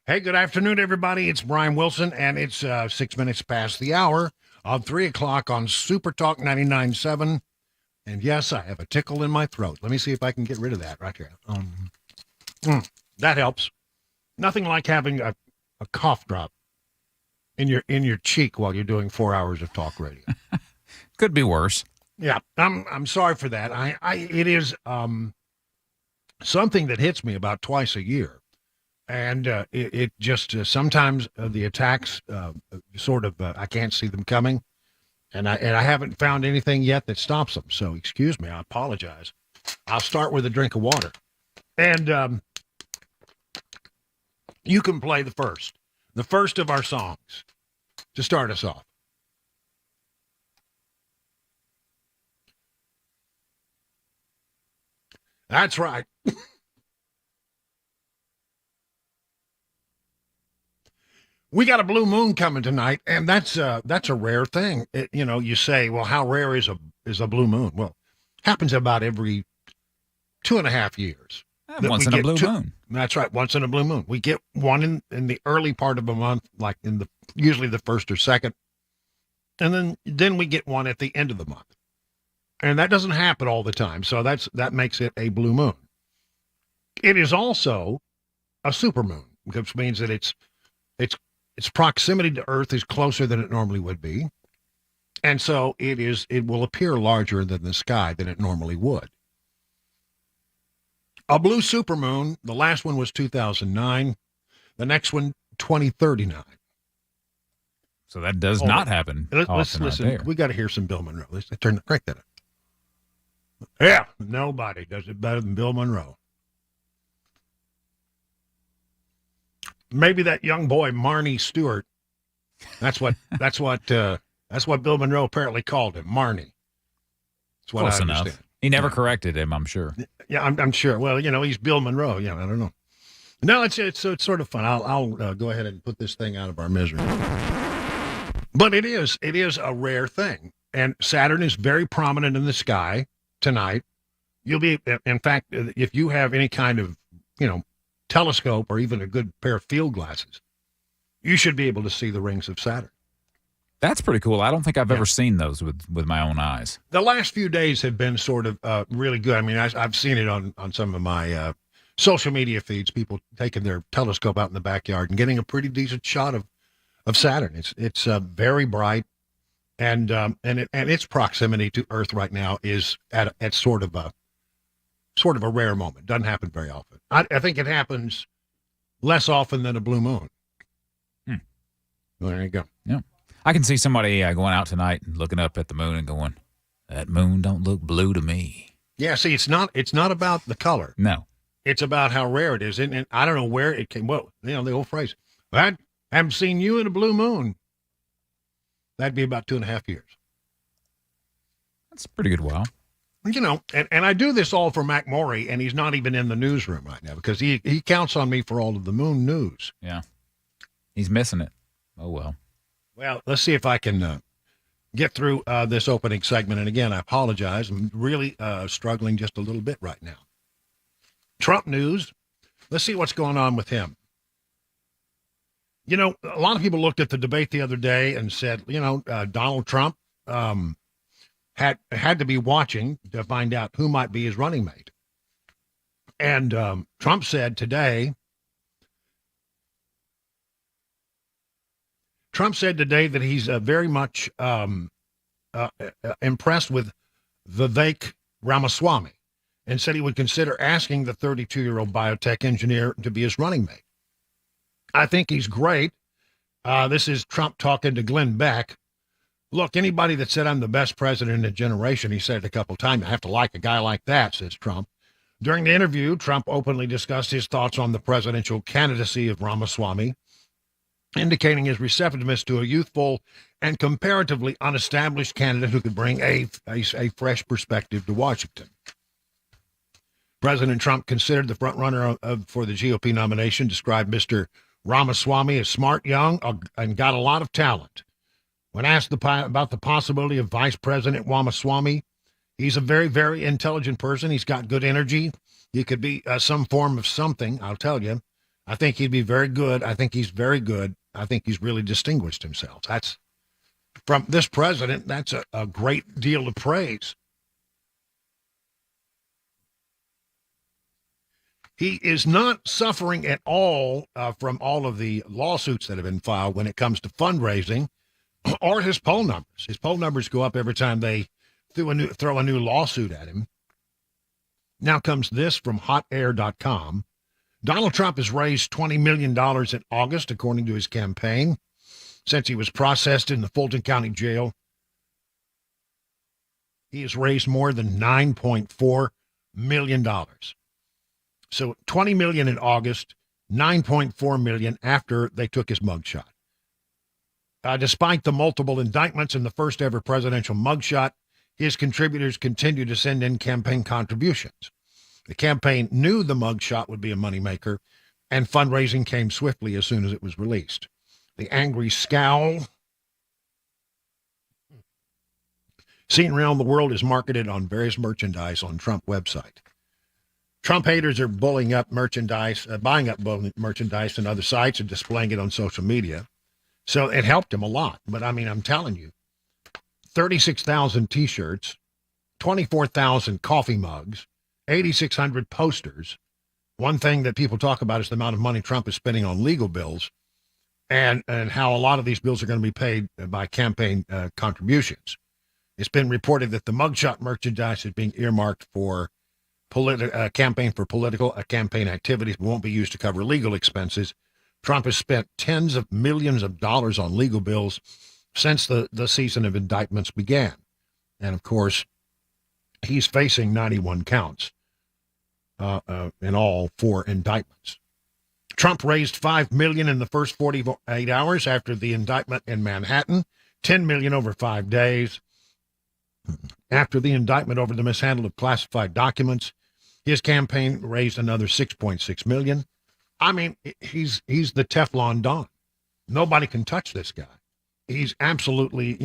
Hey, good afternoon, everybody. It's Brian Wilson, and it's 6 minutes past the hour of 3 o'clock on Super Talk 99.7. And yes, I have a tickle in my throat. Let me see if I can get rid of that right here. That helps. Nothing like having a cough drop in your cheek while you're doing 4 hours of talk radio. Could be worse. Yeah, I'm sorry for that. It is something that hits me about twice a year. And it just sometimes the attacks I can't see them coming, and I haven't found anything yet that stops them. So excuse me, I apologize. I'll start with a drink of water, and you can play the first of our songs to start us off. That's right. We got a blue moon coming tonight, and that's a rare thing. You say, well, how rare is a blue moon? Well, happens about every 2.5 years. Once in a blue moon. That's right, once in a blue moon. We get one in the early part of a month, like usually the first or second, and then we get one at the end of the month, and that doesn't happen all the time. So that makes it a blue moon. It is also a supermoon, which means that its proximity to Earth is closer than it normally would be. And so it will appear larger than the sky than it normally would. A blue supermoon, the last one was 2009. The next one, 2039. So that does not happen. Let's listen. We got to hear some Bill Monroe. Let's crank that up. Yeah, nobody does it better than Bill Monroe. Maybe that young boy, Marnie Stewart. That's what Bill Monroe apparently called him, Marnie. That's what Close I understand. enough. He never corrected him, I'm sure. Yeah, I'm sure. Well, he's Bill Monroe. Yeah, I don't know. No, it's sort of fun. I'll go ahead and put this thing out of our misery. But it is a rare thing, and Saturn is very prominent in the sky tonight. You'll be, in fact, if you have any kind of, telescope or even a good pair of field glasses, you should be able to see the rings of Saturn. That's pretty cool. I don't think I've ever seen those with my own eyes. The last few days have been sort of really good. I mean, I've seen it on some of my social media feeds, people taking their telescope out in the backyard and getting a pretty decent shot of Saturn. It's very bright, and its proximity to Earth right now is at sort of a rare moment. Doesn't happen very often. I think it happens less often than a blue moon. Well, there you go. Yeah. I can see somebody going out tonight and looking up at the moon and going, that moon don't look blue to me. Yeah, see, it's not about the color. No. It's about how rare it is. And I don't know where it came. Well, the old phrase, I haven't seen you in a blue moon. That'd be about 2.5 years. That's a pretty good while. And I do this all for Mac Morey, and he's not even in the newsroom right now because he counts on me for all of the moon news. Yeah. He's missing it. Oh, well. Well, let's see if I can get through this opening segment. And again, I apologize. I'm really struggling just a little bit right now. Trump news. Let's see what's going on with him. A lot of people looked at the debate the other day and said, Donald Trump had to be watching to find out who might be his running mate. And Trump said today that he's very much impressed with Vivek Ramaswamy and said he would consider asking the 32-year-old biotech engineer to be his running mate. I think he's great. This is Trump talking to Glenn Beck. Look, anybody that said I'm the best president in a generation, he said it a couple of times, I have to like a guy like that, says Trump. During the interview, Trump openly discussed his thoughts on the presidential candidacy of Ramaswamy, indicating his receptiveness to a youthful and comparatively unestablished candidate who could bring a fresh perspective to Washington. President Trump considered the frontrunner for the GOP nomination, described Mr. Ramaswamy as smart, young, and got a lot of talent. When asked about the possibility of Vice President Ramaswamy, he's a very, very intelligent person. He's got good energy. He could be some form of something, I'll tell you. I think he'd be very good. I think he's very good. I think he's really distinguished himself. That's from this president. That's a great deal to praise. He is not suffering at all from all of the lawsuits that have been filed when it comes to fundraising or his poll numbers. His poll numbers go up every time they throw a new lawsuit at him. Now comes this from hotair.com. Donald Trump has raised $20 million in August, according to his campaign, since he was processed in the Fulton County Jail. He has raised more than $9.4 million. So $20 million in August, $9.4 million after they took his mugshot. Despite the multiple indictments in the first ever presidential mugshot, his contributors continue to send in campaign contributions. The campaign knew the mugshot would be a moneymaker, and fundraising came swiftly as soon as it was released. The angry scowl seen around the world is marketed on various merchandise on Trump website. Trump haters are buying up merchandise and other sites and displaying it on social media. So it helped him a lot. But I mean, I'm telling you, 36,000 T-shirts, 24,000 coffee mugs, 8,600 posters. One thing that people talk about is the amount of money Trump is spending on legal bills and how a lot of these bills are going to be paid by campaign contributions. It's been reported that the mugshot merchandise is being earmarked for campaign activities, but won't be used to cover legal expenses. Trump has spent tens of millions of dollars on legal bills since the season of indictments began. And of course, he's facing 91 counts in all for indictments. Trump raised $5 million in the first 48 hours after the indictment in Manhattan, $10 million over 5 days. After the indictment over the mishandling of classified documents, his campaign raised another $6.6 million. I mean, he's the Teflon Don. Nobody can touch this guy. He's absolutely,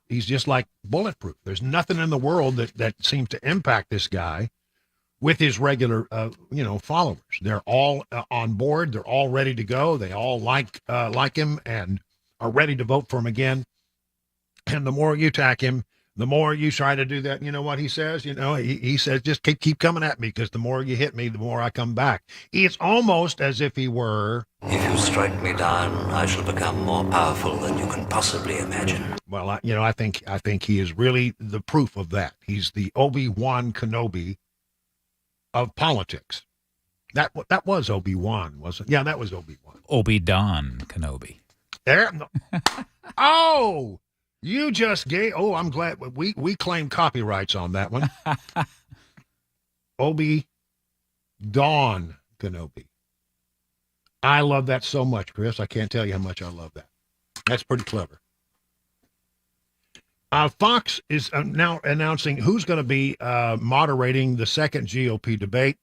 he's just like bulletproof. There's nothing in the world that seems to impact this guy with his regular, followers. They're all on board. They're all ready to go. They all like him and are ready to vote for him again. And the more you attack him, the more you try to do that. You know what he says? He says, just keep coming at me, because the more you hit me, the more I come back. It's almost as if he were... If you strike me down, I shall become more powerful than you can possibly imagine. Well, I think he is really the proof of that. He's the Obi-Wan Kenobi of politics. That was Obi-Wan, wasn't it? Yeah, that was Obi-Wan. Obi-Don Kenobi. There. Oh! You just gave... Oh, I'm glad we claim copyrights on that one. Obi-Don Kenobi. I love that so much, Chris. I can't tell you how much I love that. That's pretty clever. Fox is now announcing who's going to be moderating the second GOP debate,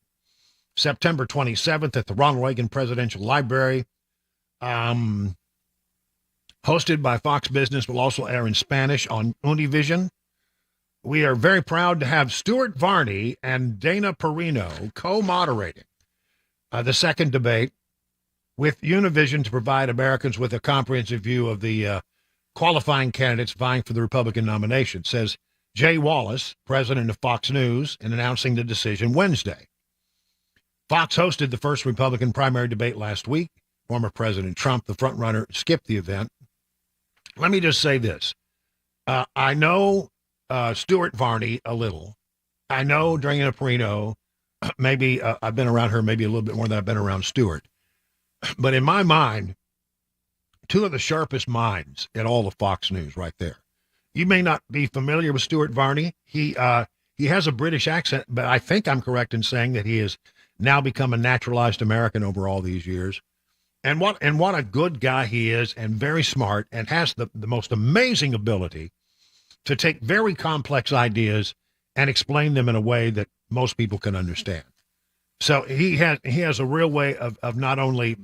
September 27th at the Ronald Reagan Presidential Library. Hosted by Fox Business, will also air in Spanish on Univision. We are very proud to have Stuart Varney and Dana Perino co-moderating the second debate with Univision to provide Americans with a comprehensive view of the qualifying candidates vying for the Republican nomination, says Jay Wallace, president of Fox News, in announcing the decision Wednesday. Fox hosted the first Republican primary debate last week. Former President Trump, the frontrunner, skipped the event. Let me just say this. I know Stuart Varney a little. I know Dana Perino. Maybe I've been around her maybe a little bit more than I've been around Stuart. But in my mind, two of the sharpest minds at all of Fox News right there. You may not be familiar with Stuart Varney. He has a British accent, but I think I'm correct in saying that he has now become a naturalized American over all these years. And what a good guy he is, and very smart, and has the most amazing ability to take very complex ideas and explain them in a way that most people can understand. So he has a real way of not only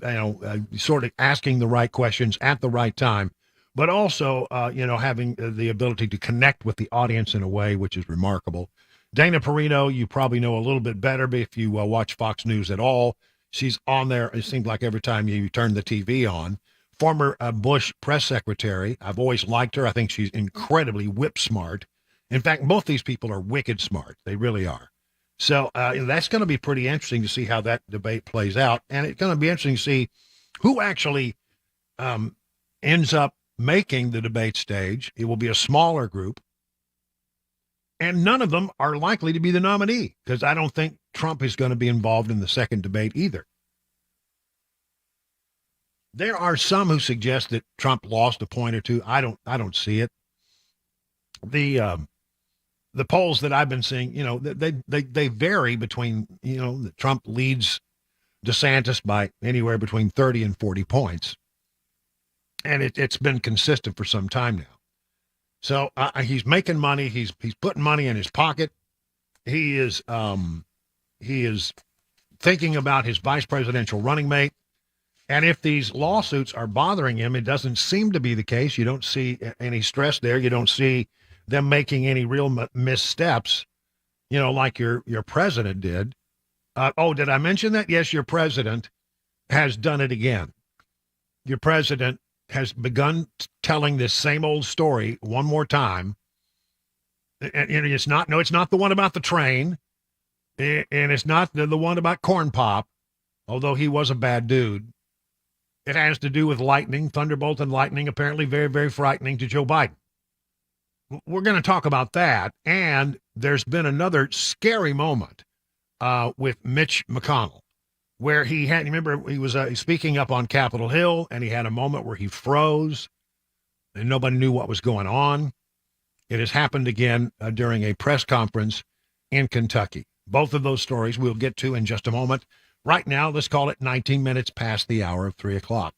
sort of asking the right questions at the right time, but also having the ability to connect with the audience in a way which is remarkable. Dana Perino, you probably know a little bit better, but if you watch Fox News at all, She's on there, it seems like every time you turn the TV on. Former Bush press secretary. I've always liked her. I think she's incredibly whip smart. In fact, both these people are wicked smart. They really are. So that's going to be pretty interesting to see how that debate plays out. And it's going to be interesting to see who actually ends up making the debate stage. It will be a smaller group. And none of them are likely to be the nominee because I don't think Trump is going to be involved in the second debate either. There are some who suggest that Trump lost a point or two. I don't see it. The polls that I've been seeing, they vary between, Trump leads DeSantis by anywhere between 30 and 40 points. And it's been consistent for some time now. So he's making money. He's putting money in his pocket. He is thinking about his vice presidential running mate. And if these lawsuits are bothering him, it doesn't seem to be the case. You don't see any stress there. You don't see them making any real missteps, like your president did. Did I mention that? Yes, your president has done it again. Your president has begun telling this same old story one more time. And it's not the one about the train. And it's not the one about Corn Pop, although he was a bad dude. It has to do with lightning, thunderbolt and lightning, apparently very, very frightening to Joe Biden. We're going to talk about that. And there's been another scary moment with Mitch McConnell, where he was speaking up on Capitol Hill, and he had a moment where he froze, and nobody knew what was going on. It has happened again during a press conference in Kentucky. Both of those stories we'll get to in just a moment. Right now, let's call it 19 minutes past the hour of 3 o'clock.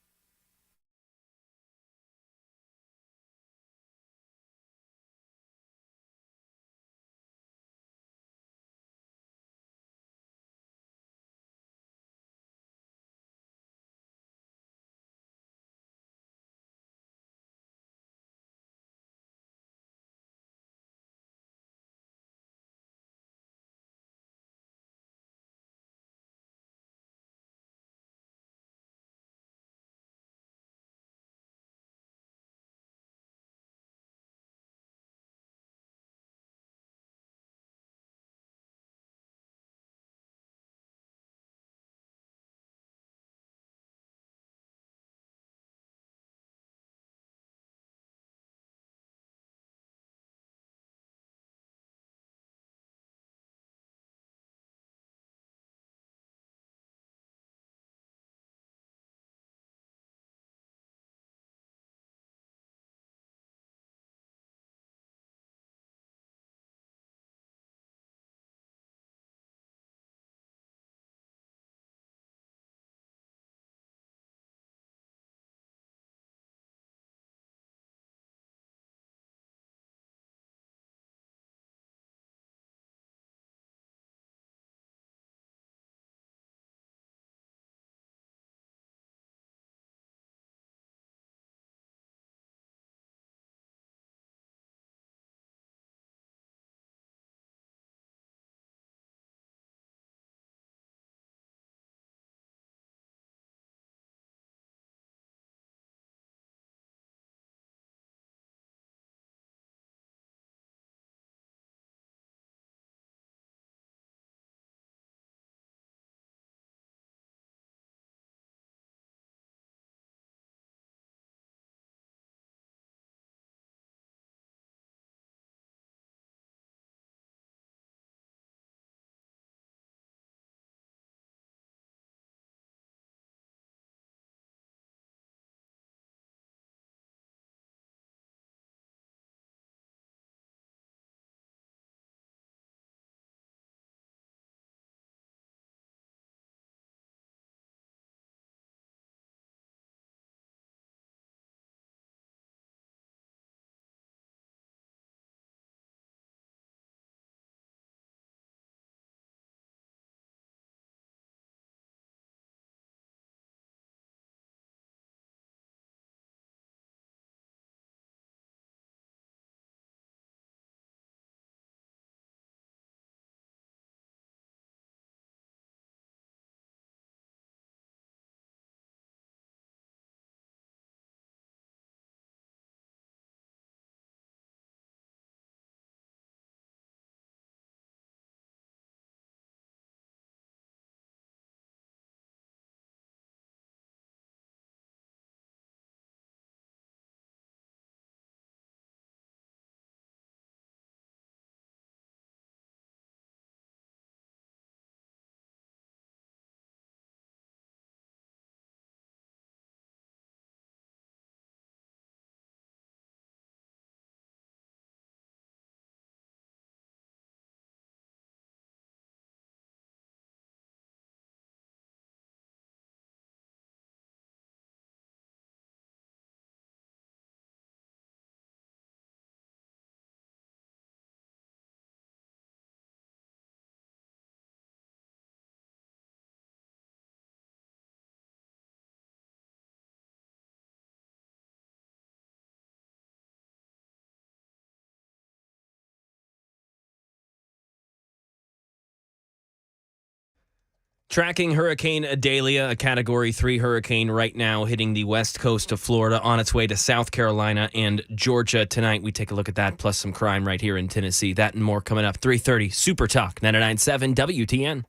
Tracking Hurricane Adelia, a Category 3 hurricane right now hitting the west coast of Florida on its way to South Carolina and Georgia tonight. We take a look at that, plus some crime right here in Tennessee. That and more coming up. 3:30 Super Talk, 99.7 WTN.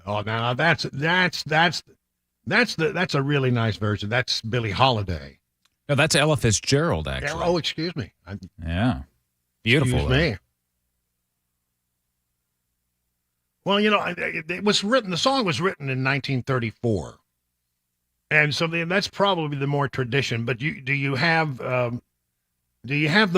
Oh, now that's a really nice version. That's Billie Holiday. No, that's Ella Fitzgerald, actually. Oh, excuse me. Yeah. Beautiful. Excuse me. Well, it was written. The song was written in 1934, and so that's probably the more tradition. But do you have the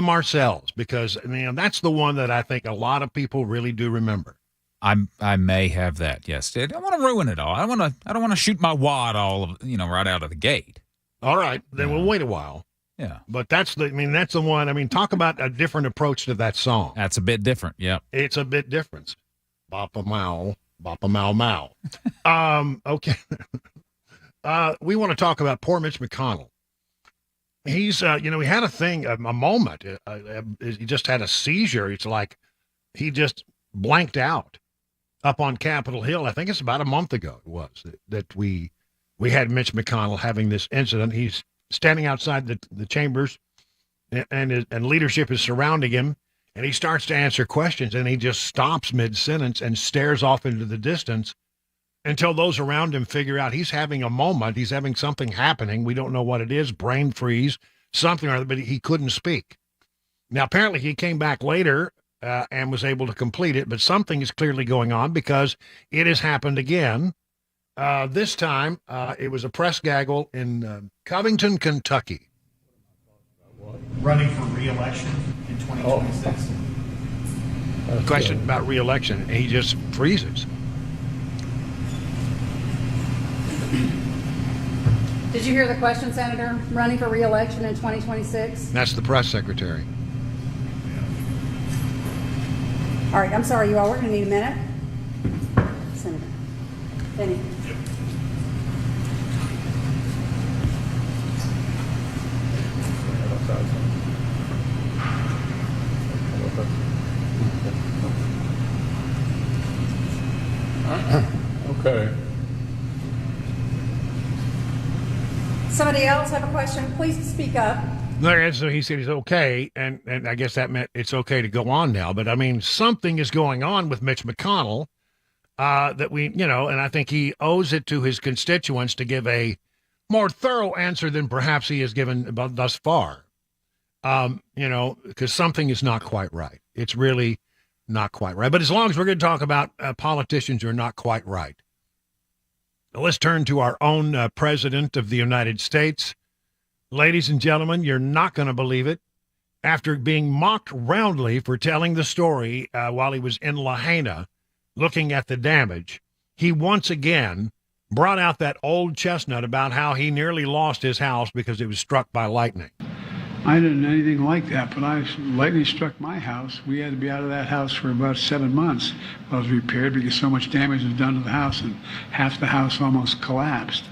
Marcells? Because that's the one that I think a lot of people really do remember. I may have that. Yes, I don't want to ruin it all. I don't want to shoot my wad right out of the gate. All right, then we'll wait a while. Yeah. But that's the one. Talk about a different approach to that song. That's a bit different. Yeah. It's a bit different. Boppa mow mow. Okay. We want to talk about poor Mitch McConnell. He's, he had a moment. He just had a seizure. It's like he just blanked out up on Capitol Hill. I think it's about a month ago it was that we had Mitch McConnell having this incident. He's standing outside the chambers, and leadership is surrounding him, and he starts to answer questions, and he just stops mid-sentence and stares off into the distance until those around him figure out he's having a moment. He's having something happening. We don't know what it is, brain freeze, something or other, but he couldn't speak. Now, apparently he came back later and was able to complete it, but something is clearly going on because it has happened again. This time, it was a press gaggle in Covington, Kentucky. Running for re-election in 2026. Question about re-election, and he just freezes. Did you hear the question, Senator? Running for re-election in 2026? That's the press secretary. All right, I'm sorry, you all. We're going to need a minute. Senator. Benny. Okay. Somebody else have a question? Please speak up. So he said he's okay, and I guess that meant it's okay to go on now. But something is going on with Mitch McConnell that and I think he owes it to his constituents to give a more thorough answer than perhaps he has given thus far. Because something is not quite right. It's really not quite right. But as long as we're going to talk about politicians who are not quite right, let's turn to our own president of the United States. Ladies and gentlemen, you're not going to believe it. After being mocked roundly for telling the story while he was in Lahaina looking at the damage, he once again brought out that old chestnut about how he nearly lost his house because it was struck by lightning. I didn't know anything like that, but lightning struck my house. We had to be out of that house for about 7 months while it was repaired because so much damage was done to the house, and half the house almost collapsed.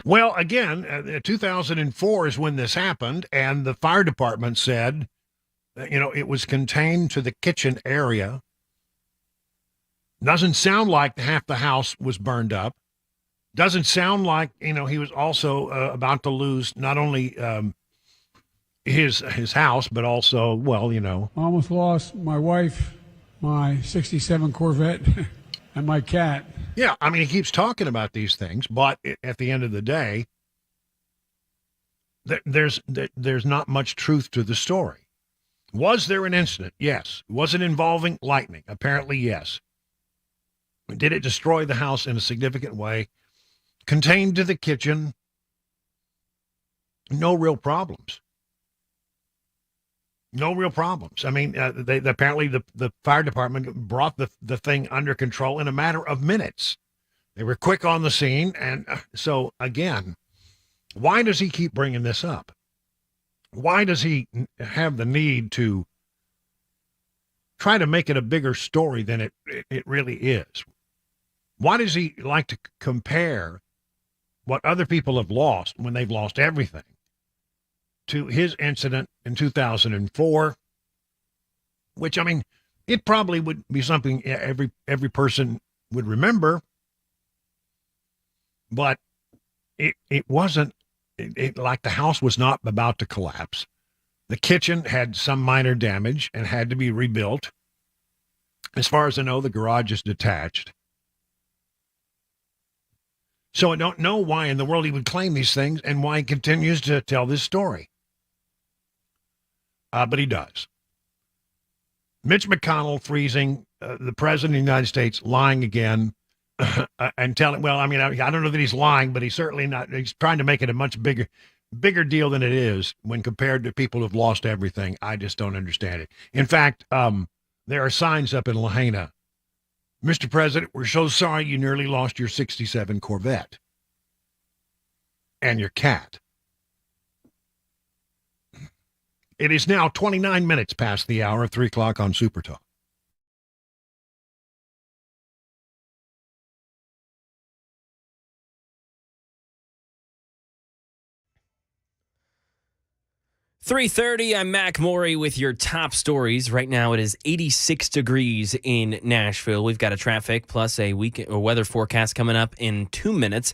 Well, again, 2004 is when this happened, and the fire department said, it was contained to the kitchen area. Doesn't sound like half the house was burned up. Doesn't sound like, he was also about to lose not only his house, but also, I almost lost my wife, my 67 Corvette, and my cat. Yeah, he keeps talking about these things, but at the end of the day, there's not much truth to the story. Was there an incident? Yes. Was it involving lightning? Apparently, yes. Did it destroy the house in a significant way? Contained to the kitchen? No real problems. No real problems. They apparently the fire department brought the thing under control in a matter of minutes. They were quick on the scene. And so, again, why does he keep bringing this up? Why does he have the need to try to make it a bigger story than it really is? Why does he like to compare what other people have lost when they've lost everything to his incident in 2004 which, I mean, it probably would be something every person would remember, but it wasn't like the house was not about to collapse. The kitchen had some minor damage and had to be rebuilt. As far as I know, the garage is detached. So I don't know why in the world he would claim these things and why he continues to tell this story. But he does. Mitch McConnell freezing the president of the United States, lying again, and telling, well, I mean, I don't know that he's lying, but he's certainly not. He's trying to make it a much bigger deal than it is when compared to people who've lost everything. I just don't understand it. In fact, there are signs up in Lahaina. Mr. President, we're so sorry you nearly lost your 67 Corvette and your cat. It is now 29 minutes past the hour of 3 o'clock on Super Talk. .30, I'm Mac Maury with your top stories. Right now it is 86 degrees in Nashville. We've got a traffic plus a weather forecast coming up in 2 minutes.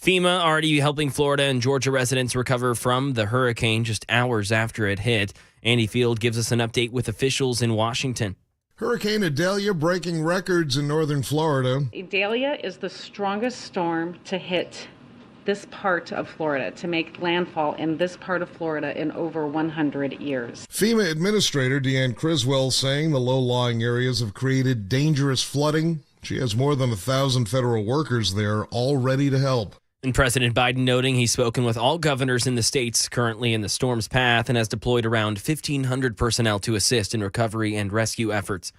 FEMA already helping Florida and Georgia residents recover from the hurricane just hours after it hit. Andy Field gives us an update with officials in Washington. Hurricane Adelia breaking records in northern Florida. Adelia is the strongest storm to hit this part of Florida, to make landfall in this part of Florida in over 100 years. FEMA Administrator Deanne Criswell saying the low-lying areas have created dangerous flooding. She has more than 1,000 federal workers there all ready to help. And President Biden noting he's spoken with all governors in the states currently in the storm's path and has deployed around 1,500 personnel to assist in recovery and rescue efforts.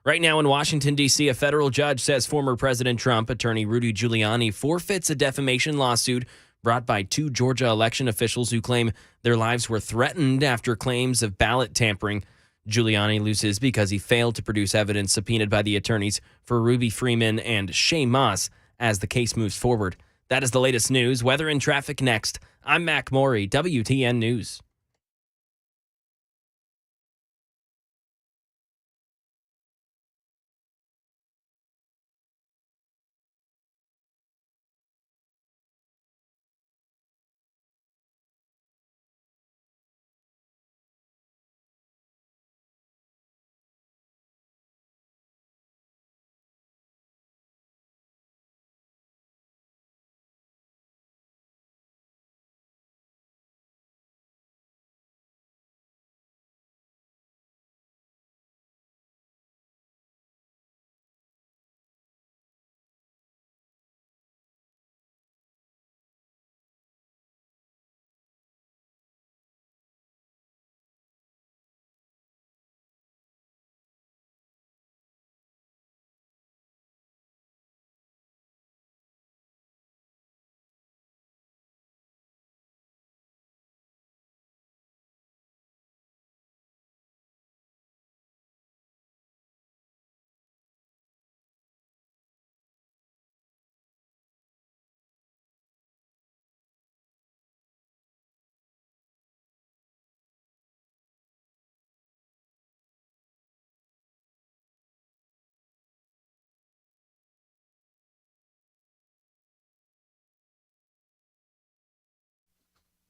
Right now in Washington, D.C., a federal judge says former President Trump attorney Rudy Giuliani forfeits a defamation lawsuit brought by 2 Georgia election officials who claim their lives were threatened after claims of ballot tampering. Giuliani loses because he failed to produce evidence subpoenaed by the attorneys for Ruby Freeman and Shay Moss as the case moves forward. That is the latest news. Weather and traffic next. I'm Mac Maury, WTN News.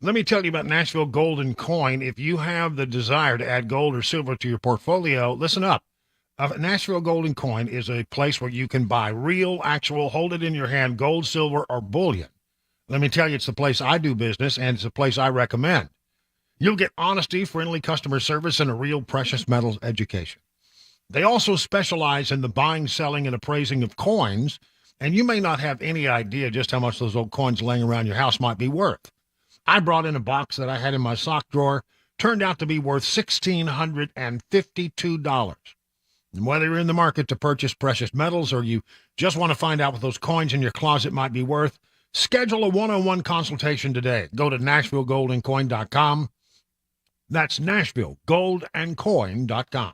Let me tell you about Nashville Gold and Coin. If you have the desire to add gold or silver to your portfolio, listen up. Nashville Gold and Coin is a place where you can buy real, actual, hold it in your hand, gold, silver, or bullion. Let me tell you, it's the place I do business, and it's a place I recommend. You'll get honesty, friendly customer service, and a real precious metals education. They also specialize in the buying, selling, and appraising of coins, and you may not have any idea just how much those old coins laying around your house might be worth. I brought in a box that I had in my sock drawer, turned out to be worth $1,652. And whether you're in the market to purchase precious metals or you just want to find out what those coins in your closet might be worth, schedule a one-on-one consultation today. Go to NashvilleGoldandCoin.com. That's NashvilleGoldandCoin.com.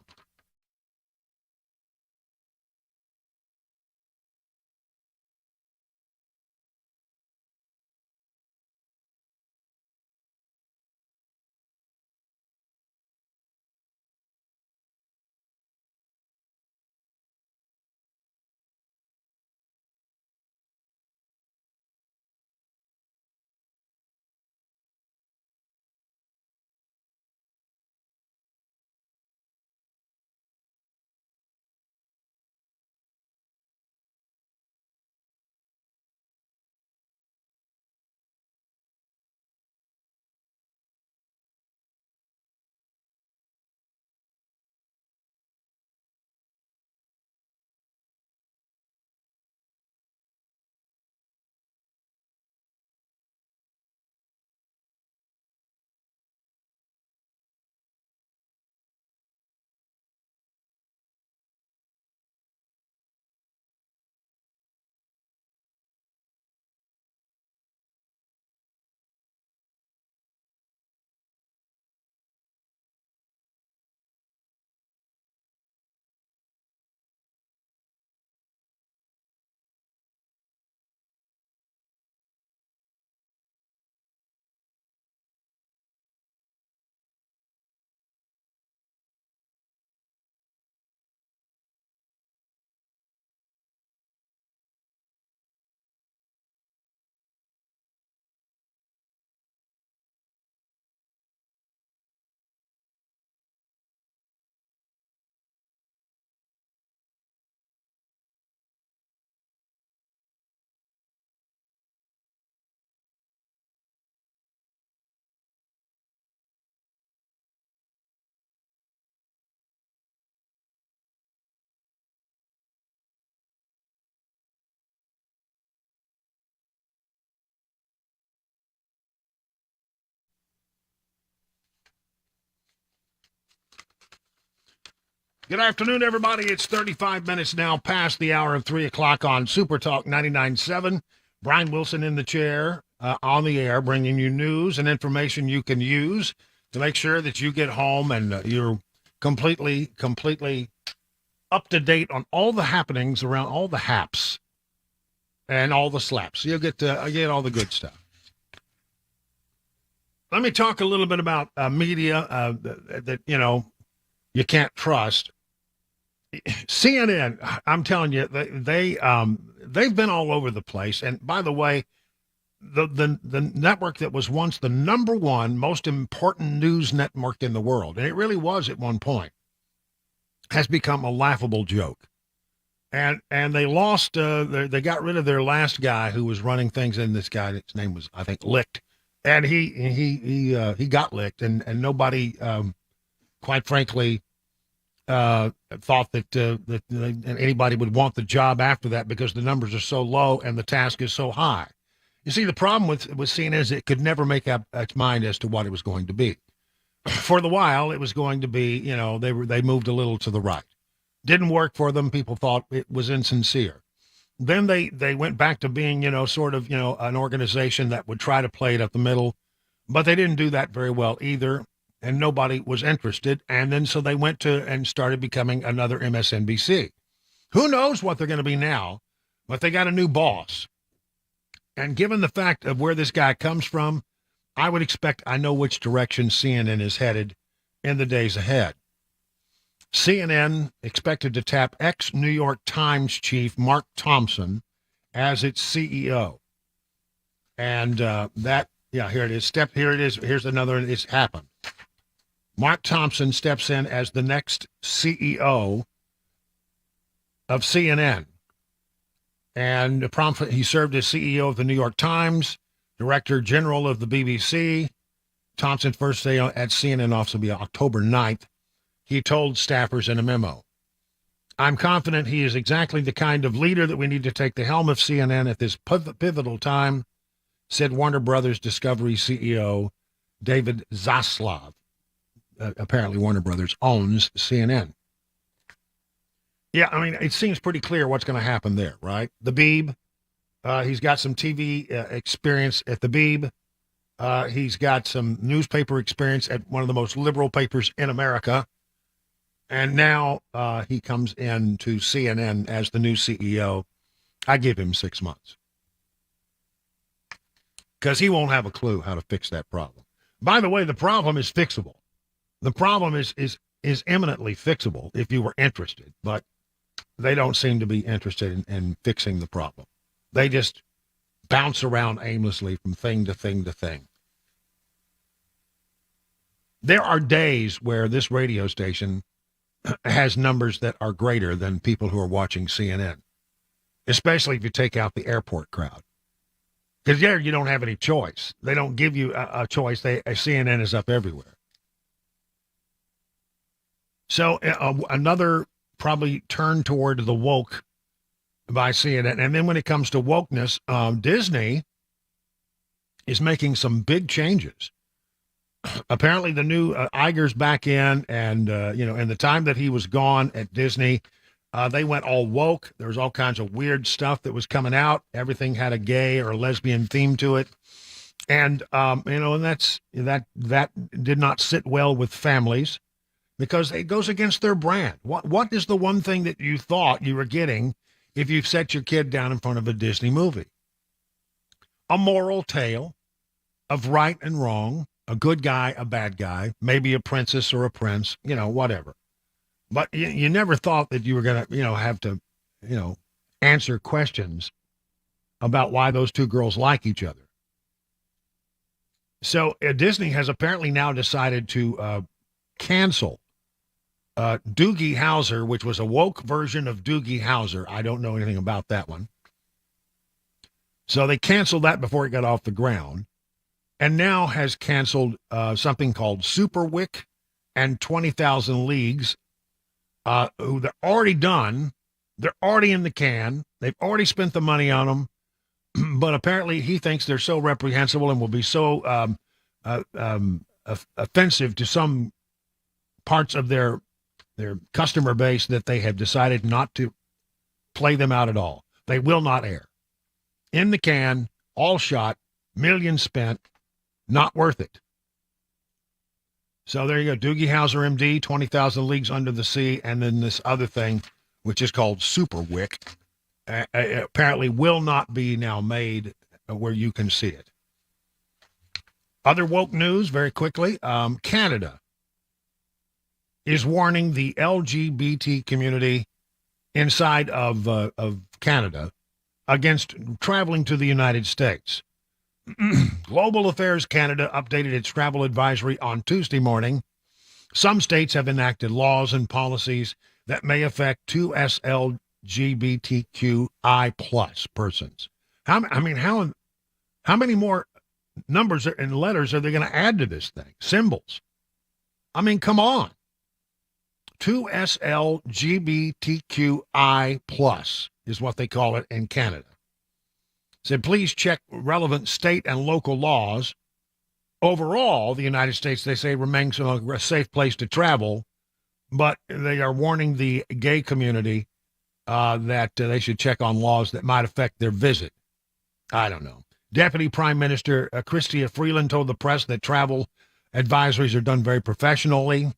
Good afternoon, everybody. It's 35 minutes now past the hour of 3 o'clock on Super Talk 99.7. Brian Wilson in the chair, on the air, bringing you news and information you can use to make sure that you get home and you're completely up to date on all the happenings around all the haps and all the slaps. You'll get all the good stuff. Let me talk a little bit about media that you can't trust. CNN, I'm telling you, they've been all over the place. And by the way, the network that was once the number one most important news network in the world, and it really was at one point, has become a laughable joke. And they lost. They got rid of their last guy who was running things. And this guy, his name was, I think, Licht, and he got licked, and nobody, quite frankly, thought that anybody would want the job after that because the numbers are so low and the task is so high. You see, the problem with CNN is it could never make up its mind as to what it was going to be. For the while, it was going to be, they moved a little to the right. Didn't work for them. People thought it was insincere. Then they went back to being, sort of, an organization that would try to play it up the middle, but they didn't do that very well either. And nobody was interested. And then so they went to and started becoming another MSNBC. Who knows what they're going to be now, but they got a new boss. And given the fact of where this guy comes from, I would expect I know which direction CNN is headed in the days ahead. CNN expected to tap ex-New York Times chief Mark Thompson as its CEO. And here it is. Here's another. It's happened. Mark Thompson steps in as the next CEO of CNN. And he served as CEO of the New York Times, Director General of the BBC. Thompson's first day at CNN office will be October 9th. He told staffers in a memo, "I'm confident he is exactly the kind of leader that we need to take the helm of CNN at this pivotal time," said Warner Brothers Discovery CEO David Zaslav. Apparently Warner Brothers owns CNN. Yeah, I mean, it seems pretty clear what's going to happen there, right? The Beeb, he's got some TV experience at the Beeb. He's got some newspaper experience at one of the most liberal papers in America. And now he comes into CNN as the new CEO. I give him 6 months. Because he won't have a clue how to fix that problem. By the way, the problem is fixable. The problem is eminently fixable if you were interested, but they don't seem to be interested in fixing the problem. They just bounce around aimlessly from thing to thing to thing. There are days where this radio station has numbers that are greater than people who are watching CNN, especially if you take out the airport crowd. Because there you don't have any choice. They don't give you a choice. CNN is up everywhere. So another probably turn toward the woke by CNN. And then when it comes to wokeness, Disney is making some big changes. Apparently the new Iger's back in, and, in the time that he was gone at Disney, they went all woke. There was all kinds of weird stuff that was coming out. Everything had a gay or lesbian theme to it. And, and that did not sit well with families, because it goes against their brand. What is the one thing that you thought you were getting if you set your kid down in front of a Disney movie? A moral tale of right and wrong, a good guy, a bad guy, maybe a princess or a prince, whatever. But you never thought that you were going to, have to, answer questions about why those two girls like each other. So Disney has apparently now decided to cancel Doogie Howser, which was a woke version of Doogie Howser. I don't know anything about that one. So they canceled that before it got off the ground, and now has canceled something called Super Wick and 20,000 Leagues, who they're already done. They're already in the can. They've already spent the money on them. But apparently he thinks they're so reprehensible and will be so offensive to some parts of their their customer base that they have decided not to play them out at all. They will not air. In the can, all shot, millions spent, not worth it. So there you go. Doogie Howser, MD, 20,000 Leagues Under the Sea, and then this other thing, which is called Super Wick, apparently will not be now made where you can see it. Other woke news, very quickly. Canada is warning the LGBT community inside of Canada against traveling to the United States. Global Affairs Canada updated its travel advisory on Tuesday morning. Some states have enacted laws and policies that may affect 2S LGBTQI plus persons. How many more numbers and letters are they going to add to this thing? Symbols. I mean, come on. 2S LGBTQI plus is what they call it in Canada. Said, please check relevant state and local laws. Overall, the United States, they say, remains a safe place to travel, but they are warning the gay community that they should check on laws that might affect their visit. I don't know. Deputy Prime Minister Chrystia Freeland told the press that travel advisories are done very professionally,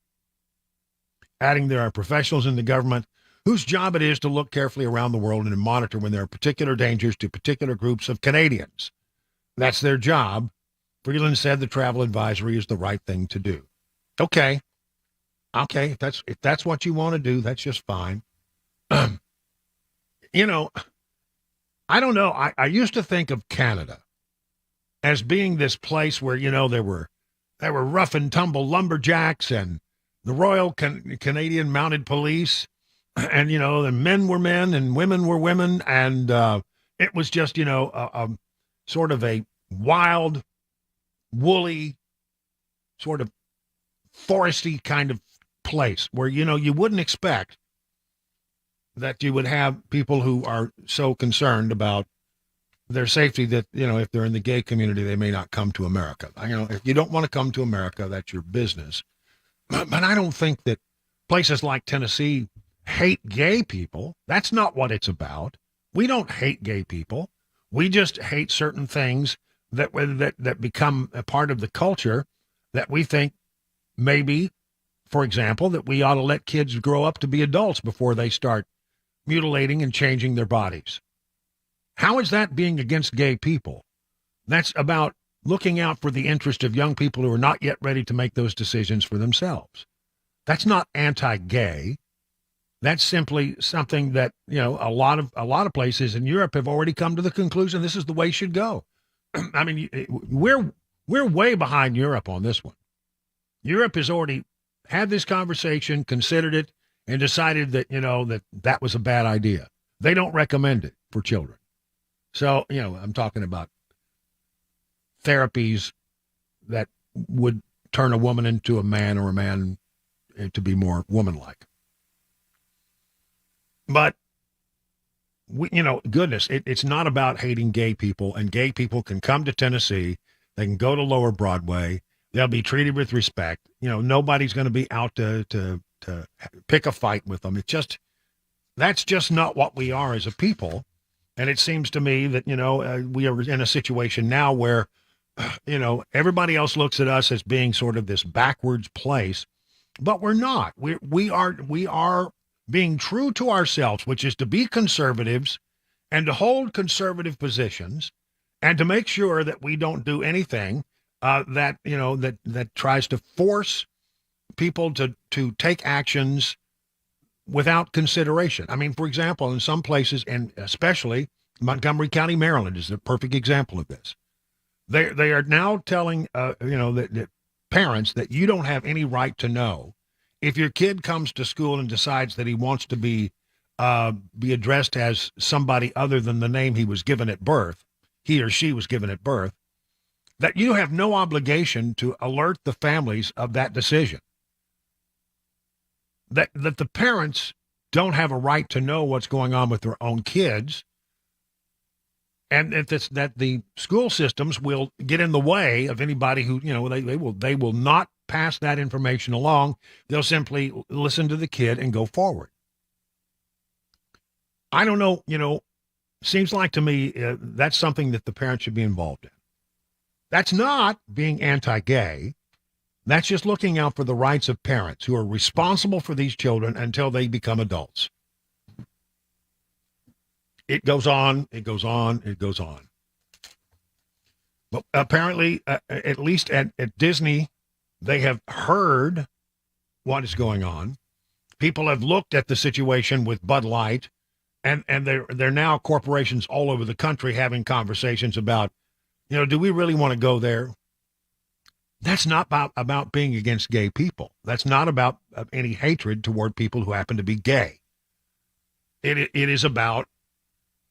adding there are professionals in the government whose job it is to look carefully around the world and to monitor when there are particular dangers to particular groups of Canadians. That's their job. Freeland said the travel advisory is the right thing to do. Okay. If that's what you want to do, that's just fine. I don't know. I used to think of Canada as being this place where, there were rough and tumble lumberjacks and the Royal Canadian Mounted Police, and, the men were men and women were women, and it was just, sort of a wild, woolly, sort of foresty kind of place where, you wouldn't expect that you would have people who are so concerned about their safety that, if they're in the gay community, they may not come to America. If you don't want to come to America, that's your business. But I don't think that places like Tennessee hate gay people. That's not what it's about. We don't hate gay people. We just hate certain things that become a part of the culture that we think maybe, for example, that we ought to let kids grow up to be adults before they start mutilating and changing their bodies. How is that being against gay people? That's about looking out for the interest of young people who are not yet ready to make those decisions for themselves. That's not anti-gay. That's simply something that, a lot of places in Europe have already come to the conclusion this is the way it should go. I mean, we're way behind Europe on this one. Europe has already had this conversation, considered it, and decided that, that was a bad idea. They don't recommend it for children. So, I'm talking about therapies that would turn a woman into a man or a man to be more woman-like. But, it's not about hating gay people, and gay people can come to Tennessee. They can go to Lower Broadway. They'll be treated with respect. Nobody's going to be out to pick a fight with them. That's just not what we are as a people. And it seems to me that, we are in a situation now where, everybody else looks at us as being sort of this backwards place, but we're not. We are being true to ourselves, which is to be conservatives and to hold conservative positions and to make sure that we don't do anything that tries to force people to take actions without consideration. I mean, for example, in some places, and especially Montgomery County, Maryland is a perfect example of this. They are now telling that parents that you don't have any right to know if your kid comes to school and decides that he wants to be addressed as somebody other than the name he was given at birth, he or she was given at birth, that you have no obligation to alert the families of that decision. That the parents don't have a right to know what's going on with their own kids, and that the school systems will get in the way of anybody who, they will not pass that information along. They'll simply listen to the kid and go forward. I don't know, seems like to me that's something that the parents should be involved in. That's not being anti-gay. That's just looking out for the rights of parents who are responsible for these children until they become adults. It goes on, it goes on, it goes on. But apparently, at least at Disney, they have heard what is going on. People have looked at the situation with Bud Light, and they're now corporations all over the country having conversations about, do we really want to go there? That's not about being against gay people. That's not about any hatred toward people who happen to be gay. It is about,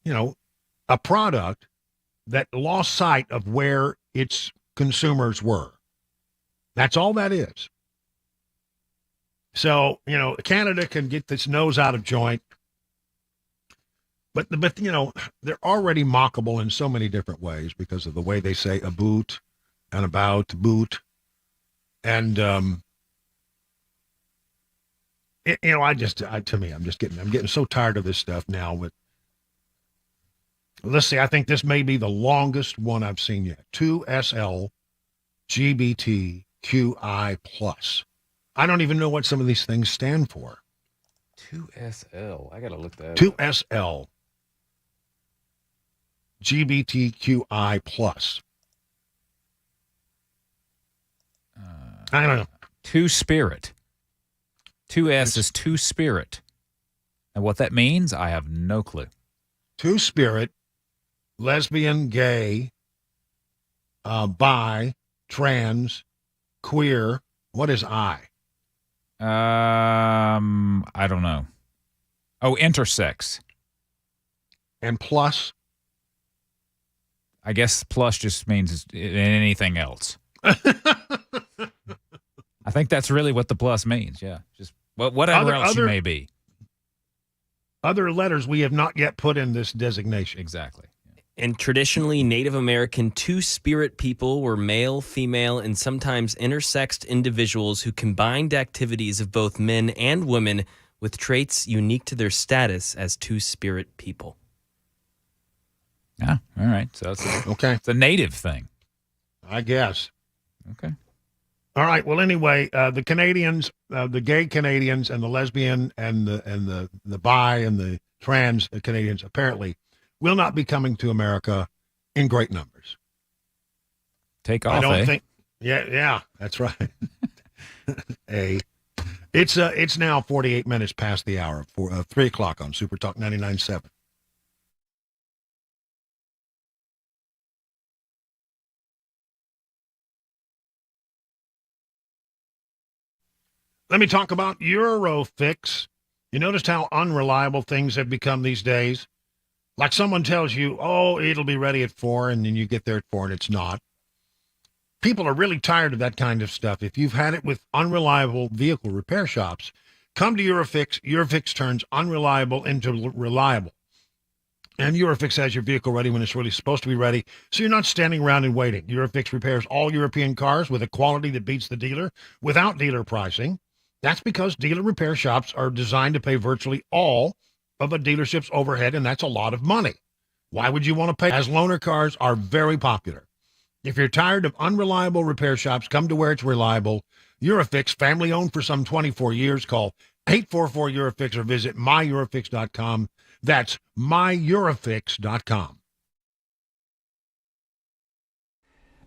a product that lost sight of where its consumers were. That's all that is. So, Canada can get this nose out of joint. But they're already mockable in so many different ways because of the way they say about and about boot. And, I'm getting so tired of this stuff now. But let's see, I think this may be the longest one I've seen yet. 2SL GBTQI+. I don't even know what some of these things stand for. 2SL. I got to look that up. 2SL GBTQI+. I don't know. Two-spirit. 2S is two-spirit. And what that means, I have no clue. Two-spirit, lesbian, gay, bi, trans, queer. What is I? I don't know. Oh, intersex. And plus? I guess plus just means anything else. I think that's really what the plus means. Yeah, just whatever else you may be. Other letters we have not yet put in this designation. Exactly. And traditionally, Native American two-spirit people were male, female, and sometimes intersexed individuals who combined activities of both men and women with traits unique to their status as two-spirit people. Yeah, all right. So it's a native thing. I guess. Okay. All right. Well, anyway, the Canadians, the gay Canadians, and the lesbian, and the bi and the trans Canadians apparently will not be coming to America in great numbers. Take off. I don't think. Yeah, that's right. It's now 48 minutes past the hour for 3 o'clock on Super Talk 99.7. Let me talk about Eurofix. You noticed how unreliable things have become these days? Like someone tells you, oh, it'll be ready at 4, and then you get there at 4 and it's not. People are really tired of that kind of stuff. If you've had it with unreliable vehicle repair shops, come to Eurofix. Eurofix turns unreliable into reliable. And Eurofix has your vehicle ready when it's really supposed to be ready, so you're not standing around and waiting. Eurofix repairs all European cars with a quality that beats the dealer without dealer pricing. That's because dealer repair shops are designed to pay virtually all of a dealership's overhead, and that's a lot of money. Why would you want to pay? As loaner cars are very popular. If you're tired of unreliable repair shops, come to where it's reliable. Eurofix, family owned for some 24 years. Call 844-EUROFIX or visit myEurofix.com. That's myEurofix.com.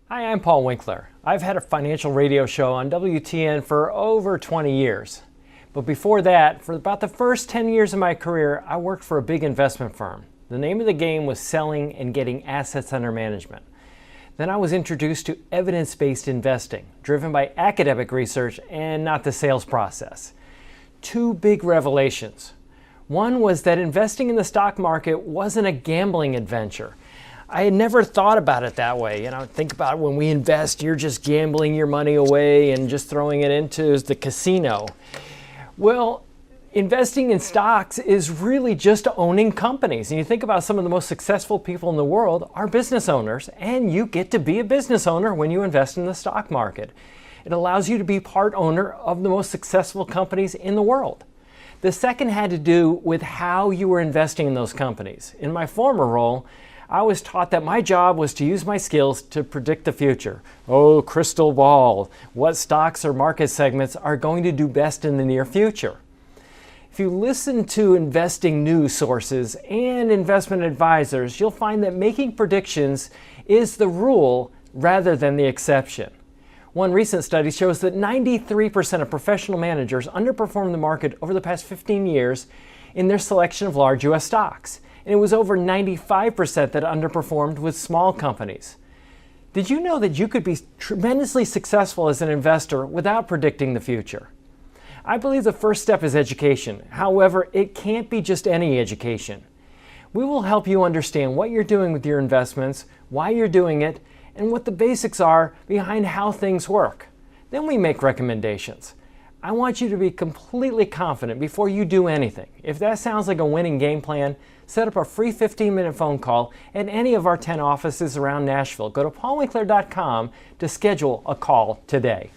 Hi, I'm Paul Winkler. I've had a financial radio show on WTN for over 20 years. But before that, for about the first 10 years of my career, I worked for a big investment firm. The name of the game was selling and getting assets under management. Then I was introduced to evidence-based investing, driven by academic research and not the sales process. 2 big revelations. One was that investing in the stock market wasn't a gambling adventure. I had never thought about it that way. Think about when we invest, you're just gambling your money away and just throwing it into the casino. Well, investing in stocks is really just owning companies. And you think about some of the most successful people in the world are business owners, and you get to be a business owner when you invest in the stock market. It allows you to be part owner of the most successful companies in the world. The second had to do with how you were investing in those companies. In my former role, I was taught that my job was to use my skills to predict the future. Oh, crystal ball, what stocks or market segments are going to do best in the near future? If you listen to investing news sources and investment advisors, you'll find that making predictions is the rule rather than the exception. One recent study shows that 93% of professional managers underperformed the market over the past 15 years in their selection of large U.S. stocks. And it was over 95% that underperformed with small companies. Did you know that you could be tremendously successful as an investor without predicting the future? I believe the first step is education. However, it can't be just any education. We will help you understand what you're doing with your investments, why you're doing it, and what the basics are behind how things work. Then we make recommendations. I want you to be completely confident before you do anything. If that sounds like a winning game plan, set up a free 15-minute phone call at any of our 10 offices around Nashville. Go to paulwinkler.com to schedule a call today.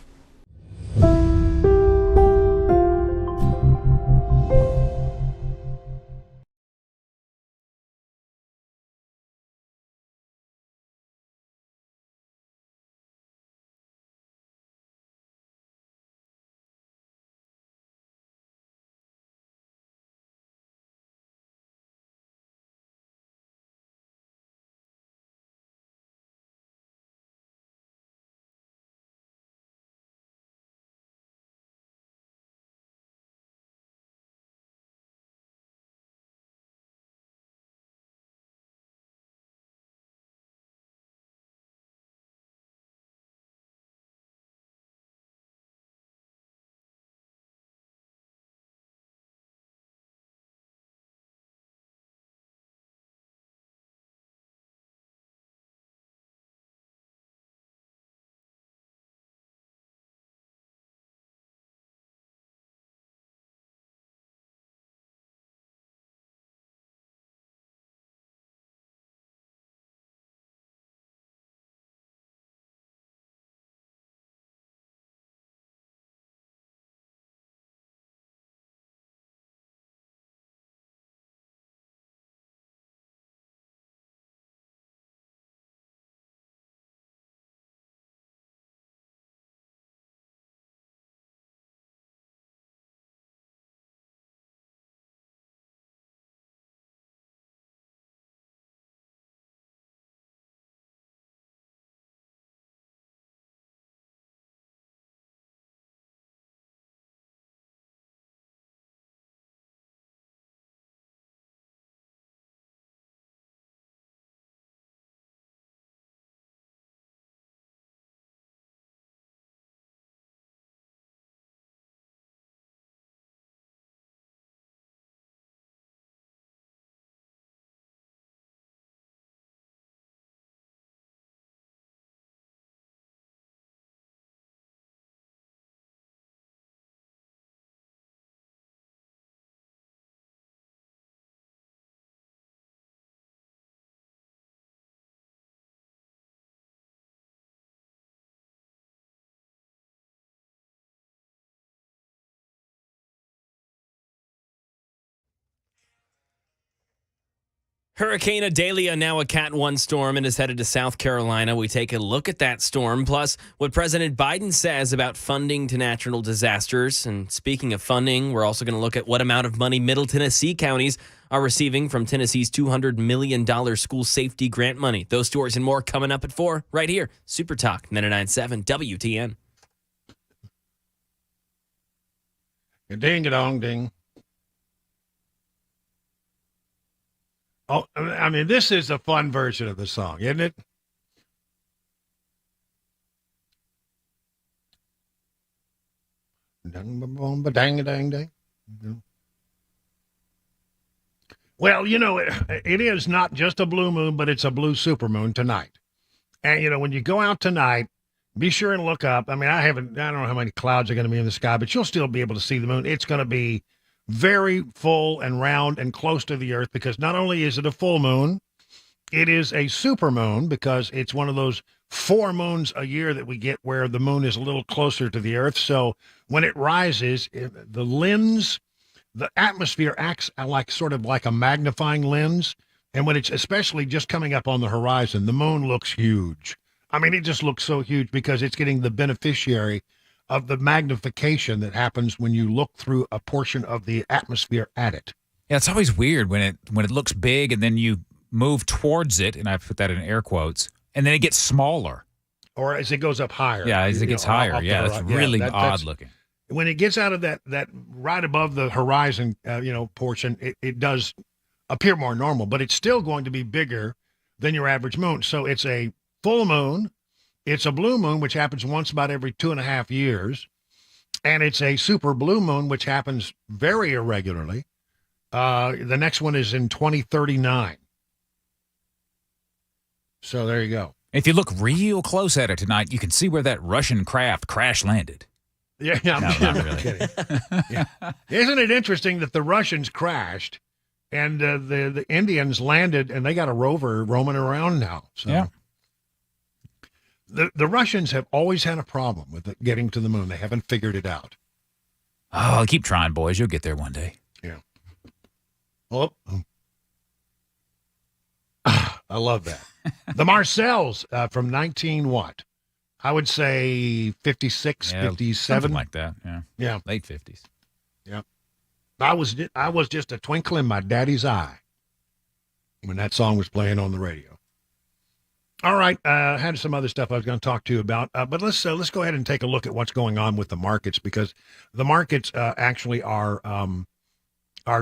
Hurricane Adelia, now a Cat 1 storm, and is headed to South Carolina. We take a look at that storm, plus what President Biden says about funding to natural disasters. And speaking of funding, we're also going to look at what amount of money Middle Tennessee counties are receiving from Tennessee's $200 million school safety grant money. Those stories and more coming up at 4 right here. Super Talk 99.7 WTN. Ding-a-dong, ding. Oh, I mean, this is a fun version of the song, isn't it? Dang-a-dang-dang. Well, you know, it is not just a blue moon, but it's a blue supermoon tonight. And, you know, when you go out tonight, be sure and look up. I mean, I don't know how many clouds are going to be in the sky, but you'll still be able to see the moon. It's going to be very full and round and close to the earth, because not only is it a full moon, it is a super moon because it's one of those 4 moons a year that we get where the moon is a little closer to the Earth. So when it rises, the atmosphere acts like sort of like a magnifying lens. And when it's especially just coming up on the horizon, the moon looks huge. I mean, it just looks so huge because it's getting the beneficiary of the magnification that happens when you look through a portion of the atmosphere at it. Yeah, it's always weird when it looks big and then you move towards it, and I put that in air quotes, and then it gets smaller. Or as it goes up higher. Yeah, as it gets higher. Yeah, that's really odd looking. When it gets out of that right above the horizon, portion, it does appear more normal, but it's still going to be bigger than your average moon. So it's a full moon, it's a blue moon, which happens once about every 2.5 years, and it's a super blue moon, which happens very irregularly. The next one is in 2039. So there you go. If you look real close at it tonight, you can see where that Russian craft crash landed. Yeah, No, not really. kidding. Yeah. Isn't it interesting that the Russians crashed and the Indians landed and they got a rover roaming around now? So Yeah. The Russians have always had a problem with it getting to the moon. They haven't figured it out. Oh, keep trying, boys. You'll get there one day. Yeah. Oh. I love that. The Marcells from 19 what? I would say 56, 57. Something like that, yeah. Yeah. Late 50s. Yeah. I was just a twinkle in my daddy's eye when that song was playing on the radio. All right, I had some other stuff I was going to talk to you about, but let's go ahead and take a look at what's going on with the markets, because the markets actually are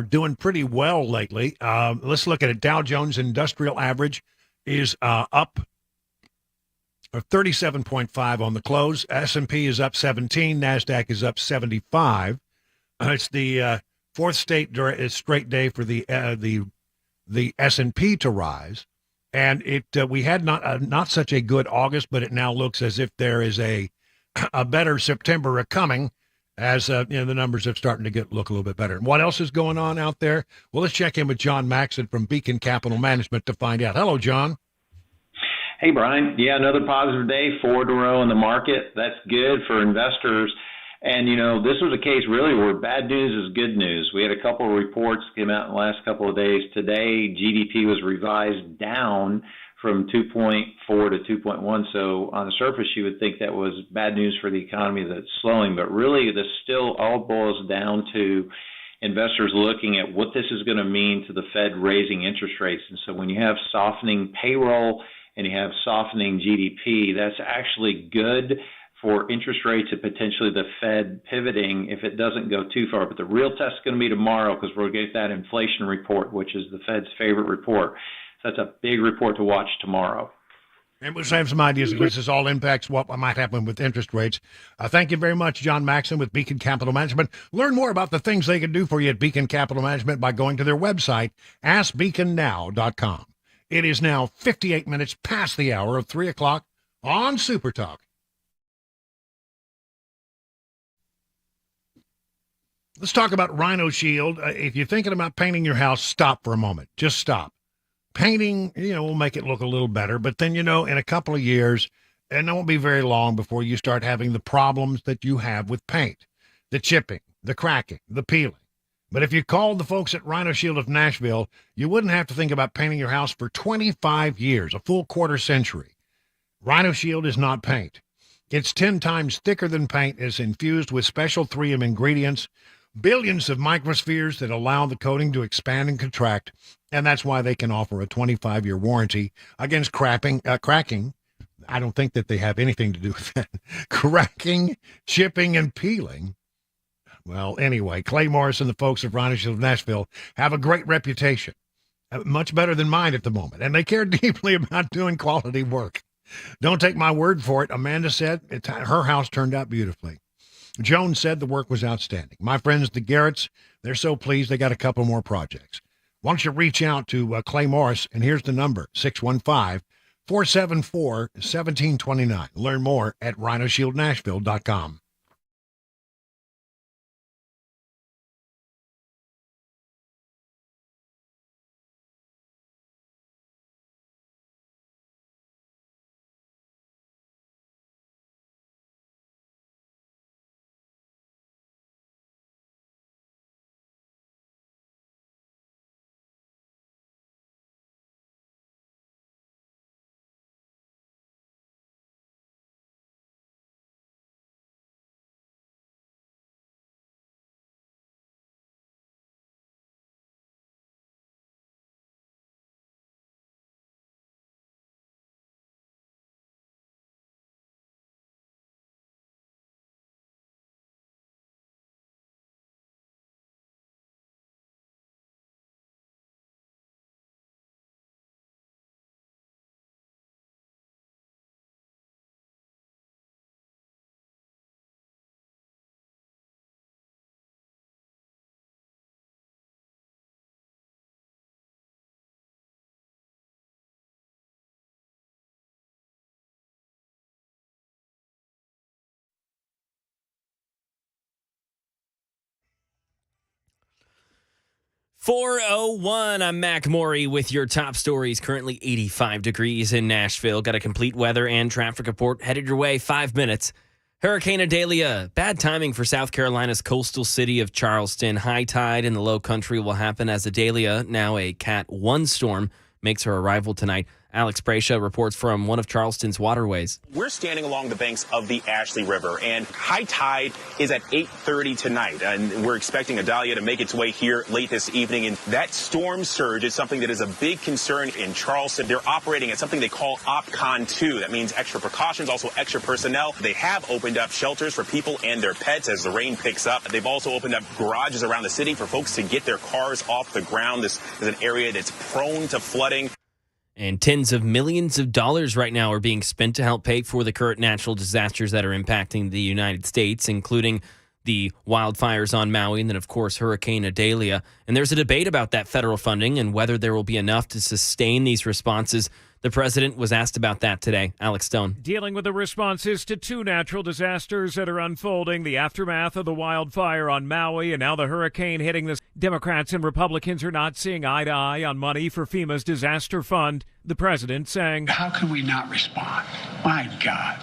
doing pretty well lately. Let's look at it. Dow Jones Industrial Average is up 37.5 on the close. S&P is up 17. NASDAQ is up 75. It's the fourth straight day for the S&P to rise. And we had not such a good August, but it now looks as if there is a better September coming, as the numbers are starting to look a little bit better. And what else is going on out there? Well, let's check in with John Maxon from Beacon Capital Management to find out. Hello, John. Hey, Brian. Yeah, another positive day, 4 in a row in the market. That's good for investors. And, this was a case really where bad news is good news. We had a couple of reports came out in the last couple of days. Today, GDP was revised down from 2.4 to 2.1. So on the surface, you would think that was bad news for the economy that's slowing. But really, this still all boils down to investors looking at what this is going to mean to the Fed raising interest rates. And so when you have softening payroll and you have softening GDP, that's actually good for interest rates and potentially the Fed pivoting if it doesn't go too far. But the real test is going to be tomorrow, because we'll get that inflation report, which is the Fed's favorite report. So that's a big report to watch tomorrow. And we'll have some ideas because this all impacts what might happen with interest rates. Thank you very much, John Maxon with Beacon Capital Management. Learn more about the things they can do for you at Beacon Capital Management by going to their website, askbeaconnow.com. It is now 58 minutes past the hour of 3 o'clock on Super Talk. Let's talk about Rhino Shield. If you're thinking about painting your house, stop for a moment. Just stop. Painting, will make it look a little better, but then, in a couple of years, and it won't be very long before you start having the problems that you have with paint, the chipping, the cracking, the peeling. But if you called the folks at Rhino Shield of Nashville, you wouldn't have to think about painting your house for 25 years, a full quarter century. Rhino Shield is not paint. It's 10 times thicker than paint, is infused with special 3M ingredients, billions of microspheres that allow the coating to expand and contract, and that's why they can offer a 25-year warranty against cracking. I don't think that they have anything to do with that. Cracking, chipping, and peeling. Well, anyway, Clay Morris and the folks of Rhino Shield of Nashville have a great reputation, much better than mine at the moment, and they care deeply about doing quality work. Don't take my word for it. Amanda said her house turned out beautifully. Joan said the work was outstanding. My friends, the Garretts, they're so pleased they got a couple more projects. Why don't you reach out to Clay Morris, and here's the number, 615-474-1729. Learn more at rhinoshieldnashville.com. 4:01. I'm Mac Maury with your top stories. Currently 85 degrees in Nashville. Got a complete weather and traffic report headed your way 5 minutes. Hurricane Adelia. Bad timing for South Carolina's coastal city of Charleston. High tide in the low country will happen as Adelia, now a Cat 1 storm, makes her arrival tonight. Alex Brescia reports from one of Charleston's waterways. We're standing along the banks of the Ashley River, and high tide is at 8:30 tonight. And we're expecting Adelia to make its way here late this evening. And that storm surge is something that is a big concern in Charleston. They're operating at something they call OPCON 2. That means extra precautions, also extra personnel. They have opened up shelters for people and their pets as the rain picks up. They've also opened up garages around the city for folks to get their cars off the ground. This is an area that's prone to flooding. And tens of millions of dollars right now are being spent to help pay for the current natural disasters that are impacting the United States, including the wildfires on Maui and then, of course, Hurricane Adelia. And there's a debate about that federal funding and whether there will be enough to sustain these responses. The president was asked about that today. Alex Stone. Dealing with the responses to two natural disasters that are unfolding, the aftermath of the wildfire on Maui and now the hurricane hitting the Democrats and Republicans are not seeing eye to eye on money for FEMA's disaster fund. The president saying, how can we not respond? My God.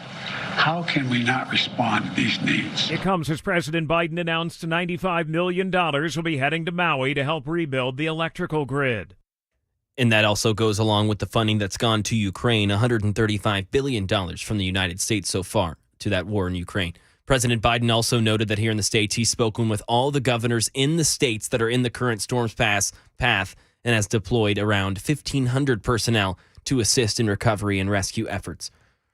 How can we not respond to these needs? It comes as President Biden announced $95 million will be heading to Maui to help rebuild the electrical grid. And that also goes along with the funding that's gone to Ukraine, $135 billion from the United States so far to that war in Ukraine. President Biden also noted that here in the States, he's spoken with all the governors in the states that are in the current storm's path and has deployed around 1,500 personnel to assist in recovery and rescue efforts.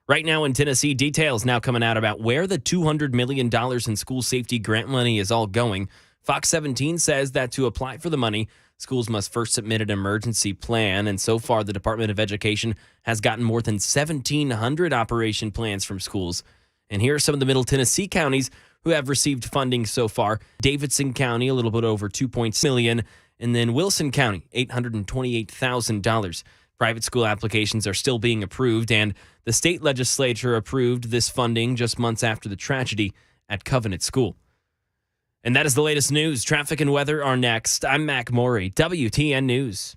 Right now in Tennessee, details now coming out about where the $200 million in school safety grant money is all going. Fox 17 says that to apply for the money, schools must first submit an emergency plan, and so far the Department of Education has gotten more than 1,700 operation plans from schools. And here are some of the Middle Tennessee counties who have received funding so far. Davidson County, a little bit over $2.6 million, and then Wilson County, $828,000. Private school applications are still being approved, and the state legislature approved this funding just months after the tragedy at Covenant School. And that is the latest news. Traffic and weather are next. I'm Mac Maury, WTN News.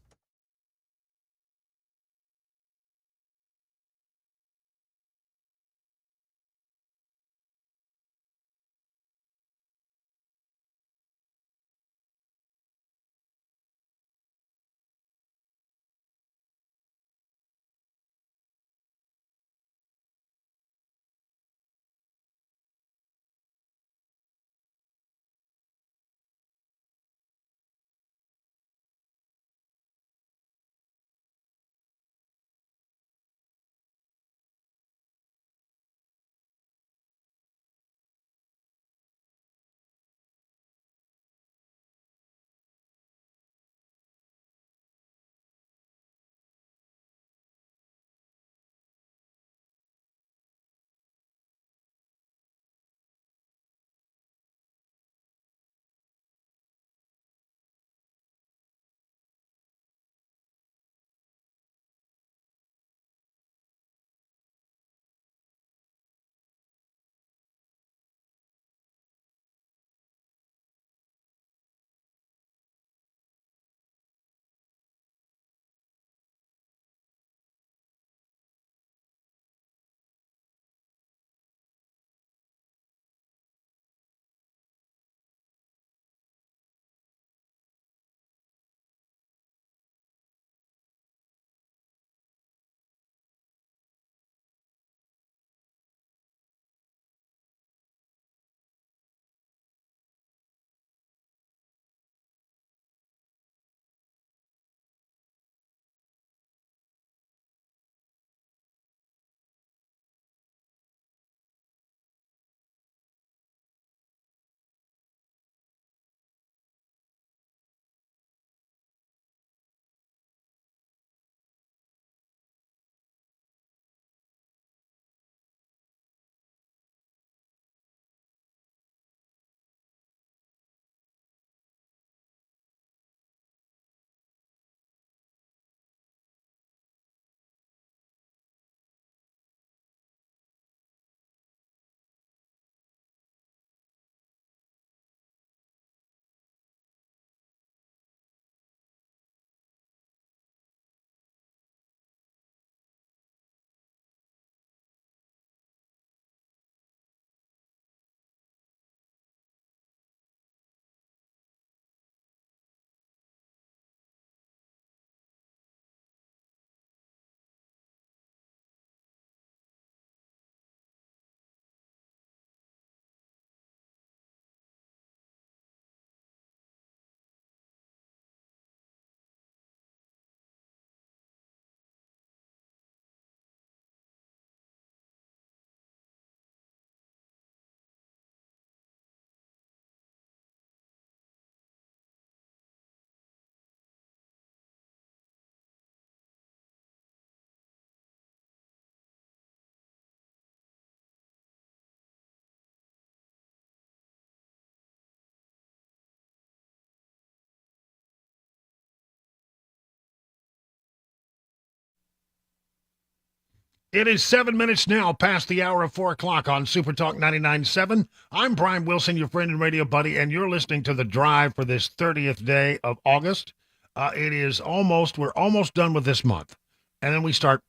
It is 7 minutes now past the hour of 4 o'clock on Super Talk 99.7. I'm Brian Wilson, your friend and radio buddy, and you're listening to The Drive for this 30th day of August. We're almost done with this month. And then we start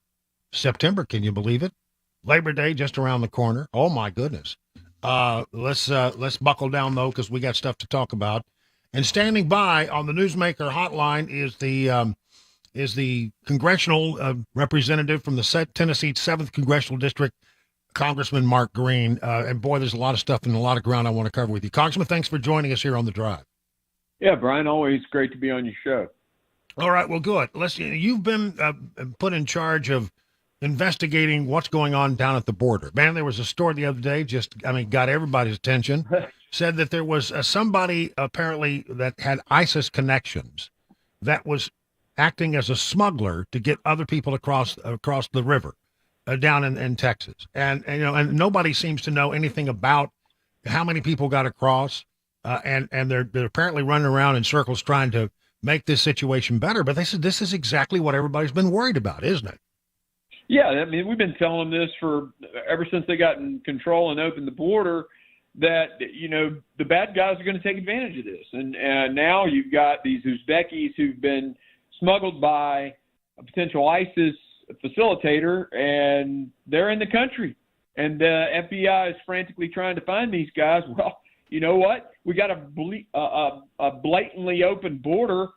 September. Can you believe it? Labor Day just around the corner. Oh, my goodness. Let's buckle down, though, because we got stuff to talk about. And standing by on the Newsmaker hotline is the congressional representative from the Tennessee 7th Congressional District, Congressman Mark Green. And boy, there's a lot of stuff and a lot of ground I want to cover with you. Congressman, thanks for joining us here on The Drive. Yeah, Brian, always great to be on your show. All right, well, good. You've been put in charge of investigating what's going on down at the border. Man, there was a story the other day, got everybody's attention, said that there was somebody apparently that had ISIS connections that was acting as a smuggler to get other people across the river down in Texas. And nobody seems to know anything about how many people got across. And they're apparently running around in circles trying to make this situation better. But they said this is exactly what everybody's been worried about, isn't it? Yeah, I mean, we've been telling them this ever since they got in control and opened the border, that, the bad guys are going to take advantage of this. And now you've got these Uzbekis who've been smuggled by a potential ISIS facilitator, and they're in the country. And the FBI is frantically trying to find these guys. Well, you know what? We got a blatantly open border,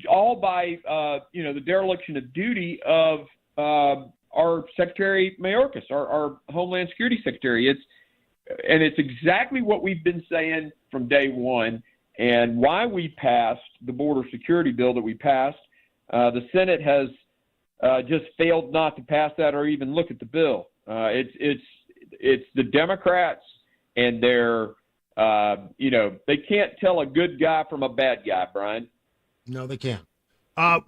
all by the dereliction of duty of our Secretary Mayorkas, our Homeland Security Secretary. It's exactly what we've been saying from day one, and why we passed the border security bill that we passed. The Senate has just failed not to pass that or even look at the bill. It's the Democrats and their they can't tell a good guy from a bad guy, Brian. No, they can't. There are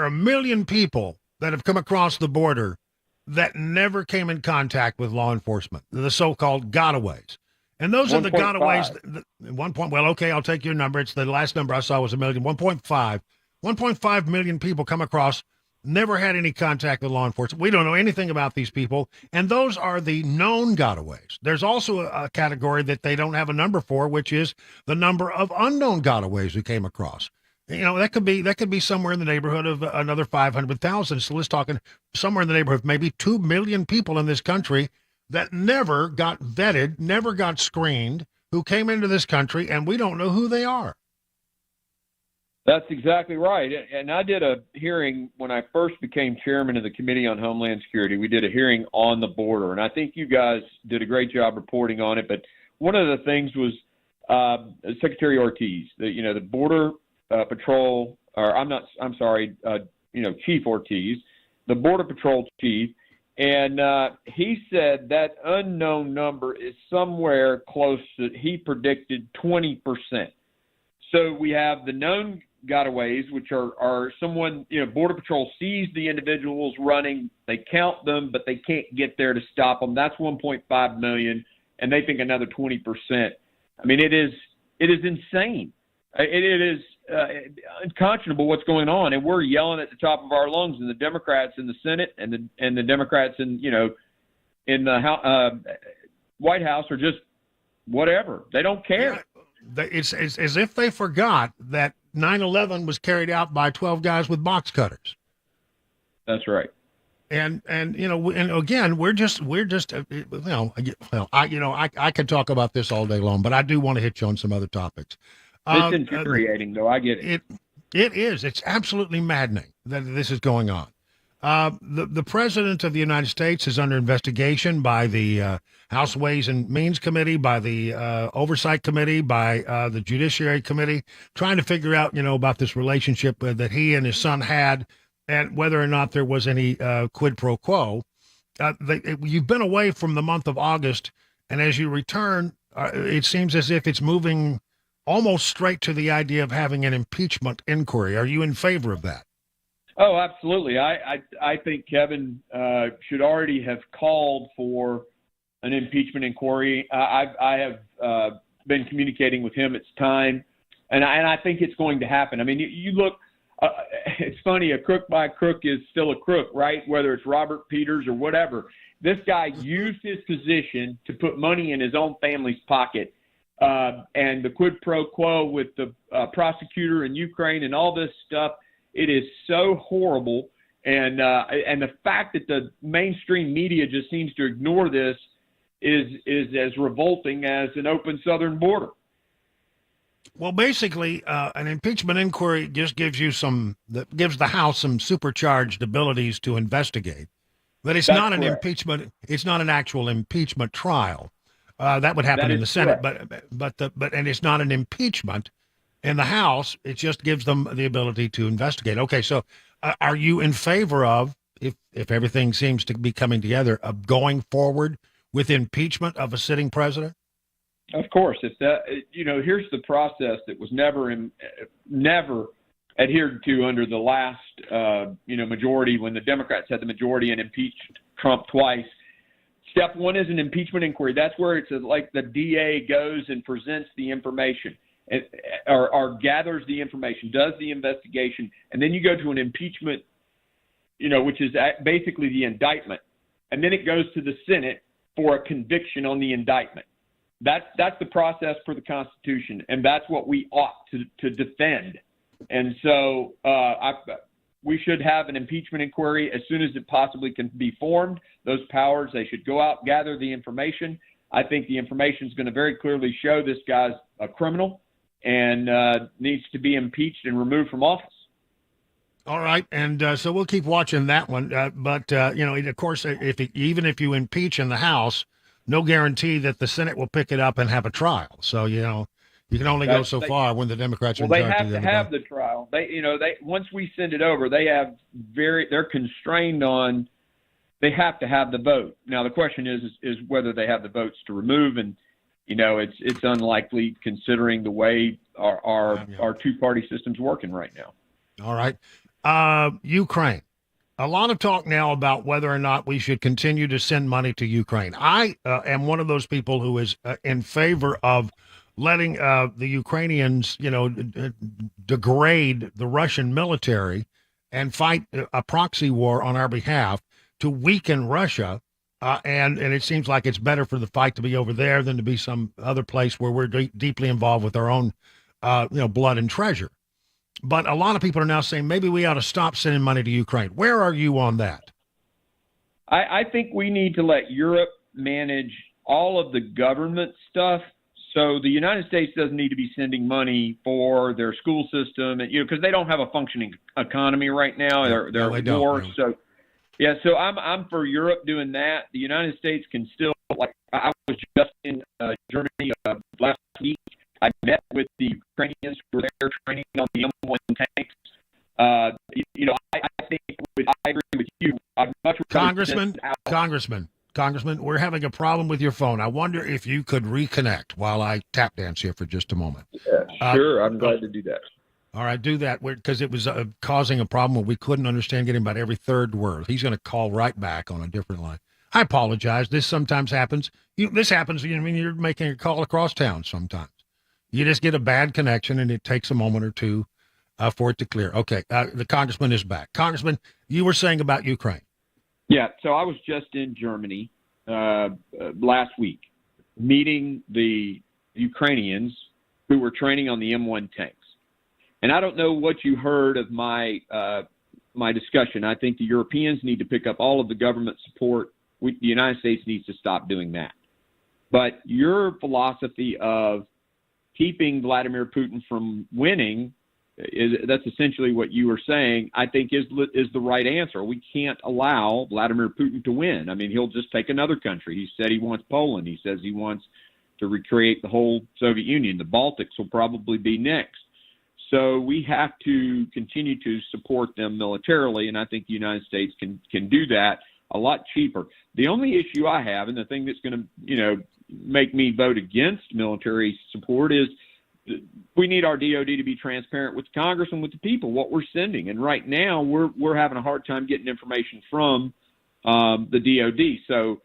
1 million people that have come across the border that never came in contact with law enforcement, the so-called gotaways. And those are the gotaways. 1 point. Well, okay, I'll take your number. It's the last number I saw was 1 million. 1.5 million people come across, never had any contact with law enforcement. We don't know anything about these people. And those are the known gotaways. There's also a category that they don't have a number for, which is the number of unknown gotaways who came across. That could be somewhere in the neighborhood of another 500,000. So let's talk somewhere in the neighborhood of maybe 2 million people in this country that never got vetted, never got screened, who came into this country, and we don't know who they are. That's exactly right. And I did a hearing when I first became chairman of the Committee on Homeland Security. We did a hearing on the border, and I think you guys did a great job reporting on it. But one of the things was Secretary Ortiz, the Border Patrol, Chief Ortiz, the Border Patrol chief, and he said that unknown number is somewhere close to, he predicted 20%. So we have the known gotaways, which are someone, Border Patrol sees the individuals running, they count them, but they can't get there to stop them. That's 1.5 million, and they think another 20%. I mean, it is insane. It is unconscionable what's going on, and we're yelling at the top of our lungs. And the Democrats in the Senate and the Democrats in the White House are just whatever. They don't care. Yeah, it's as if they forgot that 9/11 was carried out by 12 guys with box cutters. That's right. And again, we're just I could talk about this all day long, but I do want to hit you on some other topics. It's infuriating, though. I get it. It is. It's absolutely maddening that this is going on. The President of the United States is under investigation by the House Ways and Means Committee, by the Oversight Committee, by the Judiciary Committee, trying to figure out, about this relationship that he and his son had and whether or not there was any quid pro quo. You've been away from the month of August, and as you return, it seems as if it's moving almost straight to the idea of having an impeachment inquiry. Are you in favor of that? Oh, absolutely. I think Kevin should already have called for an impeachment inquiry. I have been communicating with him. It's time, and I think it's going to happen. I mean, you look, it's funny, a crook by crook is still a crook, right? Whether it's Robert Peters or whatever. This guy used his position to put money in his own family's pocket. And the quid pro quo with the prosecutor in Ukraine and all this stuff, it is so horrible. And the fact that the mainstream media just seems to ignore this is as revolting as an open southern border. Well, basically, an impeachment inquiry just gives the House some supercharged abilities to investigate. But it's not an impeachment. It's not an actual impeachment trial. That would happen in the Senate, but it's not an impeachment in the House. It just gives them the ability to investigate. Okay, so are you in favor of, if everything seems to be coming together, of going forward with impeachment of a sitting president? Of course, if that, here's the process that was never adhered to under the last, majority when the Democrats had the majority and impeached Trump twice. Step one is an impeachment inquiry. That's where it's like the DA goes and presents the information or gathers the information, does the investigation, and then you go to an impeachment, which is basically the indictment. And then it goes to the Senate for a conviction on the indictment. That's the process for the Constitution, and that's what we ought to defend. And so we should have an impeachment inquiry as soon as it possibly can be formed. Those powers, they should go out, gather the information. I think the information is going to very clearly show this guy's a criminal and needs to be impeached and removed from office. All right, and so we'll keep watching that one. But of course, even if you impeach in the House, no guarantee that the Senate will pick it up and have a trial. So you can only go so far when the Democrats are in charge. Well, they have to have the trial. They once we send it over, they're constrained on. They have to have the vote. Now the question is whether they have the votes to remove, and it's unlikely considering the way our two-party system's working right now. All right. Ukraine. A lot of talk now about whether or not we should continue to send money to Ukraine. I am one of those people who is in favor of letting the Ukrainians, degrade the Russian military and fight a proxy war on our behalf to weaken Russia. And it seems like it's better for the fight to be over there than to be some other place where we're deeply involved with our own, blood and treasure. But a lot of people are now saying maybe we ought to stop sending money to Ukraine. Where are you on that? I think we need to let Europe manage all of the government stuff. So the United States doesn't need to be sending money for their school system, and because they don't have a functioning economy right now. They're at war. So so I'm for Europe doing that. The United States can still, I was just in Germany last week. I met with the Ukrainians who were there training on the M1 tanks. I think I agree with you. I'd much Congressman, we're having a problem with your phone. I wonder if you could reconnect while I tap dance here for just a moment. Yeah, sure. I'm glad to do that. All right, do that because it was causing a problem where we couldn't understand getting about every third word. He's going to call right back on a different line. I apologize. This sometimes happens. This happens. You're making a call across town sometimes. You just get a bad connection, and it takes a moment or two for it to clear. Okay, the congressman is back. Congressman, you were saying about Ukraine. Yeah, so I was just in Germany last week meeting the Ukrainians who were training on the M1 tanks. And I don't know what you heard of my discussion. I think the Europeans need to pick up all of the government support. The United States needs to stop doing that. But your philosophy of keeping Vladimir Putin from winning, that's essentially what you were saying, I think is the right answer. We can't allow Vladimir Putin to win. I mean, he'll just take another country. He said he wants Poland. He says he wants to recreate the whole Soviet Union. The Baltics will probably be next. So we have to continue to support them militarily, and I think the United States can do that a lot cheaper. The only issue I have, and the thing that's going to, make me vote against military support is we need our DOD to be transparent with Congress and with the people, what we're sending. And right now we're having a hard time getting information from the DOD. So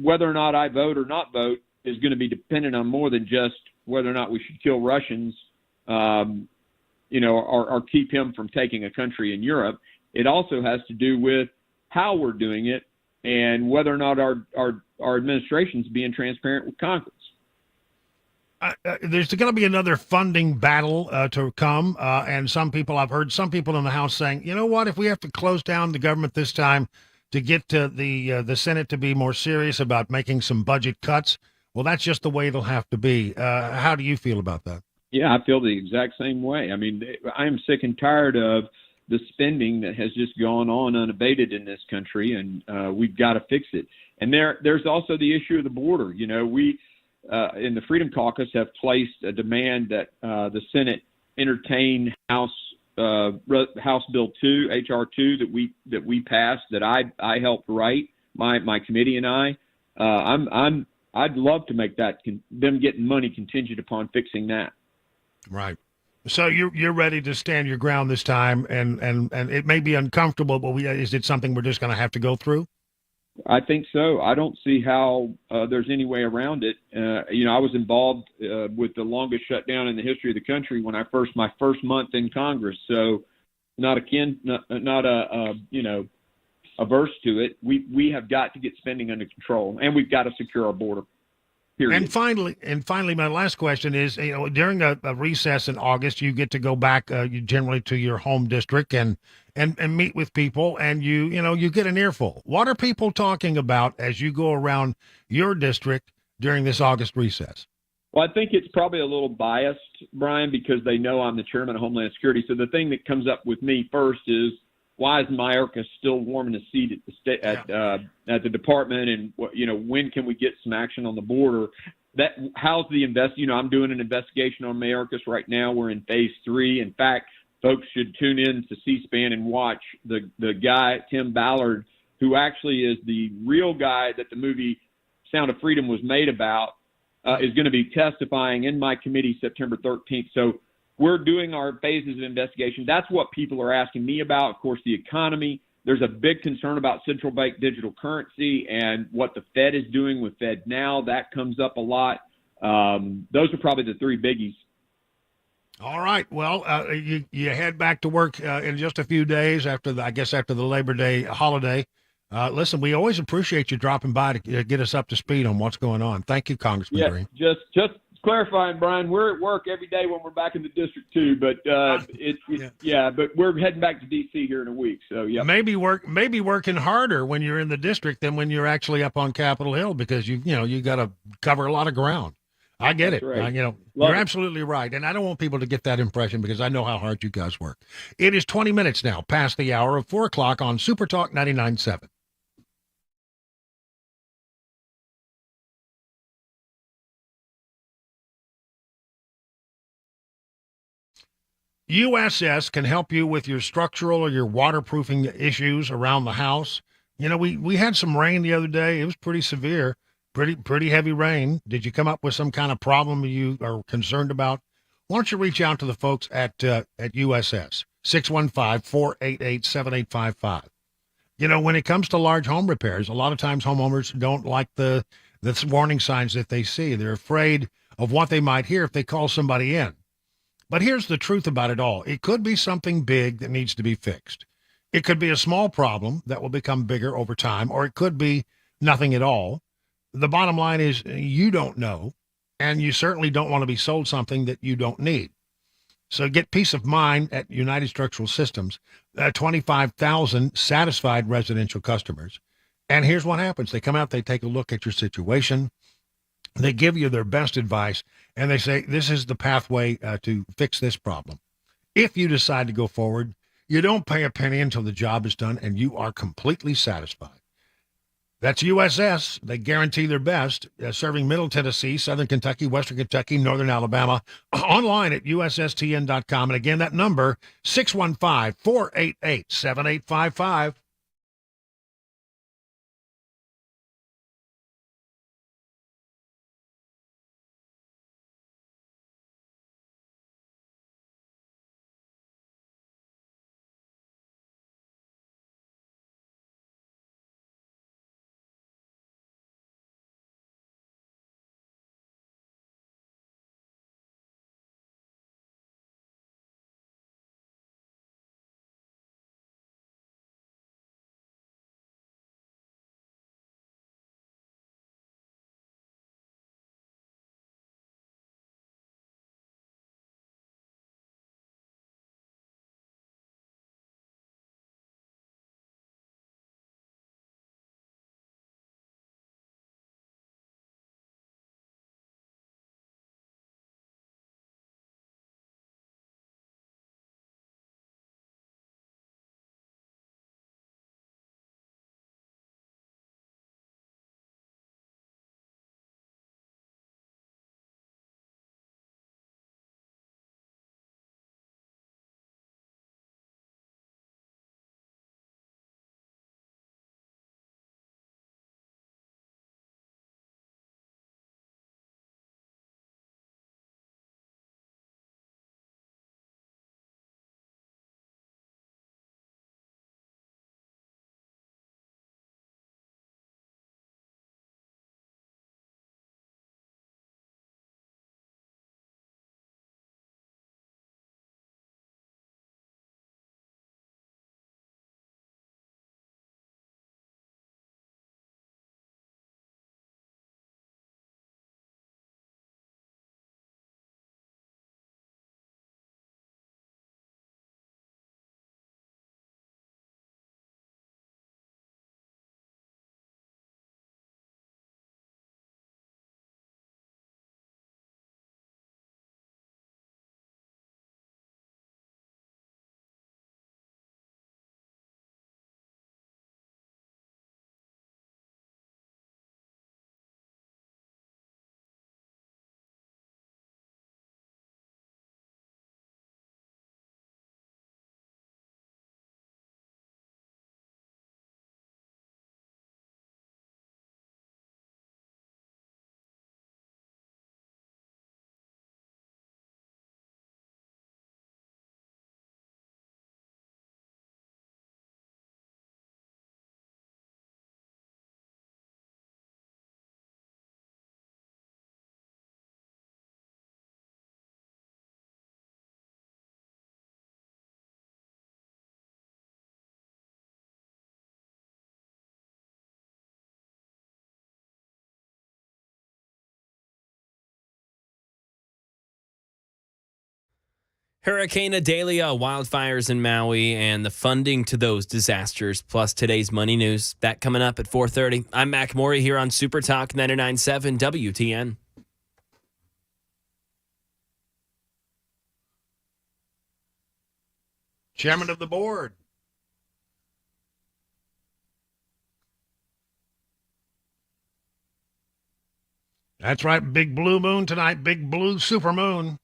whether or not I vote or not vote is going to be dependent on more than just whether or not we should kill Russians, or keep him from taking a country in Europe. It also has to do with how we're doing it and whether or not our administration's being transparent with Congress. There's going to be another funding battle to come, and I've heard some people in the House saying, you know what, if we have to close down the government this time to get to the Senate to be more serious about making some budget cuts, well, that's just the way it'll have to be. How do you feel about that? Yeah, I feel the exact same way. I mean, I am sick and tired of the spending that has just gone on unabated in this country, and we've got to fix it. And there's also the issue of the border. We in the Freedom Caucus have placed a demand that the Senate entertain House Bill 2, HR 2, that we passed, that I helped write, my committee and I. I'd love to make that them getting money contingent upon fixing that. Right. So you're ready to stand your ground this time, and it may be uncomfortable, but is it something we're just going to have to go through? I think so. I don't see how there's any way around it. I was involved with the longest shutdown in the history of the country when my first month in Congress. So not averse to it. We have got to get spending under control, and we've got to secure our border. Period. And finally, my last question is: during a recess in August, you get to go back generally to your home district and meet with people, and you get an earful. What are people talking about as you go around your district during this August recess? Well, I think it's probably a little biased, Brian, because they know I'm the chairman of Homeland Security. So the thing that comes up with me first is, why is Mayorkas still warming a seat at the department, and when can we get some action on the border? How's the I'm doing an investigation on Mayorkas right now. We're in phase 3. In fact, folks should tune in to C-SPAN and watch the guy Tim Ballard, who actually is the real guy that the movie Sound of Freedom was made about, is going to be testifying in my committee September 13th. So we're doing our phases of investigation. That's what people are asking me about. Of course, the economy. There's a big concern about central bank digital currency and what the Fed is doing with Fed Now. That comes up a lot. Those are probably the 3 biggies. All right. Well, you head back to work in just a few days after the Labor Day holiday. Listen, we always appreciate you dropping by to get us up to speed on what's going on. Thank you, Congressman Green. Just clarifying, Brian, we're at work every day when we're back in the district too, but but we're heading back to DC here in a week. So yeah, maybe working harder when you're in the district than when you're actually up on Capitol Hill, because you got to cover a lot of ground. I get That's it. right. You're absolutely right, and I don't want people to get that impression because I know how hard you guys work. It is 20 minutes now past the hour of 4:00 on Super Talk 99.7. USS can help you with your structural or your waterproofing issues around the house. We had some rain the other day. It was pretty severe, pretty heavy rain. Did you come up with some kind of problem you are concerned about? Why don't you reach out to the folks at USS, 615-488-7855. When it comes to large home repairs, a lot of times homeowners don't like the warning signs that they see. They're afraid of what they might hear if they call somebody in. But here's the truth about it all. It could be something big that needs to be fixed. It could be a small problem that will become bigger over time, or it could be nothing at all. The bottom line is you don't know, and you certainly don't want to be sold something that you don't need. So get peace of mind at United Structural Systems, 25,000 satisfied residential customers. And here's what happens. They come out, they take a look at your situation. They give you their best advice, and they say, this is the pathway to fix this problem. If you decide to go forward, you don't pay a penny until the job is done, and you are completely satisfied. That's USS. They guarantee their best, serving Middle Tennessee, Southern Kentucky, Western Kentucky, Northern Alabama, online at USSTN.com. And again, that number, 615-488-7855. Hurricane Adelia, wildfires in Maui, and the funding to those disasters, plus today's money news. That coming up at 4:30. I'm Mac Morey here on Super Talk 99.7 WTN. Chairman of the board. That's right. Big blue moon tonight. Big blue super moon.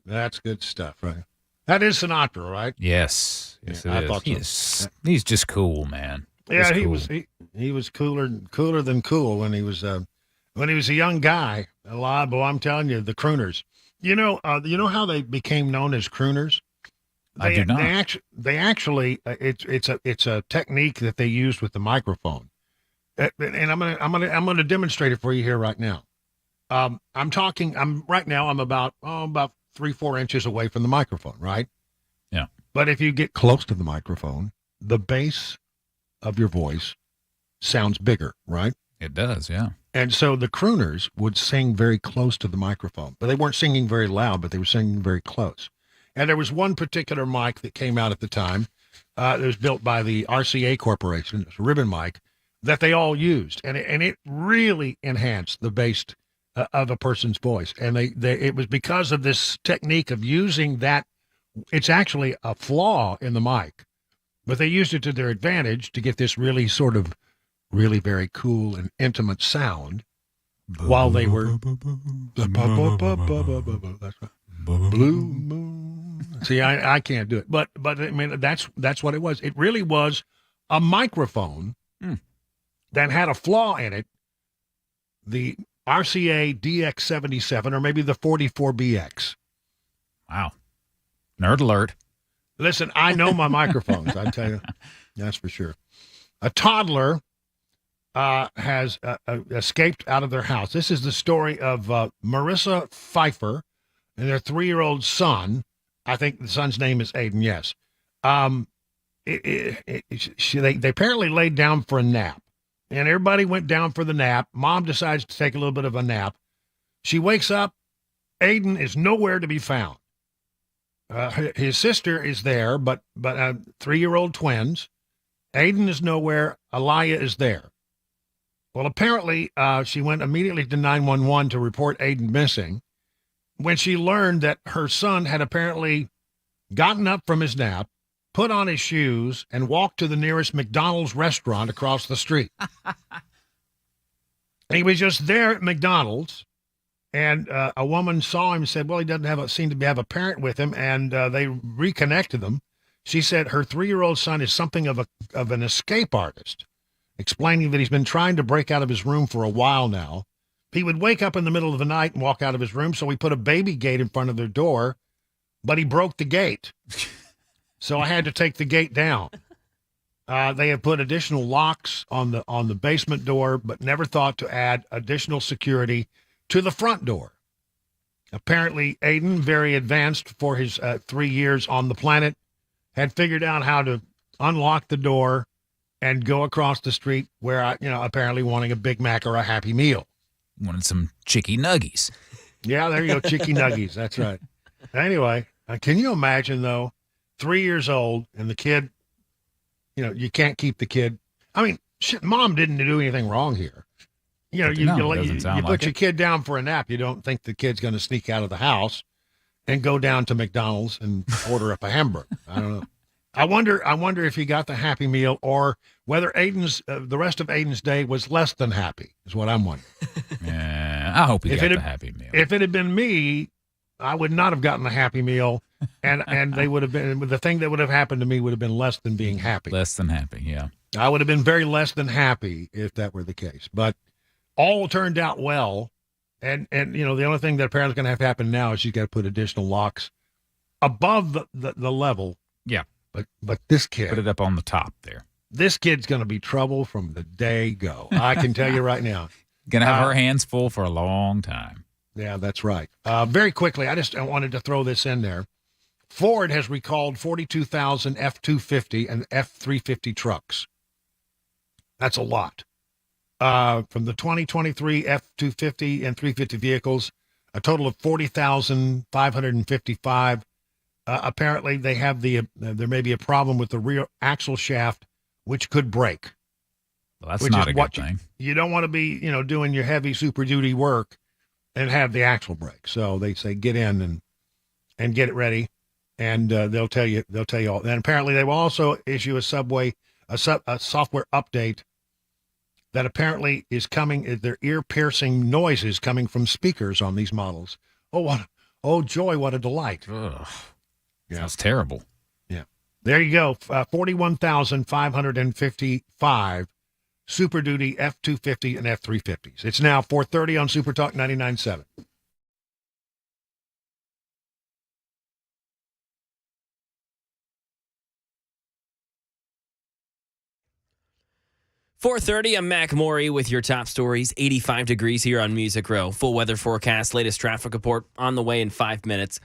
That's good stuff, right? That is Sinatra, right? Yes. Yes, Yeah, it I thought is. He's just cool, man. Yeah, Just cool. he was cooler than cool when he was a young guy. A lot, boy, I'm telling you, the crooners. You know how they became known as crooners? I do not. They actually it's a technique that they used with the microphone, and I'm gonna demonstrate it for you here right now. I'm about 3-4 inches away from the microphone, right? Yeah. But if you get close to the microphone, the bass of your voice sounds bigger, right? It does, yeah. And so the crooners would sing very close to the microphone, but they weren't singing very loud, but they were singing very close. And there was one particular mic that came out at the time that was built by the RCA Corporation, it was a ribbon mic, that they all used. And it really enhanced the bass of a person's voice. And it was because of this technique of using that. It's actually a flaw in the mic, but they used it to their advantage to get this really sort of really very cool and intimate sound while they were that's right. Blue moon. See, I can't do it, but I mean that's what it was. It really was a microphone that had a flaw in it. The RCA DX77 or maybe the 44BX. Wow. Nerd alert. Listen, I know my microphones, I tell you. That's for sure. A toddler has escaped out of their house. This is the story of Marissa Pfeiffer and their 3-year-old son. I think the son's name is Aiden, yes. They apparently laid down for a nap. And everybody went down for the nap. Mom decides to take a little bit of a nap. She wakes up. Aiden is nowhere to be found. His sister is there, but 3-year-old twins. Aiden is nowhere. Adelia is there. Well, apparently, she went immediately to 911 to report Aiden missing when she learned that her son had apparently gotten up from his nap, put on his shoes, and walked to the nearest McDonald's restaurant across the street. He was just there at McDonald's, and a woman saw him and said, well, he doesn't seem to have a parent with him, and they reconnected them. She said her 3-year-old son is something of an escape artist, explaining that he's been trying to break out of his room for a while now. He would wake up in the middle of the night and walk out of his room, so we put a baby gate in front of their door, but he broke the gate. So I had to take the gate down. They have put additional locks on the basement door, but never thought to add additional security to the front door. Apparently, Aiden, very advanced for his 3 years on the planet, had figured out how to unlock the door and go across the street where, apparently wanting a Big Mac or a Happy Meal. Wanted some chicky nuggies. Yeah, there you go, chicky nuggies. That's right. Anyway, can you imagine, though, 3 years old and the kid, you can't keep the kid. I mean, shit, mom didn't do anything wrong here. You put your kid down for a nap. You don't think the kid's going to sneak out of the house and go down to McDonald's and order up a hamburger. I don't know. I wonder if he got the Happy Meal or whether the rest of Aiden's day was less than happy is what I'm wondering. Yeah, I hope he got the Happy Meal. If it had been me, I would not have gotten the Happy Meal, and they would have been, the thing that would have happened to me would have been less than being happy. Less than happy, yeah. I would have been very less than happy if that were the case. But all turned out well, and the only thing that apparently is going to have to happen now is you got to put additional locks above the level. Yeah. But this kid. Put it up on the top there. This kid's going to be trouble from the day go. I can tell you right now. Going to have her hands full for a long time. Yeah, that's right. Very quickly, I wanted to throw this in there. Ford has recalled 42,000 F-250 and F-350 trucks. That's a lot. from the 2023 F-250 and 350 vehicles, a total of 40,555. Apparently, they have there may be a problem with the rear axle shaft, which could break. Well, that's not a good thing. You don't want to be, doing your heavy Super Duty work and have the axle break. So they say get in and get it ready, and they'll tell you all. And apparently, they will also issue a software update that apparently is coming. They're ear-piercing noises coming from speakers on these models. Oh joy, what a delight! Ugh. Yeah. That's terrible. Yeah, there you go. 41,555 Super Duty F-250 and F-350s. It's now 4:30 on Super Talk 99.7. .30, I'm Mac Maury with your top stories. 85 degrees here on Music Row. Full weather forecast, latest traffic report on the way in 5 minutes.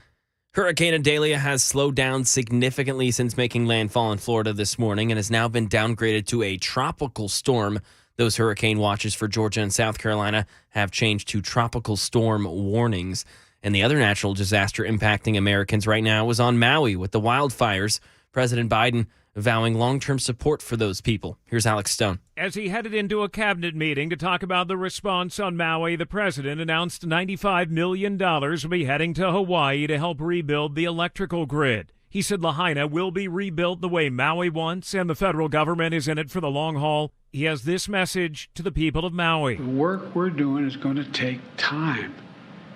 Hurricane Adelia has slowed down significantly since making landfall in Florida this morning and has now been downgraded to a tropical storm. Those hurricane watches for Georgia and South Carolina have changed to tropical storm warnings. And the other natural disaster impacting Americans right now is on Maui with the wildfires. President Biden vowing long-term support for those people. Here's Alex Stone. As he headed into a cabinet meeting to talk about the response on Maui, the president announced $95 million will be heading to Hawaii to help rebuild the electrical grid. He said Lahaina will be rebuilt the way Maui wants, and the federal government is in it for the long haul. He has this message to the people of Maui. The work we're doing is going to take time.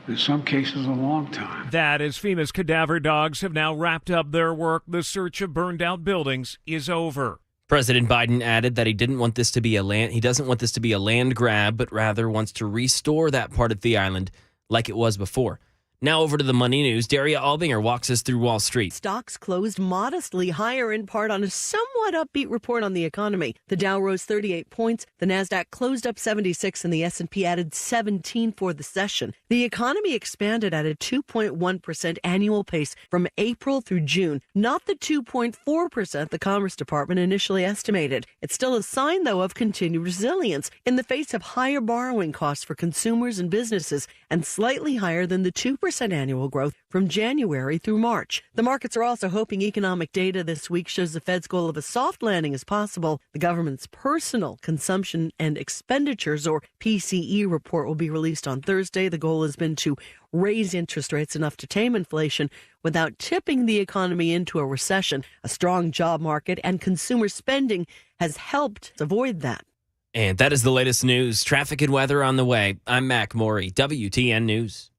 In some cases, a long time. That as FEMA's cadaver dogs have now wrapped up their work, the search of burned out buildings is over. President Biden added that he doesn't want this to be a land grab, but rather wants to restore that part of the island like it was before. Now over to the money news. Daria Albinger walks us through Wall Street. Stocks closed modestly higher in part on a somewhat upbeat report on the economy. The Dow rose 38 points, the Nasdaq closed up 76, and the S&P added 17 for the session. The economy expanded at a 2.1% annual pace from April through June, not the 2.4% the Commerce Department initially estimated. It's still a sign, though, of continued resilience in the face of higher borrowing costs for consumers and businesses and slightly higher than the 2% annual growth from January through March. The markets are also hoping economic data this week shows the Fed's goal of a soft landing is possible. The government's personal consumption and expenditures, or PCE, report will be released on Thursday. The goal has been to raise interest rates enough to tame inflation without tipping the economy into a recession. A strong job market and consumer spending has helped avoid that. And that is the latest news. Traffic and weather on the way. I'm Mac Maury, WTN News.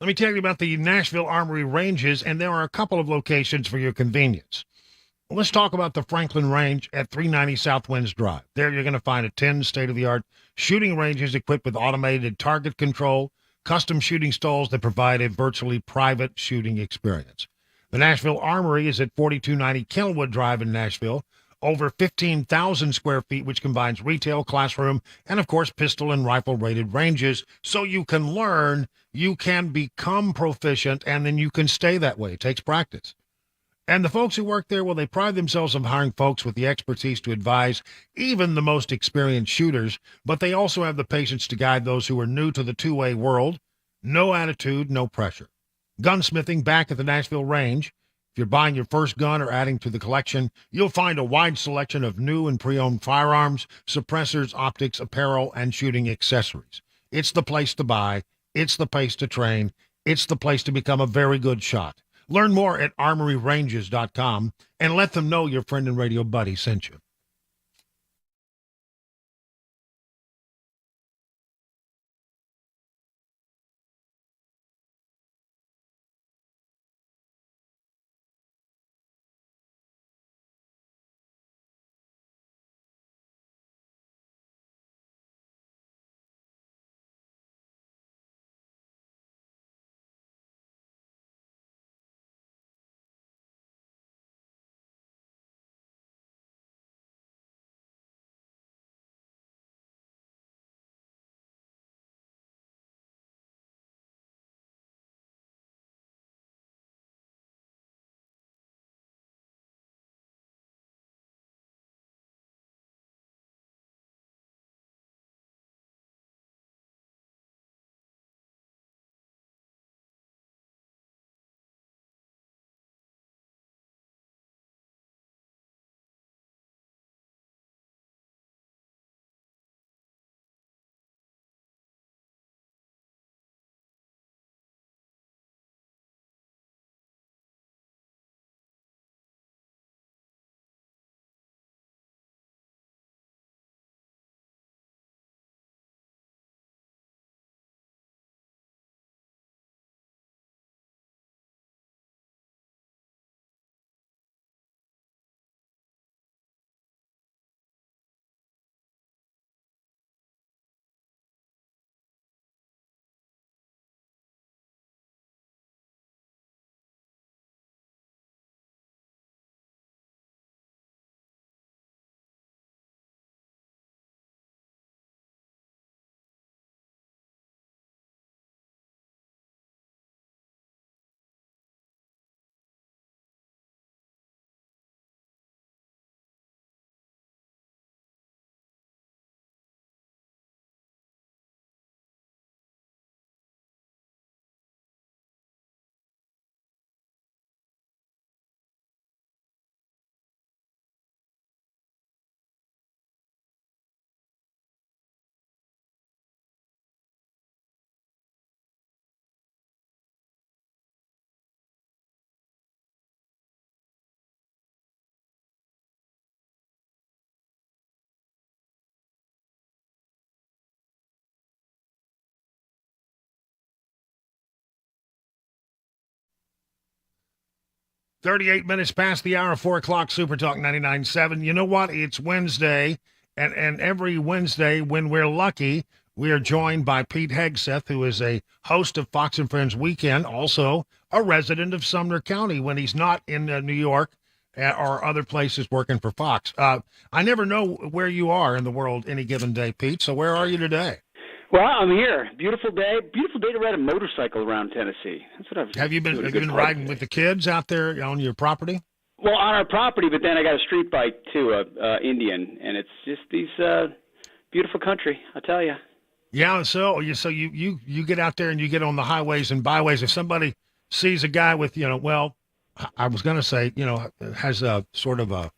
Let me tell you about the Nashville Armory Ranges, and there are a couple of locations for your convenience. Let's talk about the Franklin Range at 390 South Winds Drive. There you're going to find 10 state-of-the-art shooting ranges equipped with automated target control, custom shooting stalls that provide a virtually private shooting experience. The Nashville Armory is at 4290 Kenilwood Drive in Nashville. Over 15,000 square feet, which combines retail, classroom, and, of course, pistol and rifle-rated ranges. So you can learn, you can become proficient, and then you can stay that way. It takes practice. And the folks who work there, well, they pride themselves on hiring folks with the expertise to advise even the most experienced shooters, but they also have the patience to guide those who are new to the two-way world. No attitude, no pressure. Gunsmithing back at the Nashville Range. If you're buying your first gun or adding to the collection, you'll find a wide selection of new and pre-owned firearms, suppressors, optics, apparel, and shooting accessories. It's the place to buy. It's the place to train. It's the place to become a very good shot. Learn more at armoryranges.com and let them know your friend and radio buddy sent you. "38 minutes past the hour, 4 o'clock, Super Talk 99.7. You know what? It's Wednesday, and every Wednesday, when we're lucky, we are joined by Pete Hegseth, who is a host of Fox and Friends Weekend, also a resident of Sumner County when he's not in New York or other places working for Fox. I never know where you are in the world any given day, Pete, so where are you today? Well, I'm here. Beautiful day. Beautiful day to ride a motorcycle around Tennessee. That's what I've. Have you been riding with the kids out there on your property? Well, on our property, but then I got a street bike too, Indian, and it's just these beautiful country. I tell you. Yeah. So you get out there and you get on the highways and byways. If somebody sees a guy with I was going to say has a sort of a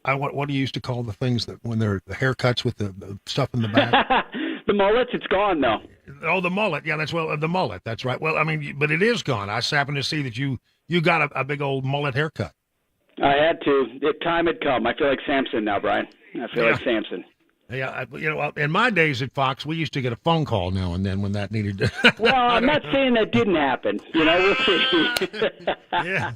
what do you used to call the things that when they're the haircuts with the stuff in the back. The mullet, it's gone though. Oh, the mullet. Yeah, the mullet. That's right. Well, I mean, but it is gone. I just happened to see that you got a big old mullet haircut. I had to. Time had come. I feel like Samson now, Brian. I feel like Samson. Yeah, in my days at Fox, we used to get a phone call now and then when that needed to. Well, I'm not saying that didn't happen. We'll see. Yeah.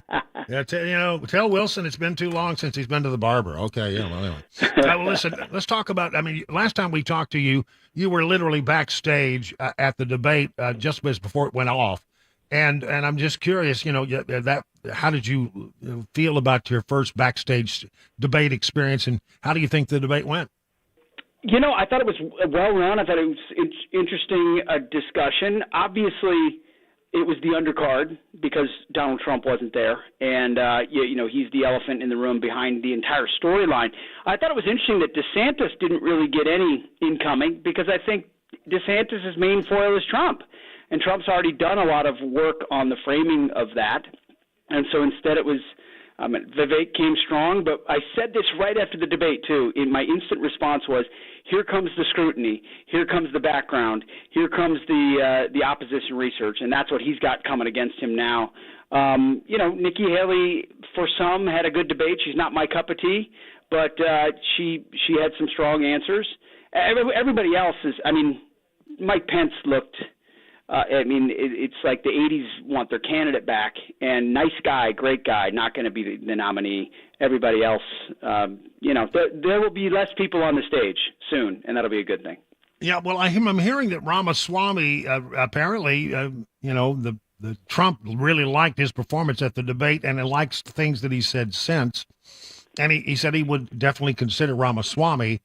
Tell Wilson it's been too long since he's been to the barber. Okay, yeah, well, anyway. Well, listen, let's talk about, last time we talked to you, you were literally backstage at the debate just before it went off. And I'm just curious, how did you feel about your first backstage debate experience, and how do you think the debate went? I thought it was well run. I thought it was interesting discussion. Obviously, it was the undercard because Donald Trump wasn't there, and he's the elephant in the room behind the entire storyline. I thought it was interesting that DeSantis didn't really get any incoming because I think DeSantis' main foil is Trump, and Trump's already done a lot of work on the framing of that, and so instead it was Vivek came strong. But I said this right after the debate too. My instant response was, here comes the scrutiny, here comes the background, here comes the opposition research, and that's what he's got coming against him now. Nikki Haley, for some, had a good debate. She's not my cup of tea, but she had some strong answers. Everybody else is, Mike Pence looked, it's like the 80s want their candidate back, and nice guy, great guy, not going to be the nominee. Everybody else, there will be less people on the stage soon, and that'll be a good thing. Yeah, well, I'm hearing that Ramaswamy apparently, the Trump really liked his performance at the debate, and he likes things that he said since, and he said he would definitely consider Ramaswamy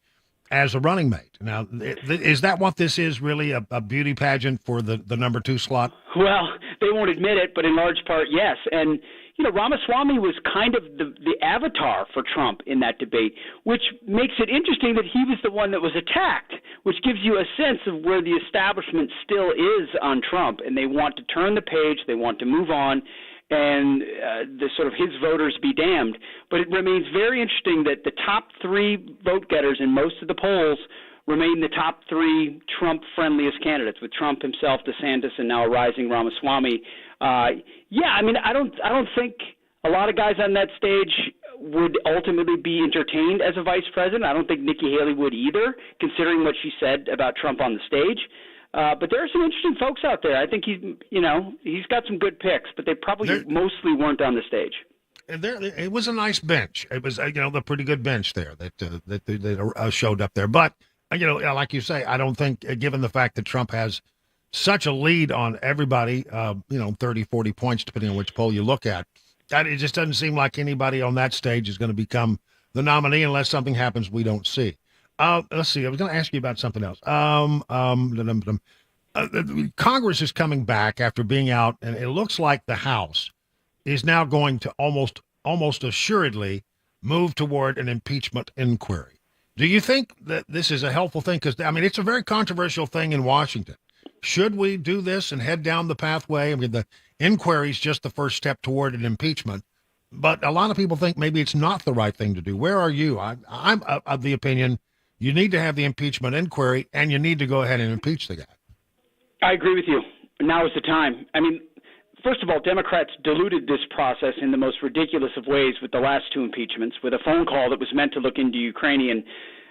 as a running mate. Now, is that what this is, really, a beauty pageant for the number 2 slot? Well, they won't admit it, but in large part, yes. And, Ramaswamy was kind of the avatar for Trump in that debate, which makes it interesting that he was the one that was attacked, which gives you a sense of where the establishment still is on Trump, and they want to turn the page, they want to move on, and the sort of his voters be damned. But it remains very interesting that the top 3 vote getters in most of the polls remain the top 3 Trump-friendliest candidates, with Trump himself, DeSantis, and now a rising Ramaswamy. I don't think a lot of guys on that stage would ultimately be entertained as a vice president. I don't think Nikki Haley would either, considering what she said about Trump on the stage. But there are some interesting folks out there. I think he's got some good picks, but they probably mostly weren't on the stage. It was a nice bench. It was the pretty good bench there that showed up there. But like you say, I don't think, given the fact that Trump has such a lead on everybody, 30, 40 points, depending on which poll you look at, that it just doesn't seem like anybody on that stage is going to become the nominee unless something happens we don't see. Let's see. I was going to ask you about something else. Congress is coming back after being out, and it looks like the House is now going to almost assuredly move toward an impeachment inquiry. Do you think that this is a helpful thing? Because, it's a very controversial thing in Washington. Should we do this and head down the pathway? The inquiry is just the first step toward an impeachment. But a lot of people think maybe it's not the right thing to do. Where are you? I'm of the opinion you need to have the impeachment inquiry, and you need to go ahead and impeach the guy. I agree with you. Now is the time. First of all, Democrats diluted this process in the most ridiculous of ways with the last 2 impeachments, with a phone call that was meant to look into Ukrainian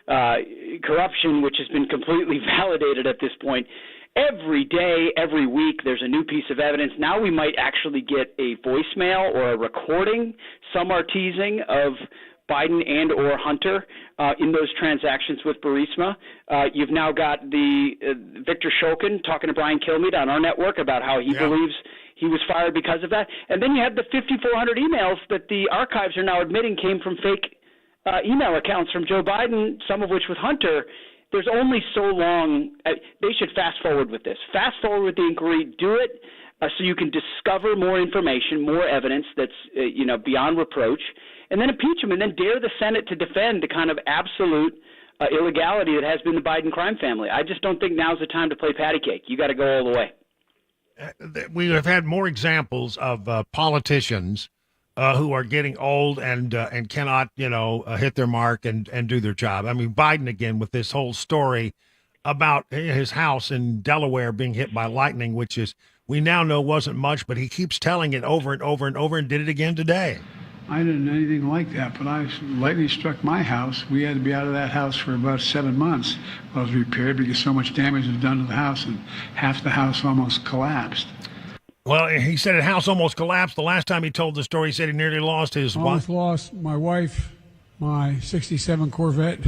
corruption, which has been completely validated at this point. Every day, every week, there's a new piece of evidence. Now we might actually get a voicemail or a recording, some are teasing, of Biden and or Hunter in those transactions with Burisma. You've now got the Victor Shokin talking to Brian Kilmeade on our network about how he believes he was fired because of that. And then you have the 5,400 emails that the archives are now admitting came from fake email accounts from Joe Biden, some of which with Hunter. There's only so long. They should fast forward with this. Fast forward with the inquiry. Do it so you can discover more information, more evidence that's beyond reproach, and then impeach him, and then dare the Senate to defend the kind of absolute illegality that has been the Biden crime family. I just don't think now's the time to play patty cake. You got to go all the way. We have had more examples of politicians who are getting old and cannot, hit their mark and do their job. Biden again with this whole story about his house in Delaware being hit by lightning, which is we now know wasn't much, but he keeps telling it over and over and over, and did it again today. I didn't know anything like that, but lightning struck my house. We had to be out of that house for about 7 months while it was repaired because so much damage was done to the house, and half the house almost collapsed. Well, he said his house almost collapsed. The last time he told the story, he said he nearly lost his almost lost my wife, my 67 Corvette,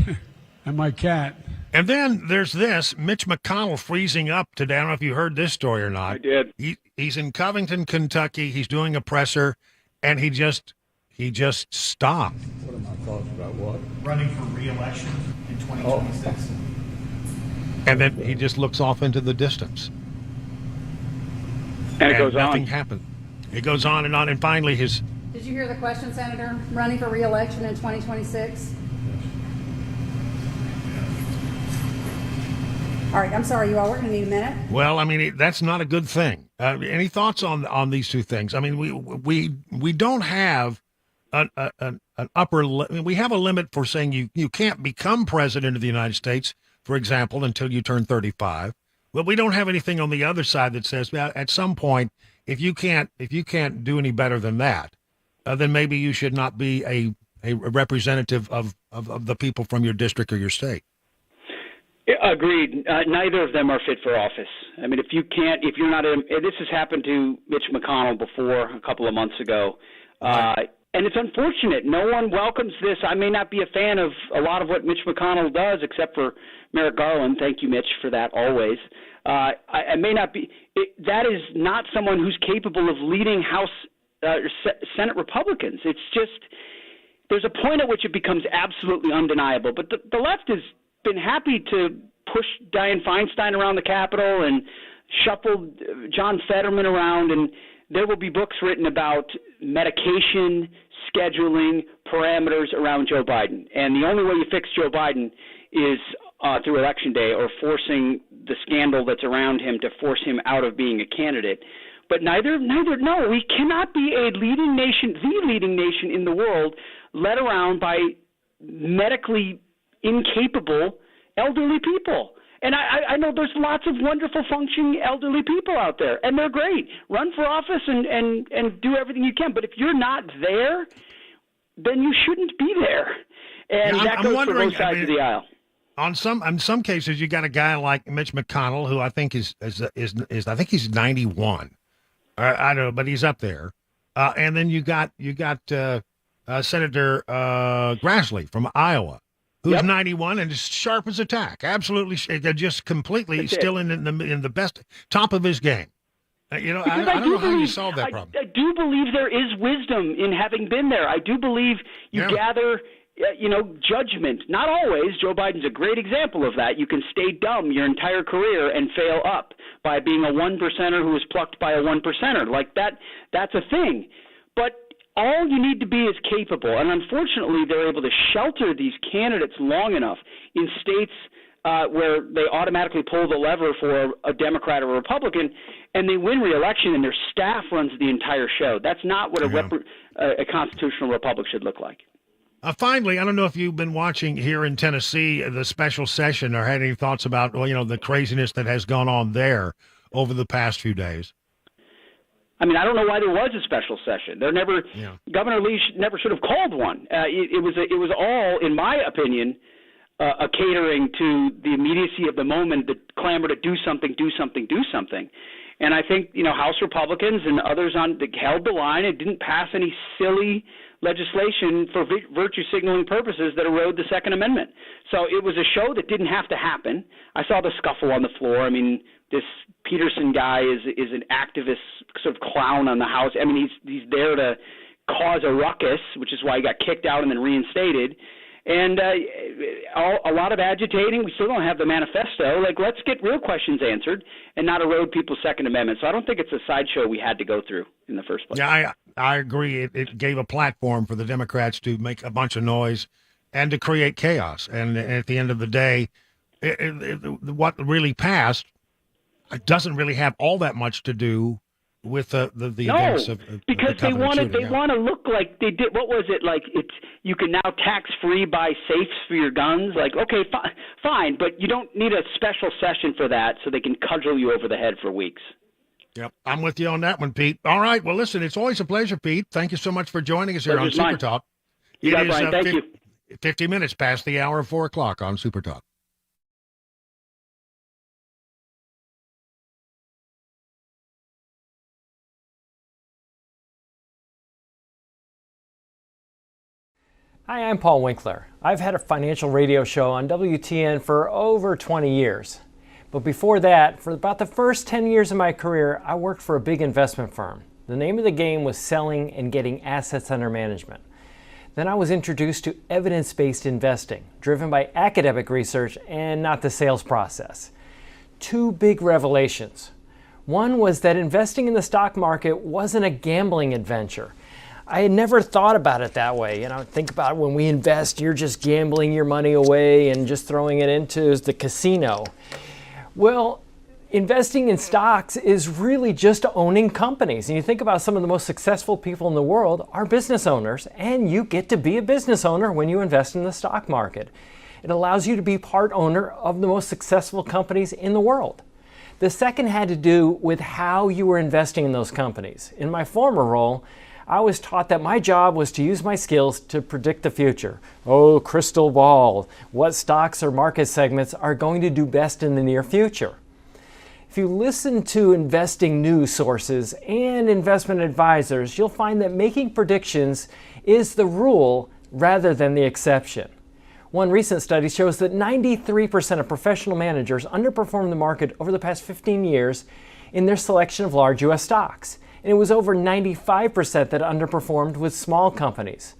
and my cat. And then there's this Mitch McConnell freezing up today. I don't know if you heard this story or not. I did. He's in Covington, Kentucky. He's doing a presser, and he just stopped. What are my thoughts about what? Running for re-election in 2026. And then he just looks off into the distance. And it goes nothing on. happened. It goes on, and finally his... Did you hear the question, Senator? Running for re-election in 2026? All right, I'm sorry, you all. We're going to need a minute. Well, I mean, that's not a good thing. Any thoughts on these two things? I mean, we don't have an upper... we have a limit for saying you can't become president of the United States, for example, until you turn 35. But we don't have anything on the other side that says, well, at some point, if you can't do any better than that, then maybe you should not be a representative of the people from your district or your state. Agreed. Neither of them are fit for office. I mean, if you're not this has happened to Mitch McConnell before a couple of months ago. Right. And it's unfortunate. No one welcomes this. I may not be a fan of a lot of what Mitch McConnell does, except for Merrick Garland. Thank you, Mitch, for that always. I may not be. That is not someone who's capable of leading House Senate Republicans. It's just there's a point at which it becomes absolutely undeniable. But the left has been happy to push Dianne Feinstein around the Capitol and shuffle John Fetterman around, and there will be books written about medication, scheduling, parameters around Joe Biden. And the only way you fix Joe Biden is through Election Day, or forcing the scandal that's around him to force him out of being a candidate. But no, we cannot be the leading nation in the world, led around by medically incapable elderly people. And I know there's lots of wonderful functioning elderly people out there, and they're great. Run for office and do everything you can. But if you're not there, then you shouldn't be there. And that goes for both sides of the aisle. In some cases, you got a guy like Mitch McConnell, who I think is I think he's 91. I don't know, but he's up there. And then you got Senator Grassley from Iowa, who's 91 and is sharp as a tack. Absolutely, just completely still in the best top of his game. I don't know how you solve that problem. I do believe there is wisdom in having been there. I do believe you gather. Judgment. Not always. Joe Biden's a great example of that. You can stay dumb your entire career and fail up by being a one percenter who was plucked by a one percenter. Like that's a thing. But all you need to be is capable. And unfortunately, they're able to shelter these candidates long enough in states where they automatically pull the lever for a Democrat or a Republican, and they win re-election, and their staff runs the entire show. That's not what a constitutional republic should look like. Finally, I don't know if you've been watching here in Tennessee the special session or had any thoughts about the craziness that has gone on there over the past few days. I mean, I don't know why there was a special session. Governor Lee never should have called one. It was all, in my opinion, a catering to the immediacy of the moment, the clamor to do something. And I think House Republicans and others held the line and didn't pass any silly legislation for virtue signaling purposes that erode the Second Amendment. So it was a show that didn't have to happen. I saw the scuffle on the floor. I mean, this Peterson guy is an activist sort of clown on the House. I mean, he's there to cause a ruckus, which is why he got kicked out and then reinstated. And a lot of agitating. We still don't have the manifesto. Let's get real questions answered and not erode people's Second Amendment. So I don't think it's a sideshow we had to go through in the first place. Yeah, I agree. It gave a platform for the Democrats to make a bunch of noise and to create chaos. And at the end of the day, what really passed doesn't really have all that much to do with the events of because they want to look like they did. What was it like? You can now tax free buy safes for your guns. Okay, fine, but you don't need a special session for that, so they can cudgel you over the head for weeks. Yep, I'm with you on that one, Pete. All right, well, listen, it's always a pleasure, Pete. Thank you so much for joining us here on Super Talk. You got it, Brian. Thank you. 50 minutes past the hour of 4 o'clock on Super Talk. Hi, I'm Paul Winkler. I've had a financial radio show on WTN for over 20 years. But before that, for about the first 10 years of my career, I worked for a big investment firm. The name of the game was selling and getting assets under management. Then I was introduced to evidence-based investing, driven by academic research and not the sales process. Two big revelations. One was that investing in the stock market wasn't a gambling adventure. I had never thought about it that way. Think about when we invest, you're just gambling your money away and just throwing it into the casino. Well, investing in stocks is really just owning companies. And you think about some of the most successful people in the world are business owners, and you get to be a business owner when you invest in the stock market. It allows you to be part owner of the most successful companies in the world. The second had to do with how you were investing in those companies. In my former role, I was taught that my job was to use my skills to predict the future. Oh, crystal ball, what stocks or market segments are going to do best in the near future? If you listen to investing news sources and investment advisors, you'll find that making predictions is the rule rather than the exception. One recent study shows that 93% of professional managers underperformed the market over the past 15 years in their selection of large U.S. stocks. And it was over 95% that underperformed with small companies.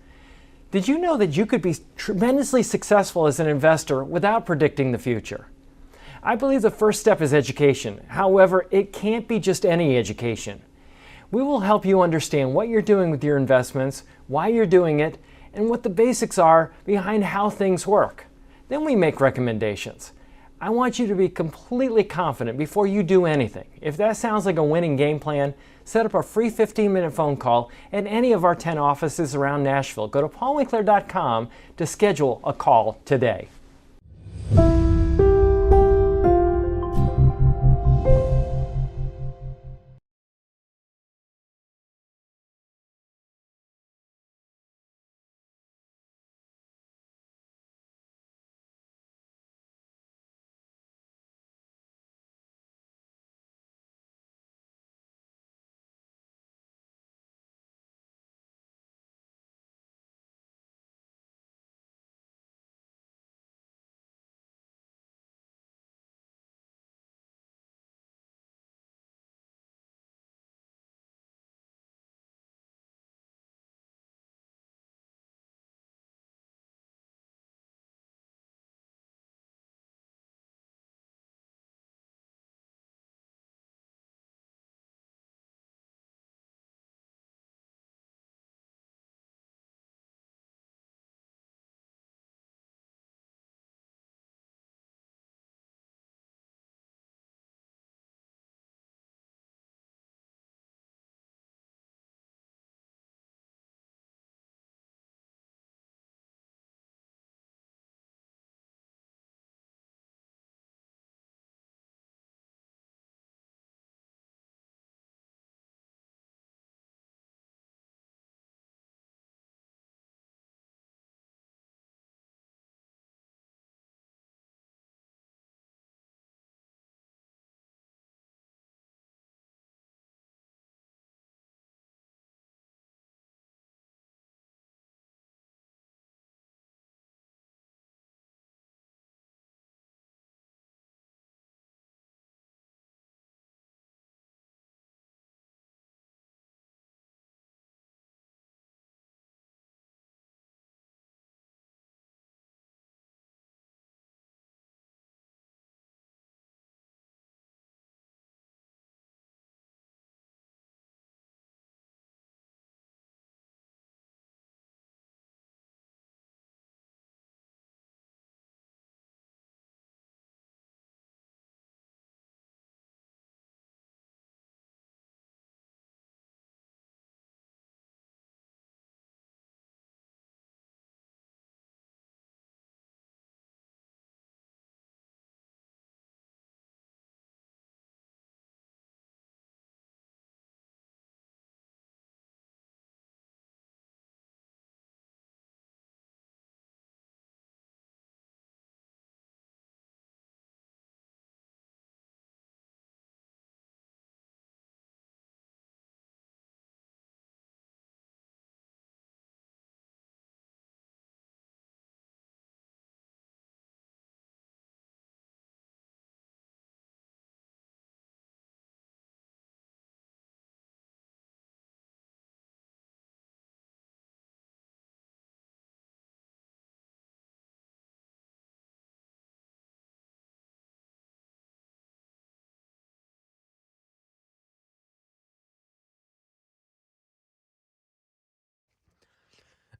Did you know that you could be tremendously successful as an investor without predicting the future? I believe the first step is education. However, it can't be just any education. We will help you understand what you're doing with your investments, why you're doing it, and what the basics are behind how things work. Then we make recommendations. I want you to be completely confident before you do anything. If that sounds like a winning game plan, set up a free 15-minute phone call at any of our 10 offices around Nashville. Go to paulwinkler.com to schedule a call today.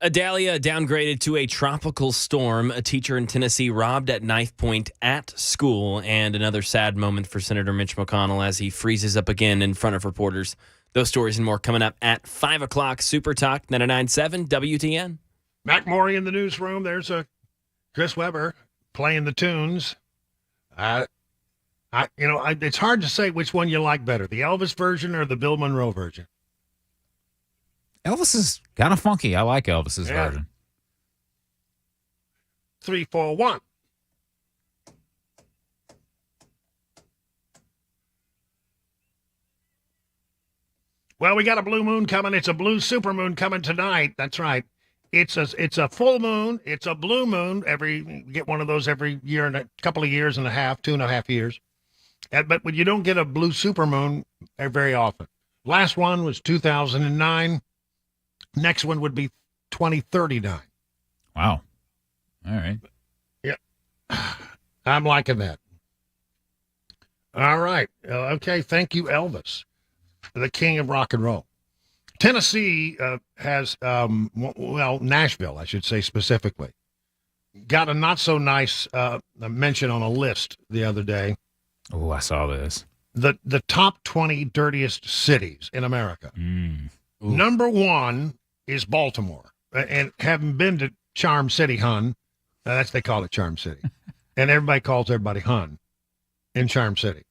Adelia downgraded to a tropical storm. A teacher in Tennessee robbed at knife point at school. And another sad moment for Senator Mitch McConnell as he freezes up again in front of reporters. Those stories and more coming up at 5 o'clock. Super Talk 99.7 WTN. Mac Morey in the newsroom. There's a Chris Webber playing the tunes. It's hard to say which one you like better, the Elvis version or the Bill Monroe version. Elvis is kind of funky. I like Elvis's version. 3, 4, 1. Well, we got a blue moon coming. It's a blue supermoon coming tonight. That's right. It's a full moon. It's a blue moon. You get one of those every year and a couple of years and a half, 2.5 years. But you don't get a blue supermoon very often. Last one was 2009. Next one would be 2039. Wow. All right. Yeah. I'm liking that. All right. Okay. Thank you, Elvis, the king of rock and roll. Tennessee has, Nashville, I should say specifically, got a not so nice mention on a list the other day. Oh, I saw this. The top 20 dirtiest cities in America. Number 1 is Baltimore. And having been to Charm City, hun, they call it Charm City. And everybody calls everybody hun in Charm City.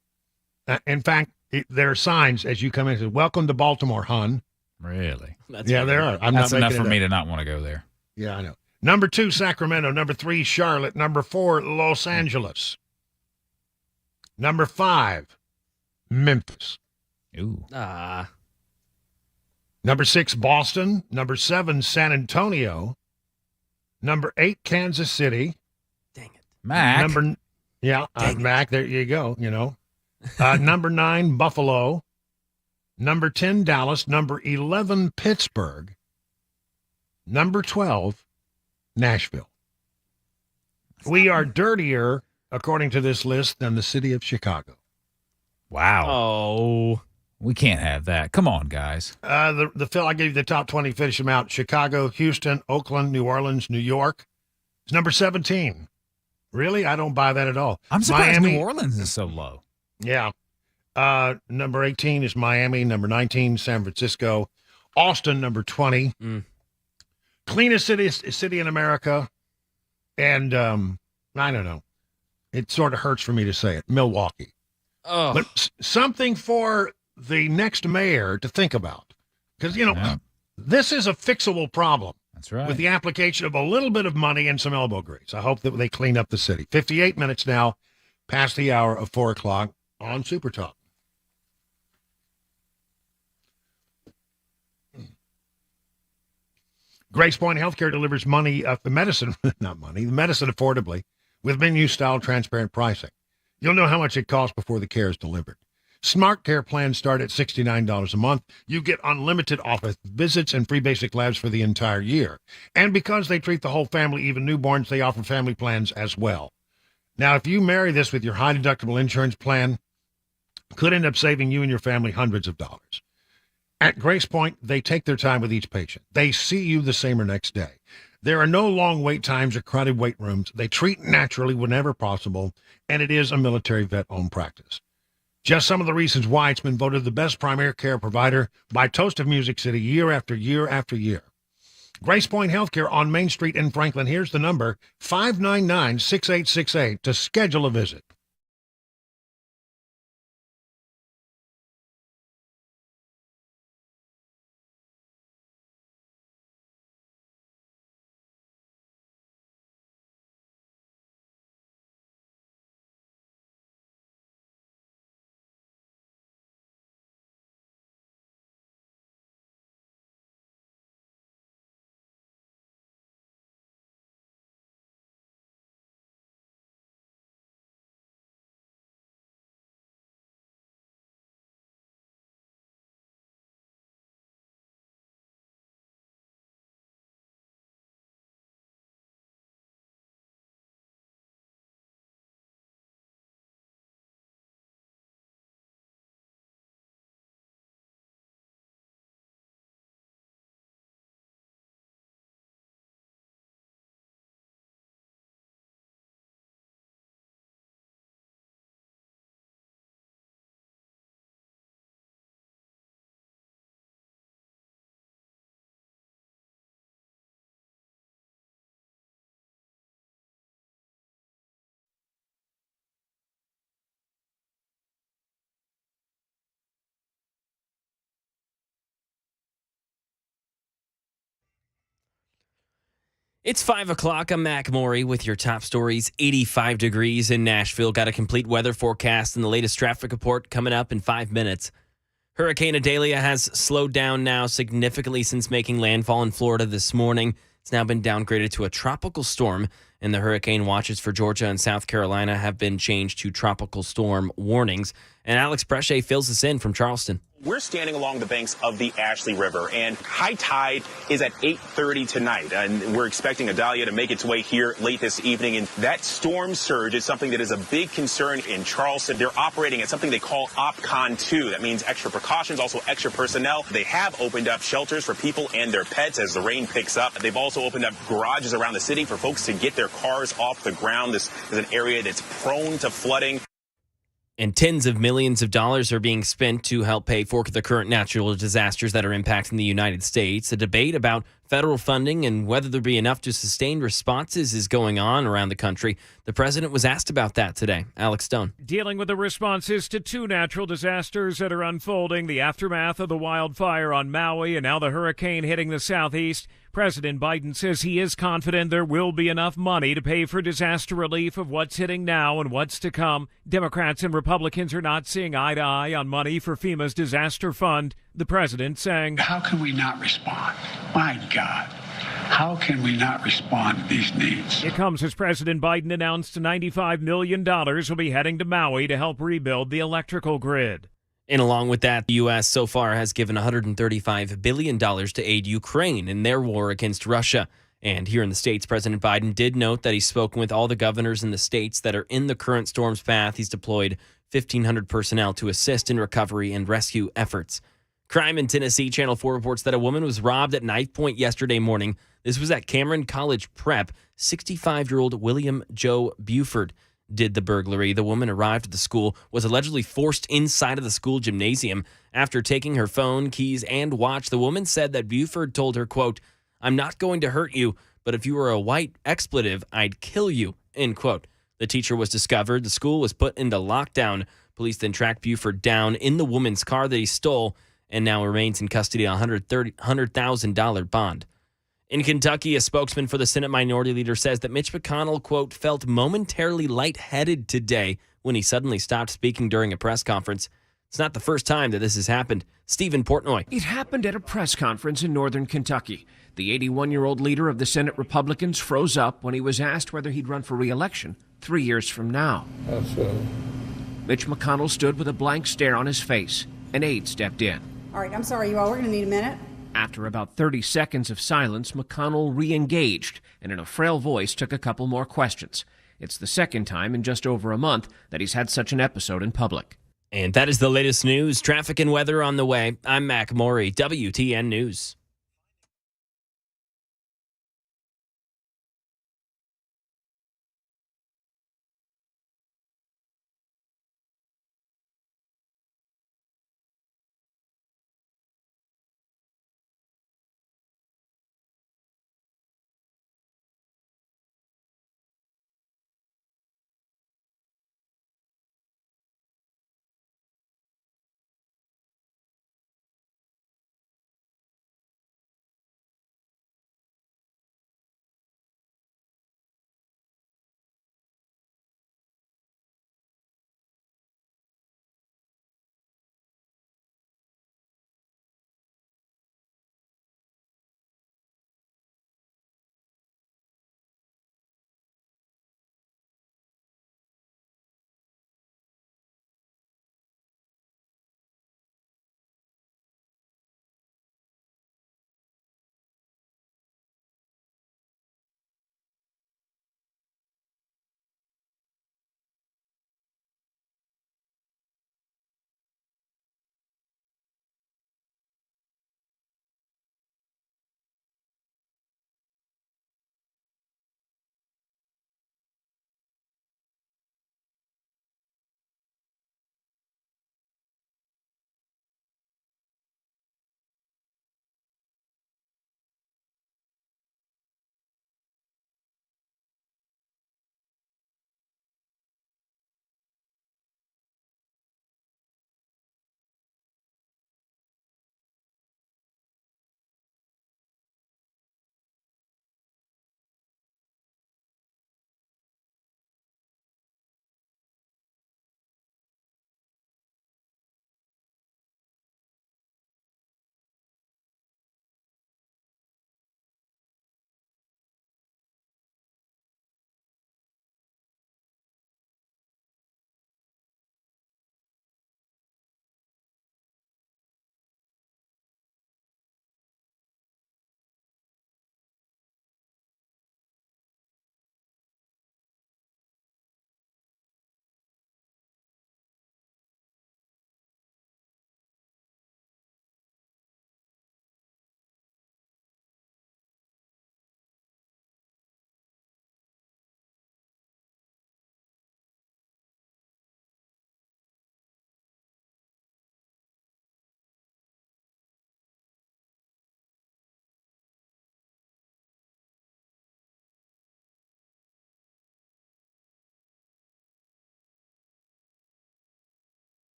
In fact, there are signs as you come in that say, "Welcome to Baltimore, hun." Really? There are. That's enough for me to not want to go there. Yeah, I know. Number 2, Sacramento. Number 3, Charlotte. Number 4, Los Angeles. Number 5, Memphis. Ooh. Number 6, Boston. Number 7, San Antonio. Number 8, Kansas City. Dang it. Mac. Mac, there you go, Number 9, Buffalo. Number 10, Dallas. Number 11, Pittsburgh. Number 12, Nashville. We are dirtier, according to this list, than the city of Chicago. Wow. Oh. We can't have that. Come on, guys. I gave you the top 20, finish them out. Chicago, Houston, Oakland, New Orleans, New York. It's number 17. Really? I don't buy that at all. I'm surprised Miami, New Orleans is so low. Yeah. Number 18 is Miami. Number 19, San Francisco. Austin, number 20. Cleanest city in America. And I don't know. It sort of hurts for me to say it. Milwaukee. Oh. But something for the next mayor to think about. Because, this is a fixable problem. That's right. With the application of a little bit of money and some elbow grease. I hope that they clean up the city. 58 minutes now, past the hour of 4 o'clock on Super Talk. Grace Point Healthcare delivers medicine affordably with menu-style transparent pricing. You'll know how much it costs before the care is delivered. Smart Care plans start at $69 a month. You get unlimited office visits and free basic labs for the entire year. And because they treat the whole family, even newborns, they offer family plans as well. Now, if you marry this with your high-deductible insurance plan, could end up saving you and your family hundreds of dollars. At Grace Point, they take their time with each patient. They see you the same or next day. There are no long wait times or crowded wait rooms. They treat naturally whenever possible, and it is a military vet-owned practice. Just some of the reasons why it's been voted the best primary care provider by Toast of Music City year after year after year. Grace Point Healthcare on Main Street in Franklin. Here's the number, 599-6868 to schedule a visit. It's 5 o'clock. I'm Mac Maury with your top stories. 85 degrees in Nashville. Got a complete weather forecast and the latest traffic report coming up in 5 minutes. Hurricane Adelia has slowed down now significantly since making landfall in Florida this morning. It's now been downgraded to a tropical storm, and the hurricane watches for Georgia and South Carolina have been changed to tropical storm warnings. And Alex Preche fills us in from Charleston. We're standing along the banks of the Ashley River, and high tide is at 8:30 tonight. And we're expecting Adelia to make its way here late this evening. And that storm surge is something that is a big concern in Charleston. They're operating at something they call OPCON 2. That means extra precautions, also extra personnel. They have opened up shelters for people and their pets as the rain picks up. They've also opened up garages around the city for folks to get their cars off the ground. This is an area that's prone to flooding. And tens of millions of dollars are being spent to help pay for the current natural disasters that are impacting the United States. A debate about federal funding and whether there be enough to sustain responses is going on around the country. The president was asked about that today. Alex Stone. Dealing with the responses to two natural disasters that are unfolding, the aftermath of the wildfire on Maui and now the hurricane hitting the southeast, President Biden says he is confident there will be enough money to pay for disaster relief of what's hitting now and what's to come. Democrats and Republicans are not seeing eye to eye on money for FEMA's disaster fund. The president saying, How can we not respond? My God. How can we not respond to these needs? It comes as President Biden announced $95 million will be heading to Maui to help rebuild the electrical grid. And along with that, the U.S. so far has given $135 billion to aid Ukraine in their war against Russia. And here in the States, President Biden did note that he's spoken with all the governors in the states that are in the current storm's path. He's deployed 1,500 personnel to assist in recovery and rescue efforts. Crime in Tennessee. Channel 4 reports that a woman was robbed at knife point yesterday morning. This was at Cameron College Prep. 65-year-old William Joe Buford did the burglary. The woman arrived at the school, was allegedly forced inside of the school gymnasium. After taking her phone, keys, and watch, the woman said that Buford told her, quote, "I'm not going to hurt you, but if you were a white expletive, I'd kill you," end quote. The teacher was discovered. The school was put into lockdown. Police then tracked Buford down in the woman's car that he stole and now remains in custody on a $100,000 bond. In Kentucky, a spokesman for the Senate Minority Leader says that Mitch McConnell, quote, felt momentarily lightheaded today when he suddenly stopped speaking during a press conference. It's not the first time that this has happened. Stephen Portnoy. It happened at a press conference in northern Kentucky. The 81-year-old leader of the Senate Republicans froze up when he was asked whether he'd run for re-election 3 years from now. Mitch McConnell stood with a blank stare on his face. An aide stepped in. All right, I'm sorry, you all. We're going to need a minute. After about 30 seconds of silence, McConnell re-engaged and in a frail voice took a couple more questions. It's the second time in just over a month that he's had such an episode in public. And that is the latest news. Traffic and weather on the way. I'm Mac Maury, WTN News.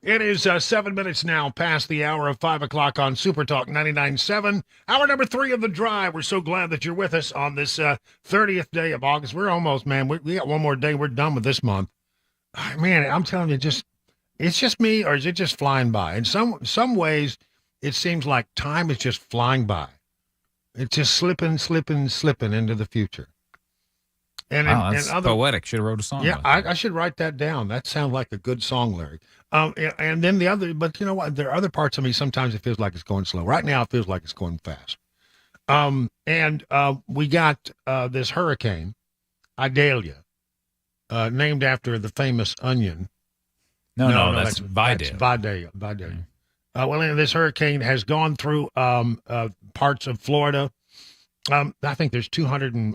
It is 7 minutes now past the hour of 5 o'clock on Super Talk 99.7. Hour number 3 of the drive. We're so glad that you're with us on this 30th day of August. We're almost, man. We got one more day. We're done with this month. Man, I'm telling you, it's just me, or is it just flying by? In some ways, it seems like time is just flying by. It's just slipping into the future. And wow, that's poetic. Should have wrote a song. Yeah, I should write that down. That sounds like a good song lyric. And then but you know what? There are other parts of me. Sometimes it feels like it's going slow. Right now, it feels like it's going fast. We got this hurricane, Adelia, named after the famous onion. No, that's Vidalia. Vidalia. This hurricane has gone through parts of Florida. I think there's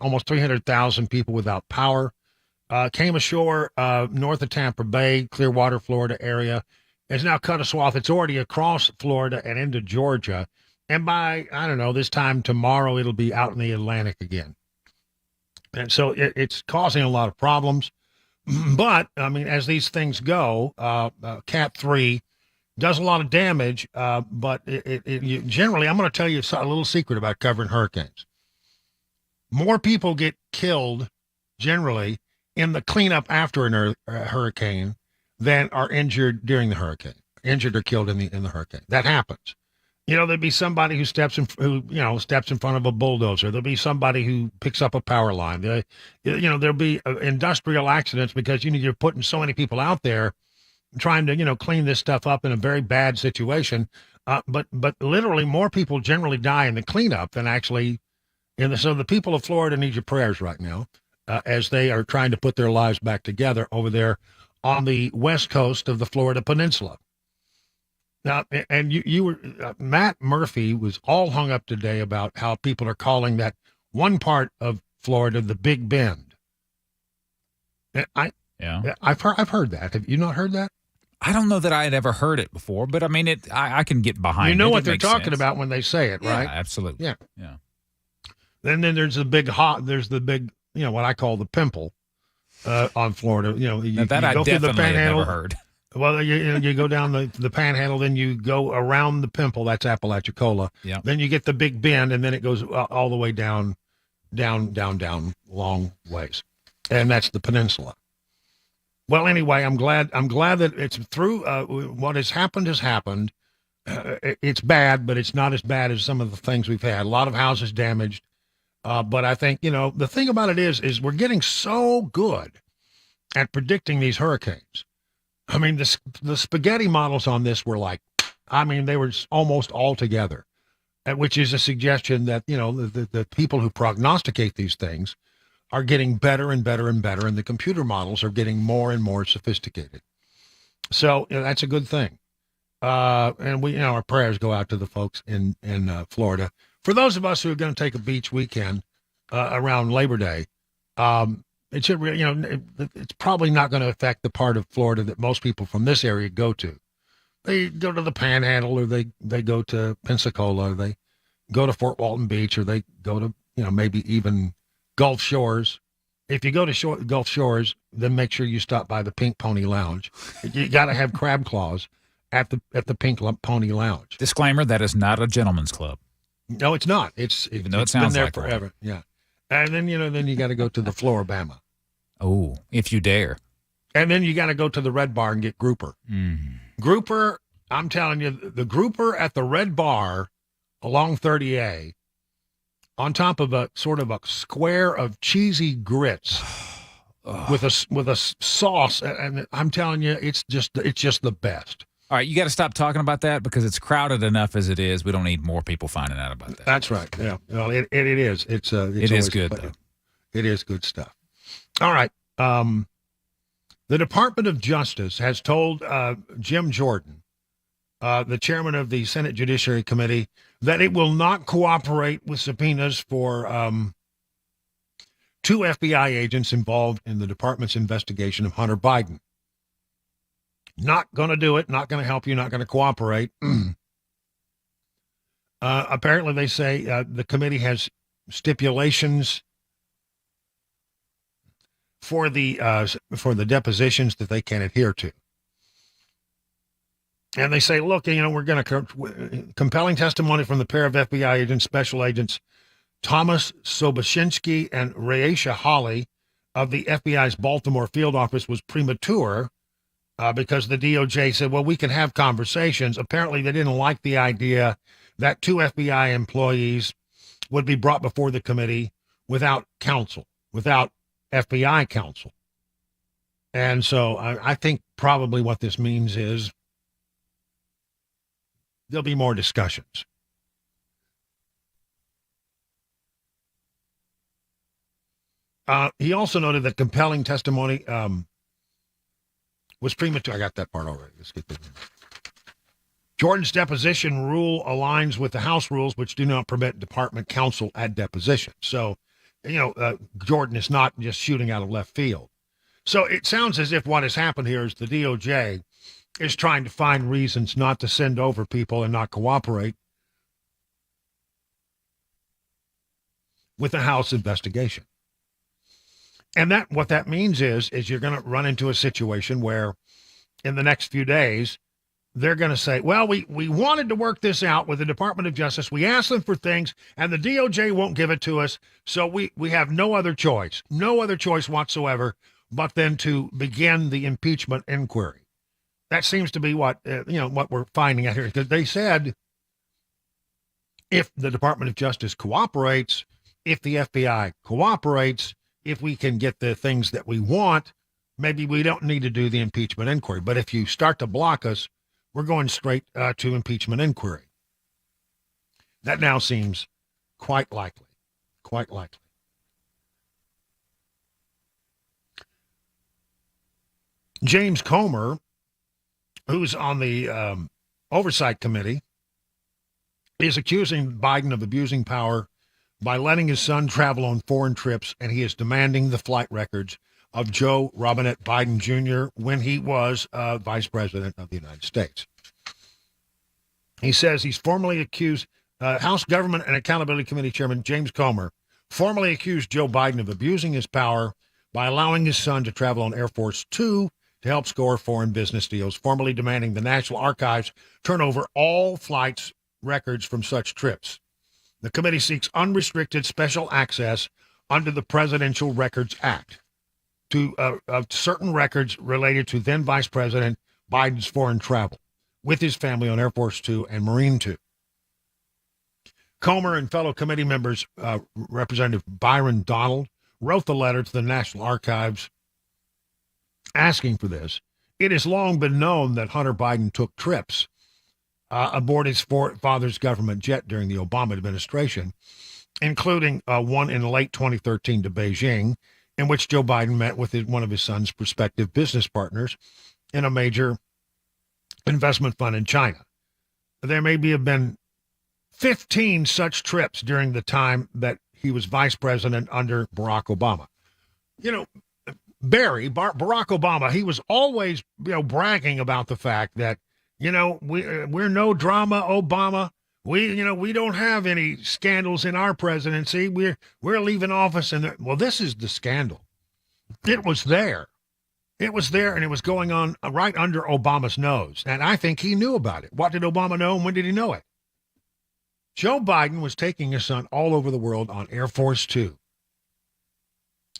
almost 300,000 people without power. Came ashore north of Tampa Bay, Clearwater, Florida area. Has now cut a swath. It's already across Florida and into Georgia. And by, I don't know, this time tomorrow, it'll be out in the Atlantic again. And so it's causing a lot of problems. But, I mean, as these things go, Cat 3 does a lot of damage. But generally, I'm going to tell you a little secret about covering hurricanes. More people get killed, generally, in the cleanup after a hurricane than are injured during the hurricane. Injured or killed in the hurricane. That happens. You know, there'll be somebody who steps in front of a bulldozer. There'll be somebody who picks up a power line. There'll be industrial accidents because you're putting so many people out there trying to clean this stuff up in a very bad situation. But literally, more people generally die in the cleanup than actually. So the people of Florida need your prayers right now as they are trying to put their lives back together over there on the west coast of the Florida Peninsula. Now, and you were Matt Murphy was all hung up today about how people are calling that one part of Florida the Big Bend. I've heard that. Have you not heard that? I don't know that I had ever heard it before, but I mean, I can get behind it. You know what It they're makes talking sense. about when they say it, right? Yeah, absolutely. Yeah. Then there's the big what I call the pimple on Florida. You That go I through the definitely have panhandle. never heard. Well, you go down the panhandle, then you go around the pimple. That's Apalachicola. Yeah. Then you get the big bend, and then it goes all the way down, long ways, and that's the peninsula. Well, anyway, I'm glad that it's through. What has happened has happened. It's bad, but it's not as bad as some of the things we've had. A lot of houses damaged. But I think, the thing about it is we're getting so good at predicting these hurricanes. I mean, the spaghetti models on this were they were almost all together, which is a suggestion that, the people who prognosticate these things are getting better and better and better, and the computer models are getting more and more sophisticated. So that's a good thing. And we, our prayers go out to the folks in Florida. For those of us who are going to take a beach weekend around Labor Day, it should, it's probably not going to affect the part of Florida that most people from this area go to. They go to the Panhandle, or they go to Pensacola, or they go to Fort Walton Beach, or they go to, maybe even Gulf Shores. If you go to Gulf Shores, then make sure you stop by the Pink Pony Lounge. You got to have crab claws at the Pink Pony Lounge. Disclaimer: that is not a gentleman's club. No, it's not. It's sounds been there like forever. one. Yeah. And then, then you got to go to the Floribama. Oh, if you dare. And then you got to go to the Red Bar and get grouper. Grouper, I'm telling you, the grouper at the Red Bar along 30A, on top of a sort of a square of cheesy grits with a sauce, and I'm telling you, it's just the best. All right, you got to stop talking about that because it's crowded enough as it is. We don't need more people finding out about that. That's right. Yeah. Well, it is. It is good, though. It is good stuff. All right. The Department of Justice has told Jim Jordan, the chairman of the Senate Judiciary Committee, that it will not cooperate with subpoenas for 2 FBI agents involved in the department's investigation of Hunter Biden. Not going to do it, not going to help you, not going to cooperate. Apparently, they say the committee has stipulations for the depositions that they can adhere to. And they say, look, we're going to compelling testimony from the pair of FBI agents, special agents Thomas Soboshinsky and Raisha Hawley of the FBI's Baltimore field office was premature because the DOJ said, well, we can have conversations. Apparently, they didn't like the idea that 2 FBI employees would be brought before the committee without counsel, without FBI counsel. And so I think probably what this means is there'll be more discussions. He also noted that compelling testimony was premature. I got that part already. Let's get that. Jordan's deposition rule aligns with the House rules, which do not permit department counsel at deposition. So, Jordan is not just shooting out of left field. So it sounds as if what has happened here is the DOJ is trying to find reasons not to send over people and not cooperate with the House investigation. And what that means is you're going to run into a situation where in the next few days, they're going to say, well, we wanted to work this out with the Department of Justice. We asked them for things, and the DOJ won't give it to us. So we have no other choice whatsoever, but then to begin the impeachment inquiry. That seems to be what we're finding out here. Because they said if the Department of Justice cooperates, if the FBI cooperates, if we can get the things that we want, maybe we don't need to do the impeachment inquiry. But if you start to block us, we're going straight to impeachment inquiry. That now seems quite likely. Quite likely. James Comer, who's on the Oversight Committee, is accusing Biden of abusing power by letting his son travel on foreign trips, and he is demanding the flight records of Joe Robinette Biden Jr. when he was vice president of the United States. He says he's formally accused, House Government and Accountability Committee Chairman James Comer formally accused Joe Biden of abusing his power by allowing his son to travel on Air Force Two to help score foreign business deals, formally demanding the National Archives turn over all flights records from such trips. The committee seeks unrestricted special access under the Presidential Records Act to certain records related to then Vice President Biden's foreign travel with his family on Air Force Two and Marine Two. Comer and fellow committee members, Representative Byron Donald, wrote the letter to the National Archives asking for this. It has long been known that Hunter Biden took trips aboard his father's government jet during the Obama administration, including one in late 2013 to Beijing, in which Joe Biden met with one of his son's prospective business partners in a major investment fund in China. There may have been 15 such trips during the time that he was vice president under Barack Obama. Barack Obama, he was always, bragging about the fact that, we're no drama, Obama. We don't have any scandals in our presidency. We're leaving office, and well, this is the scandal. It was there. It was there, and it was going on right under Obama's nose, and I think he knew about it. What did Obama know, and when did he know it? Joe Biden was taking his son all over the world on Air Force Two.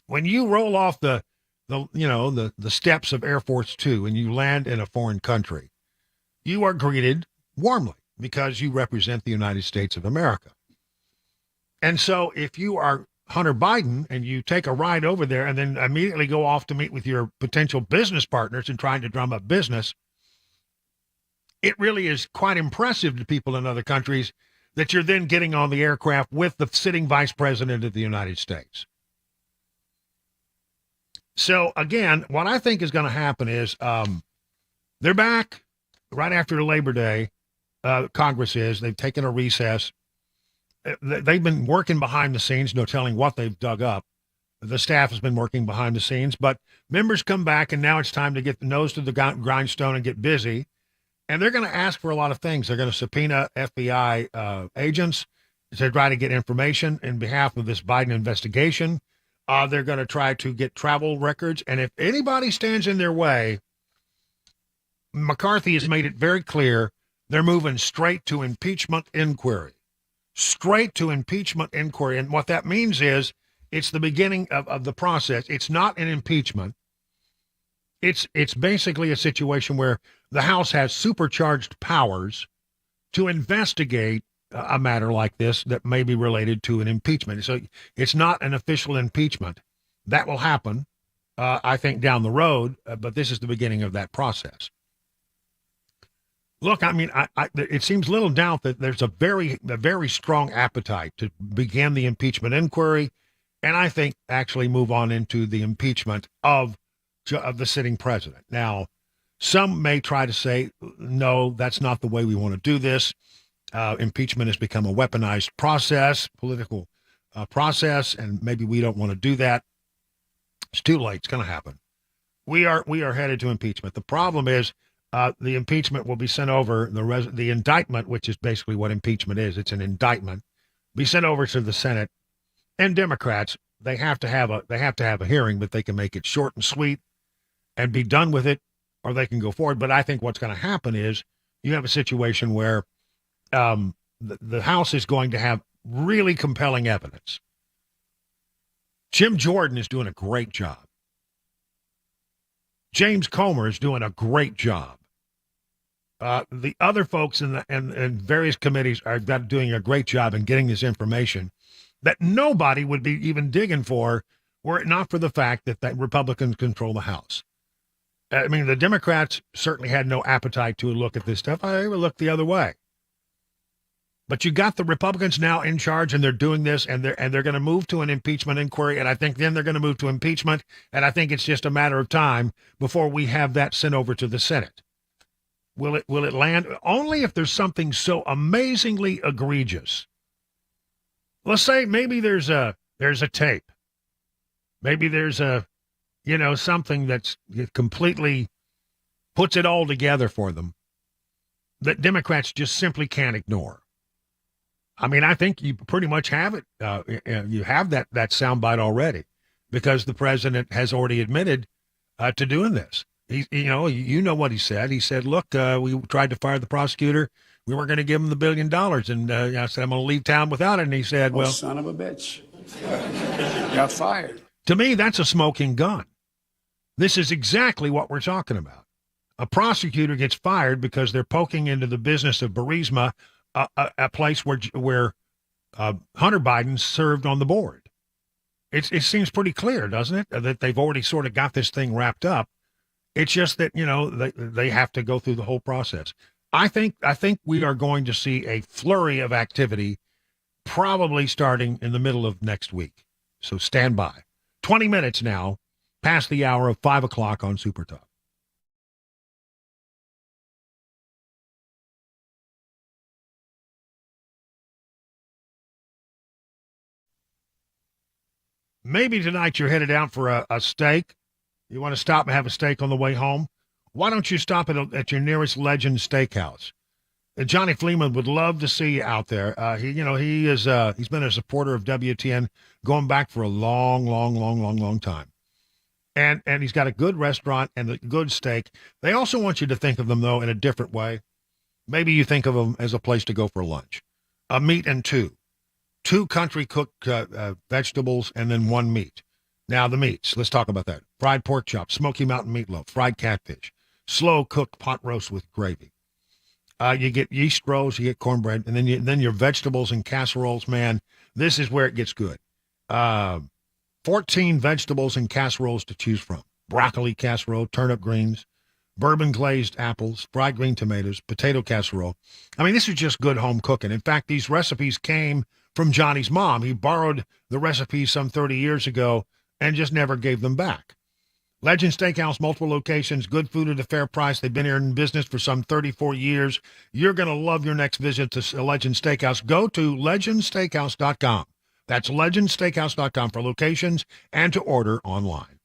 When you roll off the steps of Air Force Two and you land in a foreign country, you are greeted warmly because you represent the United States of America. And so if you are Hunter Biden and you take a ride over there and then immediately go off to meet with your potential business partners and trying to drum up business, it really is quite impressive to people in other countries that you're then getting on the aircraft with the sitting vice president of the United States. So again, what I think is going to happen is they're back right after Labor Day. Congress they've taken a recess. They've been working behind the scenes, no telling what they've dug up. The staff has been working behind the scenes, but members come back, and now it's time to get the nose to the grindstone and get busy. And they're going to ask for a lot of things. They're going to subpoena FBI agents to try to get information in behalf of this Biden investigation. They're going to try to get travel records. And if anybody stands in their way, McCarthy has made it very clear they're moving straight to impeachment inquiry. Straight to impeachment inquiry. And what that means is it's the beginning of the process. It's not an impeachment. It's basically a situation where the House has supercharged powers to investigate a matter like this that may be related to an impeachment. So it's not an official impeachment. That will happen, I think, down the road, but this is the beginning of that process. Look, I mean, it seems little doubt that there's a very strong appetite to begin the impeachment inquiry, and I think actually move on into the impeachment of the sitting president. Now, some may try to say, no, that's not the way we want to do this. Impeachment has become a weaponized process, political process, and maybe we don't want to do that. It's too late. It's going to happen. We are headed to impeachment. The problem is the impeachment will be sent over, the indictment, which is basically what impeachment is. It's an indictment, be sent over to the Senate. And Democrats, they have to have a hearing, but they can make it short and sweet and be done with it, or they can go forward. But I think what's going to happen is you have a situation where the House is going to have really compelling evidence. Jim Jordan is doing a great job. James Comer is doing a great job. The other folks in various committees are doing a great job in getting this information that nobody would be even digging for were it not for the fact that Republicans control the House. I mean, the Democrats certainly had no appetite to look at this stuff. I would look the other way. But you got the Republicans now in charge, and they're doing this, and they're going to move to an impeachment inquiry, and I think then they're going to move to impeachment, and I think it's just a matter of time before we have that sent over to the Senate. Will it land? Only if there's something so amazingly egregious. Let's say maybe there's a tape. Maybe there's something that's completely puts it all together for them that Democrats just simply can't ignore. I mean, I think you pretty much have it. You have that soundbite already because the president has already admitted to doing this. You know what he said. He said, look, we tried to fire the prosecutor. We weren't going to give him the $1 billion. And I said, I'm going to leave town without it. And he said, well, son of a bitch. Got fired. To me, that's a smoking gun. This is exactly what we're talking about. A prosecutor gets fired because they're poking into the business of Burisma, a place where Hunter Biden served on the board. It seems pretty clear, doesn't it, that they've already sort of got this thing wrapped up. It's just that, they have to go through the whole process. I think we are going to see a flurry of activity probably starting in the middle of next week. So stand by. 20 minutes now, past the hour of 5 o'clock on Super Talk. Maybe tonight you're headed out for a steak. You want to stop and have a steak on the way home? Why don't you stop at your nearest Legend Steakhouse? Johnny Fleeman would love to see you out there. He's been a supporter of WTN going back for a long time. And he's got a good restaurant and a good steak. They also want you to think of them, though, in a different way. Maybe you think of them as a place to go for lunch. A meat and two country cooked vegetables, and then one meat. Now, the meats, let's talk about that. Fried pork chop, Smoky Mountain meatloaf, fried catfish, slow cooked pot roast with gravy. You get yeast rolls, you get cornbread, and then your vegetables and casseroles. Man, this is where it gets good. 14 vegetables and casseroles to choose from. Broccoli casserole, turnip greens, bourbon glazed apples, fried green tomatoes, potato casserole. I mean, this is just good home cooking. In fact, these recipes came from Johnny's mom. He borrowed the recipes some 30 years ago and just never gave them back. Legend Steakhouse, multiple locations, good food at a fair price. They've been here in business for some 34 years. You're going to love your next visit to Legend Steakhouse. Go to legendsteakhouse.com. That's legendsteakhouse.com for locations and to order online.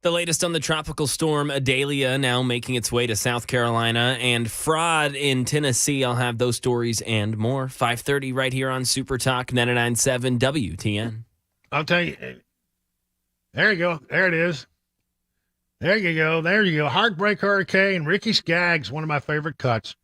The latest on the tropical storm Adelia now making its way to South Carolina and fraud in Tennessee. I'll have those stories and more. 5:30 right here on Super Talk 99.7 WTN. I'll tell you. There you go. There it is. There you go. There you go. Heartbreak Hurricane. Ricky Skaggs, one of my favorite cuts.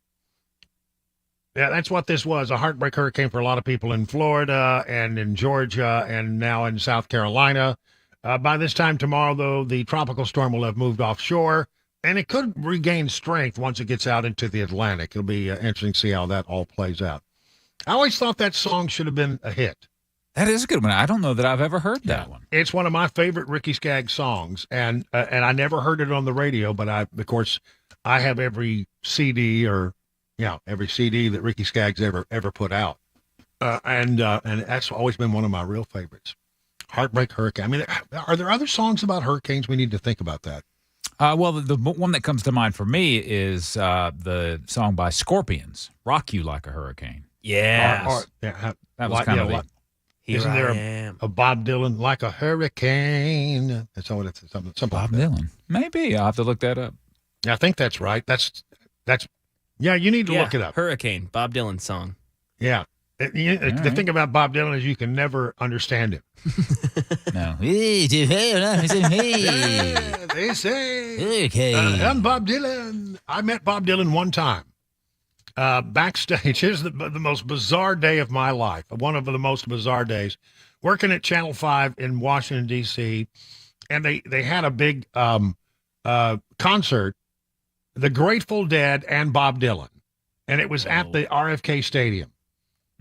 Yeah, that's what this was, a heartbreak hurricane for a lot of people in Florida and in Georgia and now in South Carolina. By this time tomorrow, though, the tropical storm will have moved offshore, and it could regain strength once it gets out into the Atlantic. It'll be interesting to see how that all plays out. I always thought that song should have been a hit. That is a good one. I don't know that I've ever heard that one. It's one of my favorite Ricky Skaggs songs, and I never heard it on the radio, but of course, I have every CD every CD that Ricky Skaggs ever put out, and that's always been one of my real favorites. Heartbreak Hurricane. I mean, are there other songs about hurricanes? We need to think about that. Well, the one that comes to mind for me is the song by Scorpions, "Rock You Like a Hurricane." Yeah, that was kind of Isn't there a Bob Dylan, "Like a Hurricane"? That's something Bob like that. Dylan. Maybe I'll have to look that up. Yeah, I think that's right. That's. Yeah, you need to look it up. Hurricane, Bob Dylan song. Yeah. The thing about Bob Dylan is you can never understand him. No. They say. Okay. I'm Bob Dylan. I met Bob Dylan one time. Backstage. Here's the most bizarre day of my life. One of the most bizarre days. Working at Channel 5 in Washington, D.C., and they had a big concert, the Grateful Dead and Bob Dylan. And it was at the RFK Stadium.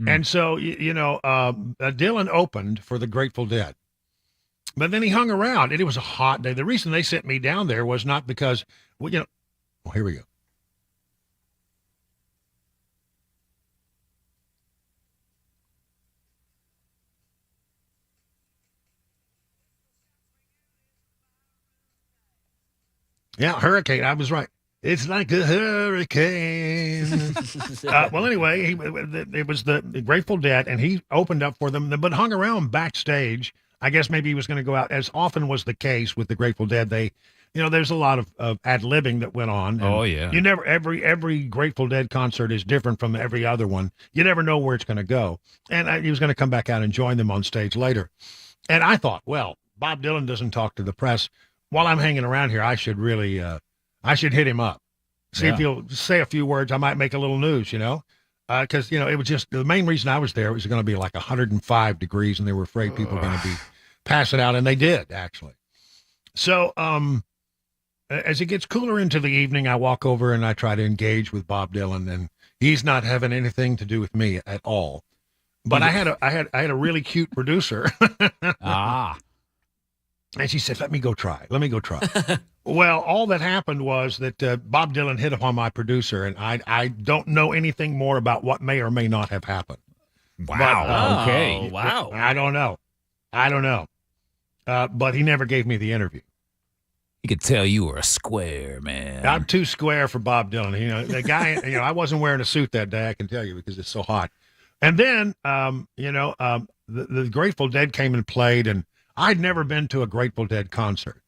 And so, Dylan opened for the Grateful Dead. But then he hung around, and it was a hot day. The reason they sent me down there was not because, here we go. Yeah, hurricane. I was right. It's like a hurricane. Well, anyway, it was the Grateful Dead, and he opened up for them, but hung around backstage. I guess maybe he was going to go out, as often was the case with the Grateful Dead. There's a lot of ad-libbing that went on. Oh, yeah. You never, every Grateful Dead concert is different from every other one. You never know where it's going to go. And he was going to come back out and join them on stage later. And I thought, well, Bob Dylan doesn't talk to the press. While I'm hanging around here, I should really, I should hit him up. See if he'll say a few words. I might make a little news, because, it was just the main reason I was there. It was going to be like 105 degrees, and they were afraid people were going to be passing out, and they did, actually. So as it gets cooler into the evening, I walk over and I try to engage with Bob Dylan, and he's not having anything to do with me at all. But I had a really cute producer. And she said, let me go try. Well, all that happened was that Bob Dylan hit upon my producer, and I don't know anything more about what may or may not have happened. Wow. Okay. Wow. I don't know. But he never gave me the interview. He could tell you were a square, man. I'm too square for Bob Dylan. The guy, I wasn't wearing a suit that day, I can tell you, because it's so hot. And then, the Grateful Dead came and played, and I'd never been to a Grateful Dead concert.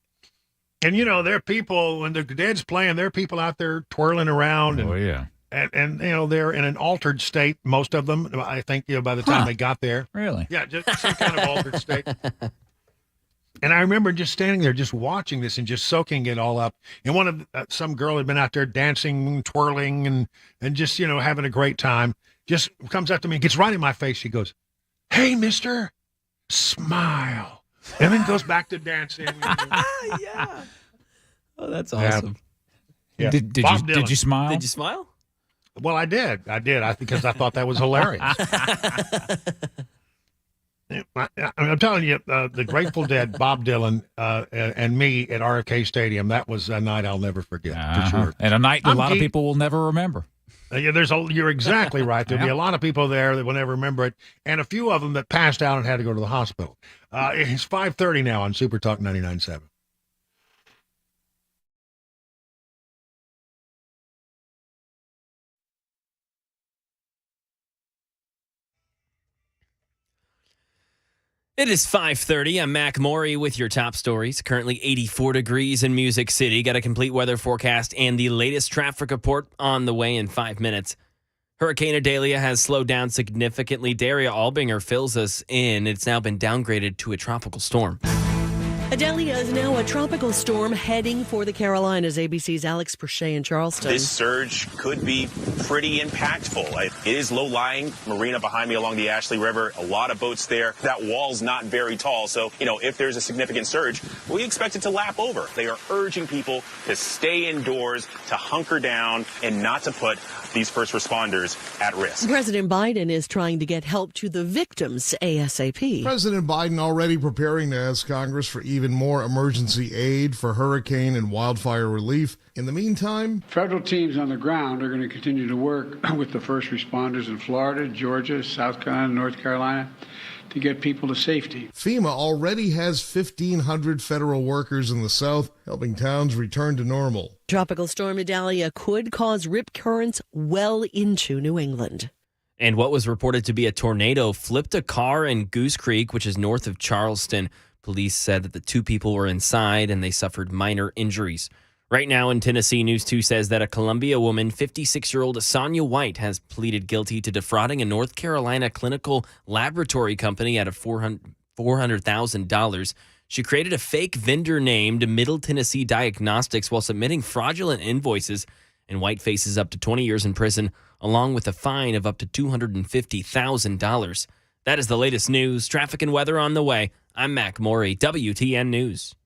And, there are people, when the Dead's playing, there are people out there twirling around. And, oh, yeah. And they're in an altered state, most of them, I think, by the time they got there. Really? Yeah, just some kind of altered state. And I remember just standing there, just watching this and just soaking it all up. And some girl had been out there dancing, twirling, and just, having a great time. Just comes up to me, gets right in my face. She goes, "Hey, mister, smile." And then goes back to dancing. Yeah. Oh, that's awesome. Yeah. Did you smile? Did you smile? Well, I did. Because I thought that was hilarious. I'm telling you, the Grateful Dead, Bob Dylan, and me at RFK Stadium, that was a night I'll never forget, for sure. And a night a lot of people will never remember. You're exactly right. There'll be a lot of people there that will never remember it, and a few of them that passed out and had to go to the hospital. It's 5:30 now on Super Talk 99.7. It is 5:30. I'm Mac Maury with your top stories. Currently 84 degrees in Music City. Got a complete weather forecast and the latest traffic report on the way in 5 minutes. Hurricane Adelia has slowed down significantly. Daria Albinger fills us in. It's now been downgraded to a tropical storm. Adelia is now a tropical storm heading for the Carolinas. ABC's Alex Perche in Charleston. This surge could be pretty impactful. It is low-lying. Marina behind me along the Ashley River. A lot of boats there. That wall's not very tall. So, if there's a significant surge, we expect it to lap over. They are urging people to stay indoors, to hunker down, and not to put these first responders at risk. President Biden is trying to get help to the victims ASAP. President Biden already preparing to ask Congress for even more emergency aid for hurricane and wildfire relief. In the meantime, federal teams on the ground are going to continue to work with the first responders in Florida, Georgia, South Carolina, North Carolina to get people to safety. FEMA already has 1,500 federal workers in the South helping towns return to normal. Tropical storm Adelia could cause rip currents well into New England. And what was reported to be a tornado flipped a car in Goose Creek, which is north of Charleston. Police said that the two people were inside and they suffered minor injuries. Right now in Tennessee, News 2 says that a Columbia woman, 56-year-old Sonia White, has pleaded guilty to defrauding a North Carolina clinical laboratory company out of $400,000. She created a fake vendor named Middle Tennessee Diagnostics while submitting fraudulent invoices, and White faces up to 20 years in prison, along with a fine of up to $250,000. That is the latest news, traffic, and weather on the way. I'm Mac Maury, WTN News.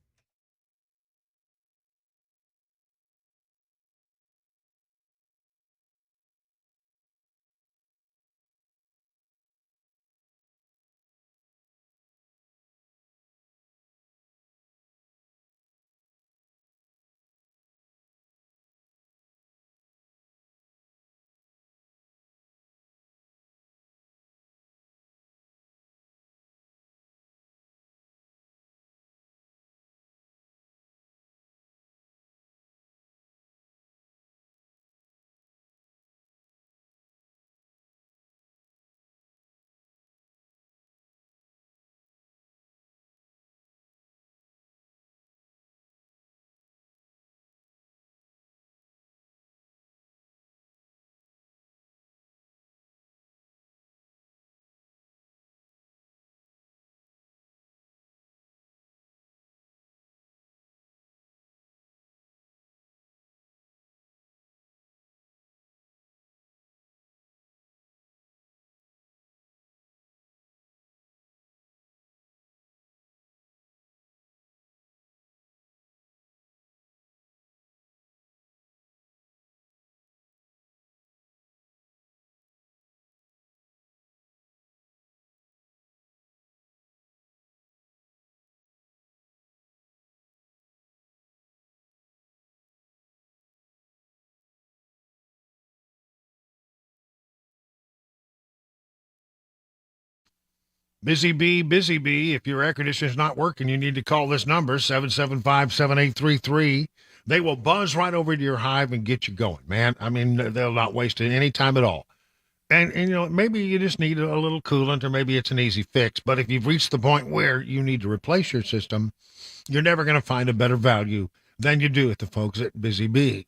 Busy bee. If your air conditioner's not working, you need to call this number, 775-7833. They will buzz right over to your hive and get you going, man. I mean, they'll not waste any time at all. And maybe you just need a little coolant, or maybe it's an easy fix. But if you've reached the point where you need to replace your system, you're never going to find a better value than you do at the folks at Busy Bee.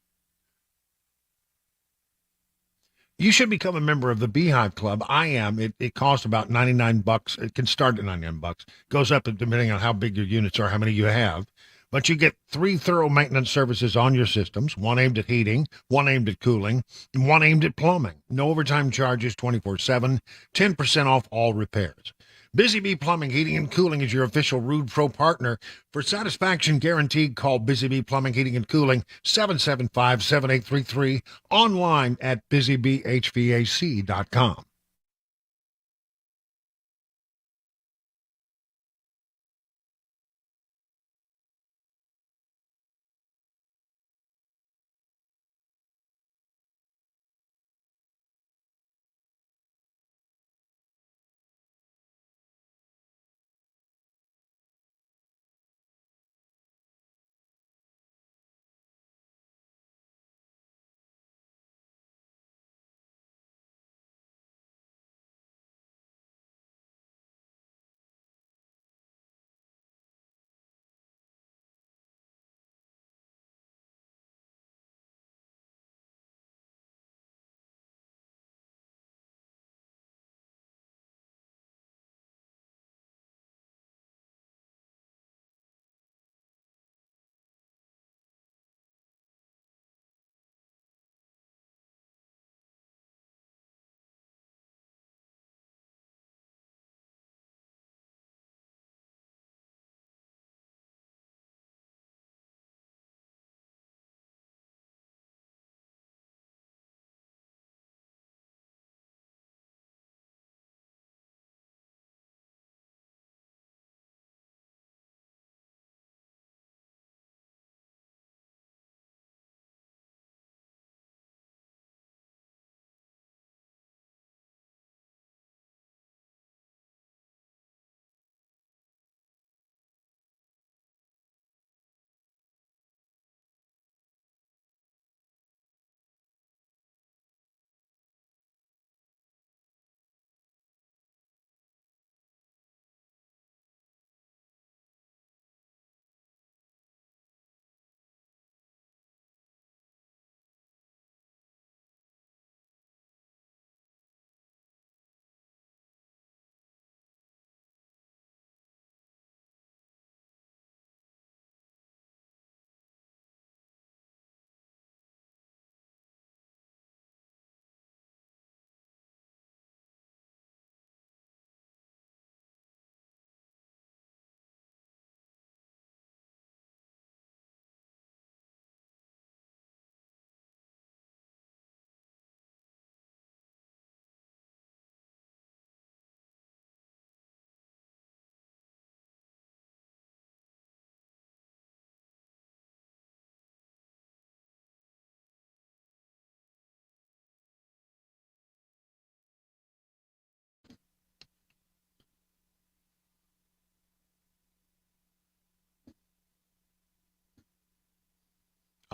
You should become a member of the Beehive Club. I am. It costs about $99. It can start at $99. Goes up depending on how big your units are, how many you have. But you get 3 thorough maintenance services on your systems, one aimed at heating, one aimed at cooling, and one aimed at plumbing. No overtime charges 24/7, 10% off all repairs. Busy Bee Plumbing, Heating, and Cooling is your official Rude Pro partner. For satisfaction guaranteed, call Busy Bee Plumbing, Heating, and Cooling, 775-7833, online at busybeehvac.com.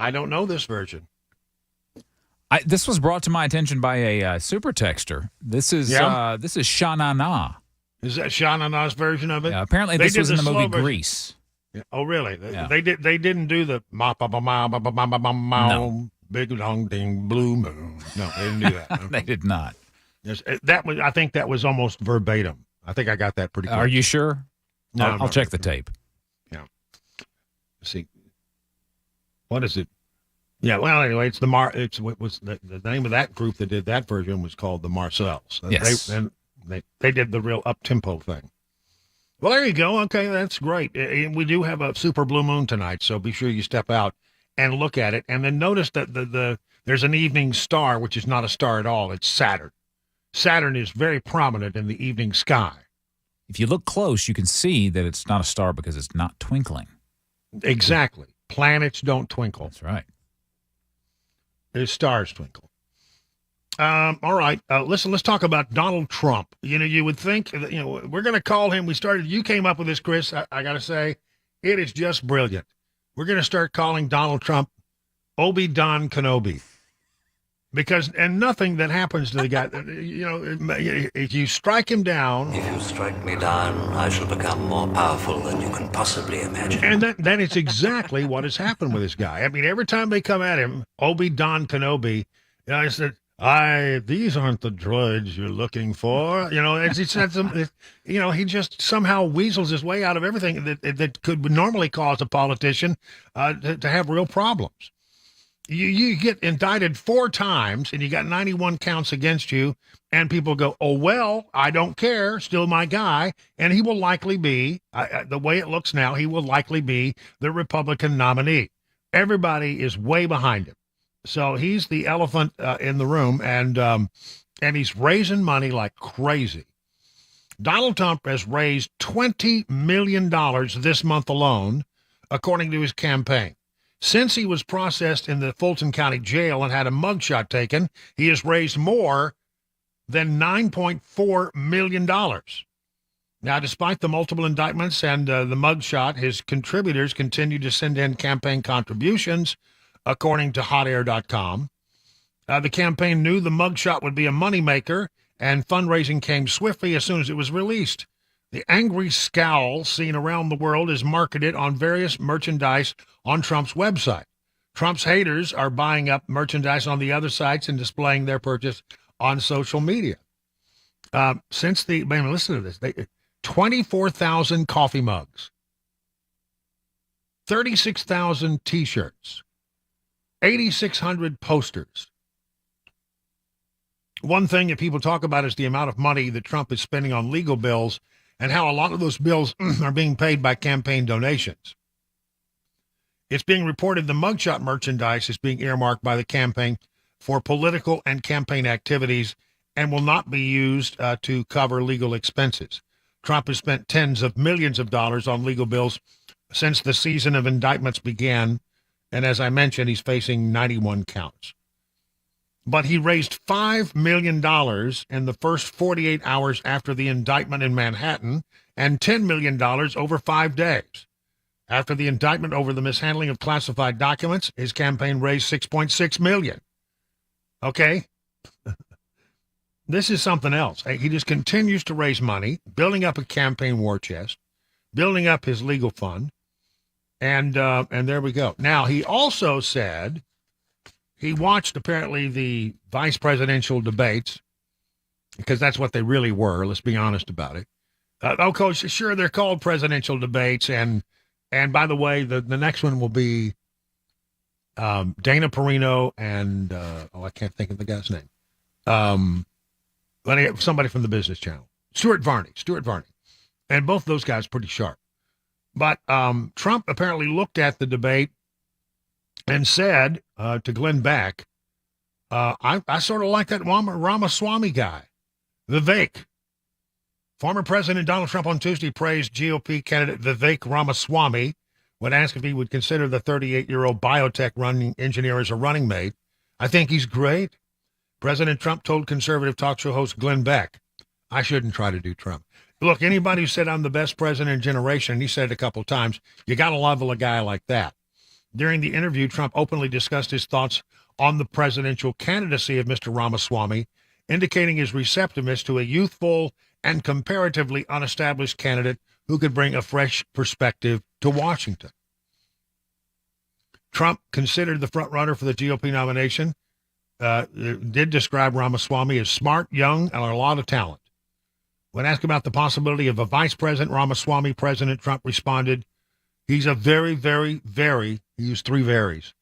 I don't know this version. This was brought to my attention by a super texter. This is Sha-Na-Na. Is that Sha-Na-Na's version of it? Yeah, apparently this was in the movie Grease. Yeah. Oh, really? Yeah. They didn't do the No. big long ding blue moon. No, they didn't do that. They did not. Yes, that was. I think that was almost verbatim. I think I got that pretty. Are you sure? No, I'll check the tape. Yeah. Let's see. What is it? Yeah. Well, anyway, it's what was the name of that group that did that version was called the Marcells. Yes. They did the real up tempo thing. Well, there you go. Okay, that's great. We do have a super blue moon tonight, so be sure you step out and look at it, and then notice that there's an evening star, which is not a star at all. It's Saturn. Saturn is very prominent in the evening sky. If you look close, you can see that it's not a star because it's not twinkling. Exactly. Planets don't twinkle. That's right. There's stars twinkle. All right. Listen, let's talk about Donald Trump. You would think that, we're going to call him. You came up with this, Chris. I got to say, it is just brilliant. We're going to start calling Donald Trump Obi-Don Kenobi. And nothing that happens to the guy, if you strike him down. If you strike me down, I shall become more powerful than you can possibly imagine. And that is exactly what has happened with this guy. I mean, every time they come at him, Obi-Don Kenobi, I said, these aren't the droids you're looking for. He just somehow weasels his way out of everything that could normally cause a politician to have real problems. You get indicted 4 times and you got 91 counts against you, and people go, oh, well, I don't care, still my guy. And he will likely be, the way it looks now, he will likely be the Republican nominee. Everybody is way behind him. So he's the elephant in the room, and he's raising money like crazy. Donald Trump has raised $20 million this month alone, according to his campaign. Since he was processed in the Fulton County Jail and had a mugshot taken, he has raised more than $9.4 million. Now, despite the multiple indictments and the mugshot, his contributors continue to send in campaign contributions, according to hotair.com. The campaign knew the mugshot would be a moneymaker, and fundraising came swiftly as soon as it was released. The angry scowl seen around the world is marketed on various merchandise on Trump's website. Trump's haters are buying up merchandise on the other sites and displaying their purchase on social media. Listen to this, 24,000 coffee mugs, 36,000 T-shirts, 8,600 posters. One thing that people talk about is the amount of money that Trump is spending on legal bills and how a lot of those bills are being paid by campaign donations. It's being reported the mugshot merchandise is being earmarked by the campaign for political and campaign activities and will not be used to cover legal expenses. Trump has spent tens of millions of dollars on legal bills since the season of indictments began. And as I mentioned, he's facing 91 counts. But he raised $5 million in the first 48 hours after the indictment in Manhattan and $10 million over 5 days. After the indictment over the mishandling of classified documents, his campaign raised $6.6 million. Okay? This is something else. He just continues to raise money, building up a campaign war chest, building up his legal fund. And there we go. Now, he also said he watched, apparently, the vice presidential debates, because that's what they really were. Let's be honest about it. Coach, sure, they're called presidential debates. And by the way, the next one will be Dana Perino and, I can't think of the guy's name. Somebody from the Business Channel. Stuart Varney. And both those guys pretty sharp. But Trump apparently looked at the debate and said to Glenn Beck, I sort of like that Ramaswamy guy, Vivek. Former President Donald Trump on Tuesday praised GOP candidate Vivek Ramaswamy when asked if he would consider the 38-year-old biotech running engineer as a running mate. I think he's great. President Trump told conservative talk show host Glenn Beck, I shouldn't try to do Trump. Look, anybody who said I'm the best president in a generation, and he said it a couple of times, you got to level a guy like that. During the interview, Trump openly discussed his thoughts on the presidential candidacy of Mr. Ramaswamy, indicating his receptiveness to a youthful and comparatively unestablished candidate who could bring a fresh perspective to Washington. Trump, considered the frontrunner for the GOP nomination, did describe Ramaswamy as smart, young, and a lot of talent. When asked about the possibility of a vice president Ramaswamy, President Trump responded, he's a very, very, very, he used three veries,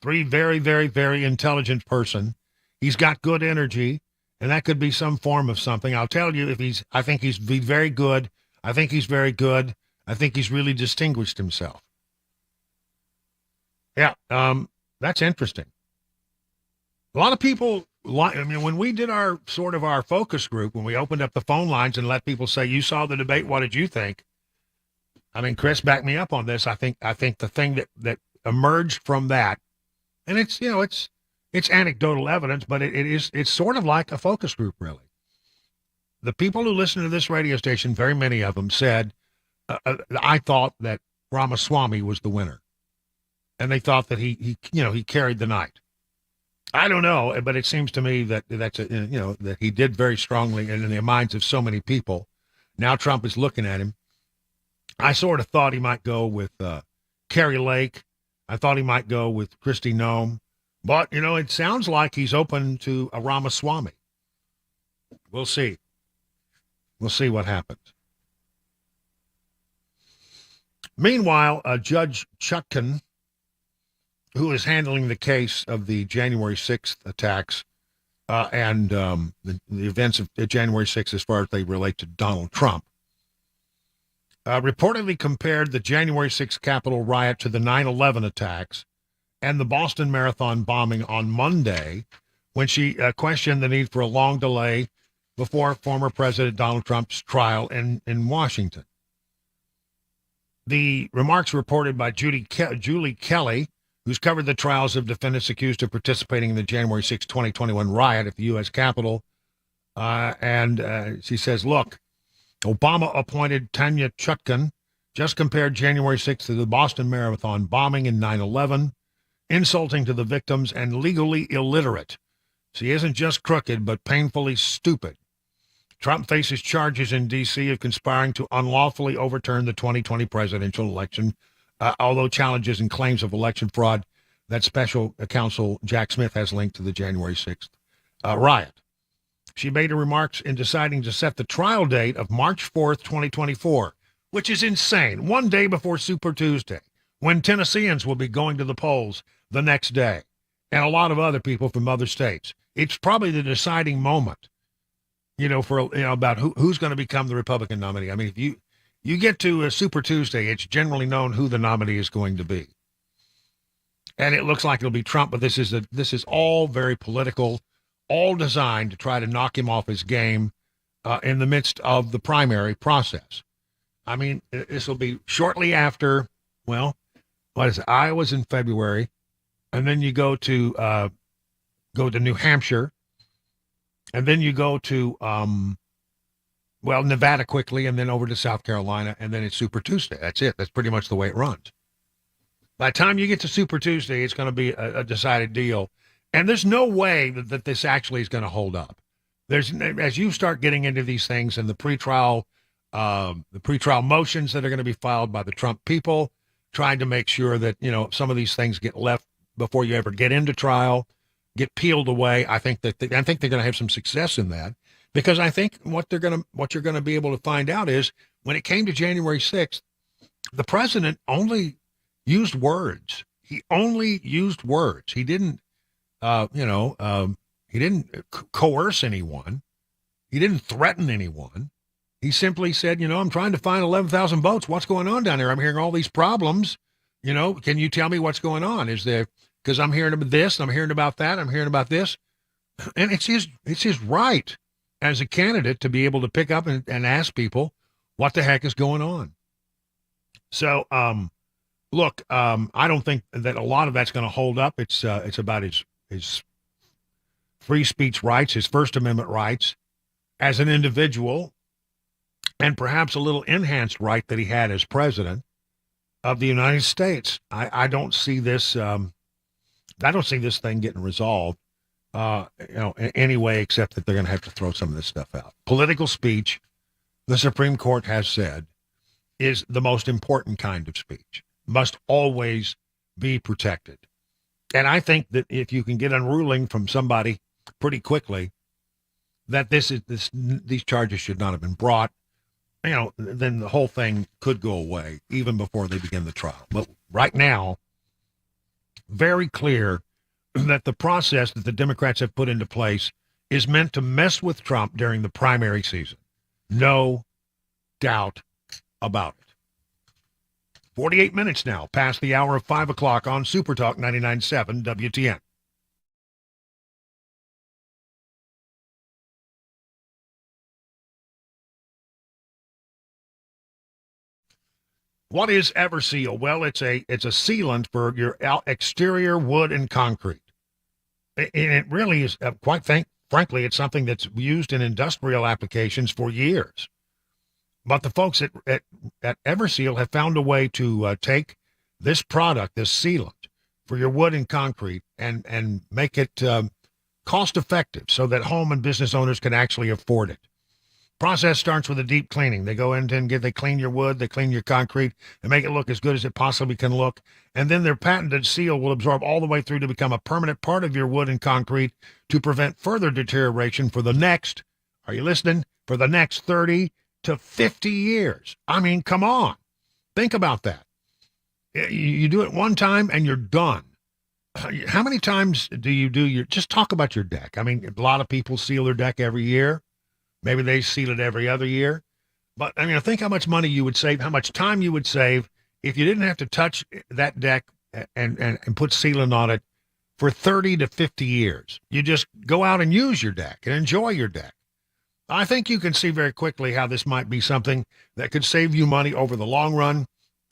very, very, very intelligent person. He's got good energy, and that could be some form of something. I'll tell you, I think he's very good. I think he's very good. I think he's really distinguished himself. Yeah, that's interesting. A lot of people, when we did our focus group, when we opened up the phone lines and let people say, you saw the debate, what did you think? I mean, Chris backed me up on this. I think the thing that emerged from that, and it's anecdotal evidence, but it's sort of like a focus group, really. The people who listen to this radio station, very many of them said, I thought that Ramaswamy was the winner. And they thought that he carried the night. I don't know, but it seems to me that that he did very strongly in the minds of so many people. Now Trump is looking at him. I sort of thought he might go with Kari Lake. I thought he might go with Kristi Noem. But, it sounds like he's open to a Ramaswamy. We'll see. We'll see what happens. Meanwhile, Judge Chutkan, who is handling the case of the January 6th attacks and the events of January 6th as far as they relate to Donald Trump, reportedly compared the January 6th Capitol riot to the 9/11 attacks and the Boston Marathon bombing on Monday, when she questioned the need for a long delay before former President Donald Trump's trial in Washington. The remarks reported by Julie Kelly, who's covered the trials of defendants accused of participating in the January 6, 2021 riot at the U.S. Capitol. And she says, look, Obama appointed Tanya Chutkan just compared January 6th to the Boston Marathon bombing in 9/11, insulting to the victims and legally illiterate. She isn't just crooked, but painfully stupid. Trump faces charges in D.C. of conspiring to unlawfully overturn the 2020 presidential election, although challenges and claims of election fraud that special counsel Jack Smith has linked to the January 6th riot. She made her remarks in deciding to set the trial date of March 4th, 2024, which is insane, one day before Super Tuesday, when Tennesseans will be going to the polls the next day, and a lot of other people from other states. It's probably the deciding moment, about who's going to become the Republican nominee. I mean, if you get to a Super Tuesday, it's generally known who the nominee is going to be. And it looks like it'll be Trump, but this is all very political, all designed to try to knock him off his game in the midst of the primary process. I mean, this will be shortly after, Iowa's in February, and then you go to New Hampshire, and then you go to Nevada quickly, and then over to South Carolina, and then it's Super Tuesday. That's it. That's pretty much the way it runs. By the time you get to Super Tuesday, it's going to be a decided deal. And there's no way that this actually is going to hold up. As you start getting into these things and the pretrial motions that are going to be filed by the Trump people, trying to make sure that, some of these things get left before you ever get into trial, get peeled away. I think they're going to have some success in that, because I think what you're going to be able to find out is when it came to January 6th, the president only used words. He only used words. He didn't, he didn't coerce anyone. He didn't threaten anyone. He simply said, I'm trying to find 11,000 votes. What's going on down there? I'm hearing all these problems. Can you tell me what's going on? Because I'm hearing about this, I'm hearing about that, I'm hearing about this. And it's his right as a candidate to be able to pick up and ask people what the heck is going on. So, look, I don't think that a lot of that's going to hold up. It's about his free speech rights, his First Amendment rights as an individual, and perhaps a little enhanced right that he had as president. of the United States. I don't see this. I don't see this thing getting resolved. In any way except that they're going to have to throw some of this stuff out. Political speech, the Supreme Court has said, is the most important kind of speech. Must always be protected. And I think that if you can get a ruling from somebody pretty quickly that these charges should not have been brought, then the whole thing could go away even before they begin the trial. But right now, very clear that the process that the Democrats have put into place is meant to mess with Trump during the primary season. No doubt about it. 48 minutes now past the hour of 5 o'clock on Super Talk 99.7 WTN. What is Everseal? Well, it's a sealant for your exterior wood and concrete. And it really is, frankly, it's something that's used in industrial applications for years. But the folks at Everseal have found a way to take this product, this sealant, for your wood and concrete and make it cost effective so that home and business owners can actually afford it. Process starts with a deep cleaning. They go in and they clean your wood, they clean your concrete, and make it look as good as it possibly can look. And then their patented seal will absorb all the way through to become a permanent part of your wood and concrete to prevent further deterioration for the next, are you listening? For the next 30 to 50 years. I mean, come on. Think about that. You do it one time and you're done. How many times do you just talk about your deck? I mean, a lot of people seal their deck every year. Maybe they seal it every other year. But I mean, think how much money you would save, how much time you would save if you didn't have to touch that deck and put sealant on it for 30 to 50 years. You just go out and use your deck and enjoy your deck. I think you can see very quickly how this might be something that could save you money over the long run.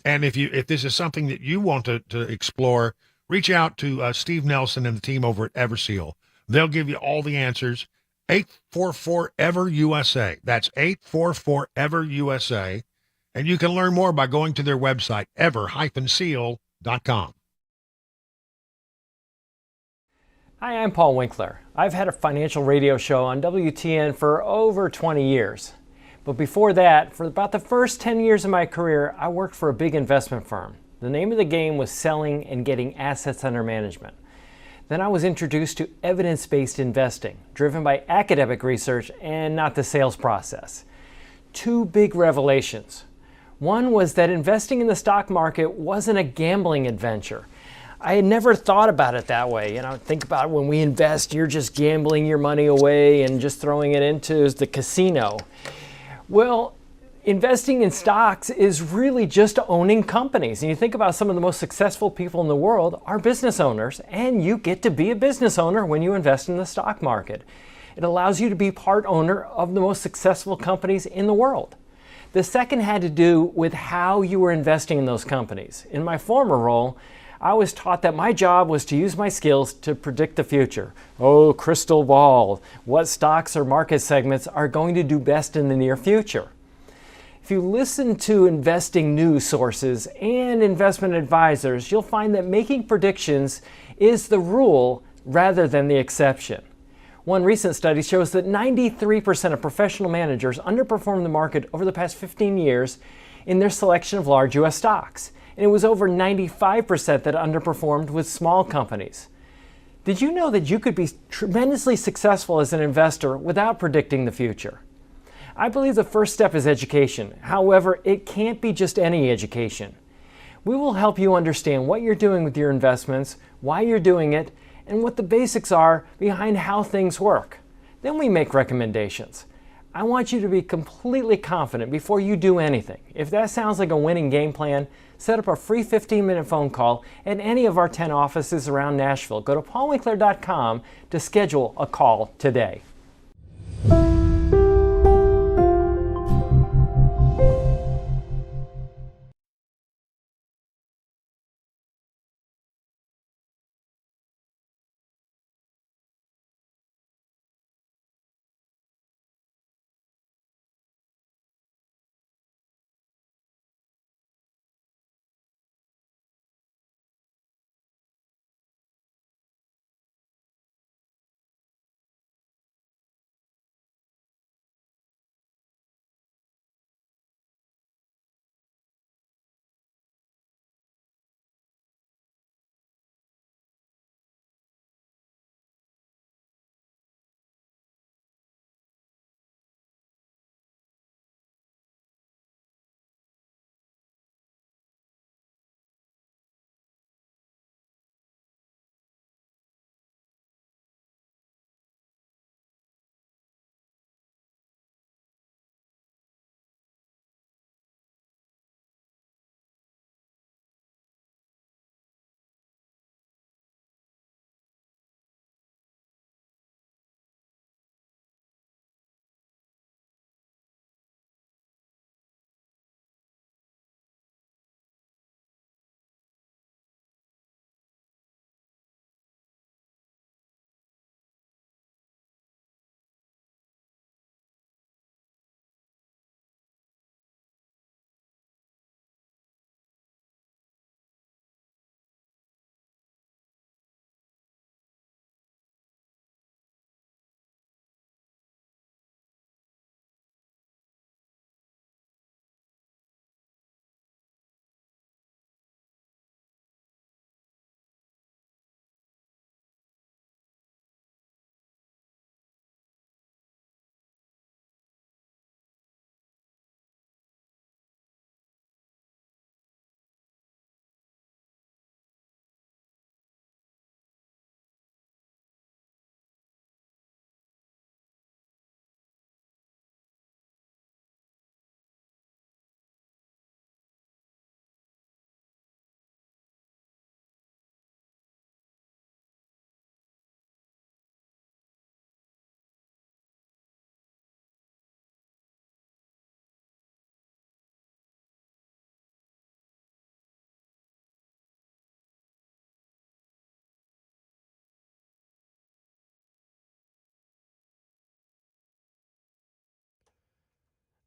And if this is something that you want to explore, reach out to Steve Nelson and the team over at Everseal. They'll give you all the answers. 844-EVER-USA. That's 844-EVER-USA. And you can learn more by going to their website, ever-seal.com. Hi, I'm Paul Winkler. I've had a financial radio show on WTN for over 20 years. But before that, for about the first 10 years of my career, I worked for a big investment firm. The name of the game was selling and getting assets under management. Then I was introduced to evidence-based investing, driven by academic research and not the sales process. Two big revelations. One was that investing in the stock market wasn't a gambling adventure. I had never thought about it that way. Think about when we invest, you're just gambling your money away and just throwing it into the casino. Well, investing in stocks is really just owning companies. And you think about some of the most successful people in the world are business owners, and you get to be a business owner when you invest in the stock market. It allows you to be part owner of the most successful companies in the world. The second had to do with how you were investing in those companies. In my former role, I was taught that my job was to use my skills to predict the future. Oh, crystal ball, what stocks or market segments are going to do best in the near future? If you listen to investing news sources and investment advisors, you'll find that making predictions is the rule rather than the exception. One recent study shows that 93% of professional managers underperformed the market over the past 15 years in their selection of large U.S. stocks. And it was over 95% that underperformed with small companies. Did you know that you could be tremendously successful as an investor without predicting the future? I believe the first step is education. However, it can't be just any education. We will help you understand what you're doing with your investments, why you're doing it, and what the basics are behind how things work. Then we make recommendations. I want you to be completely confident before you do anything. If that sounds like a winning game plan, set up a free 15-minute phone call at any of our 10 offices around Nashville. Go to paulwinkler.com to schedule a call today.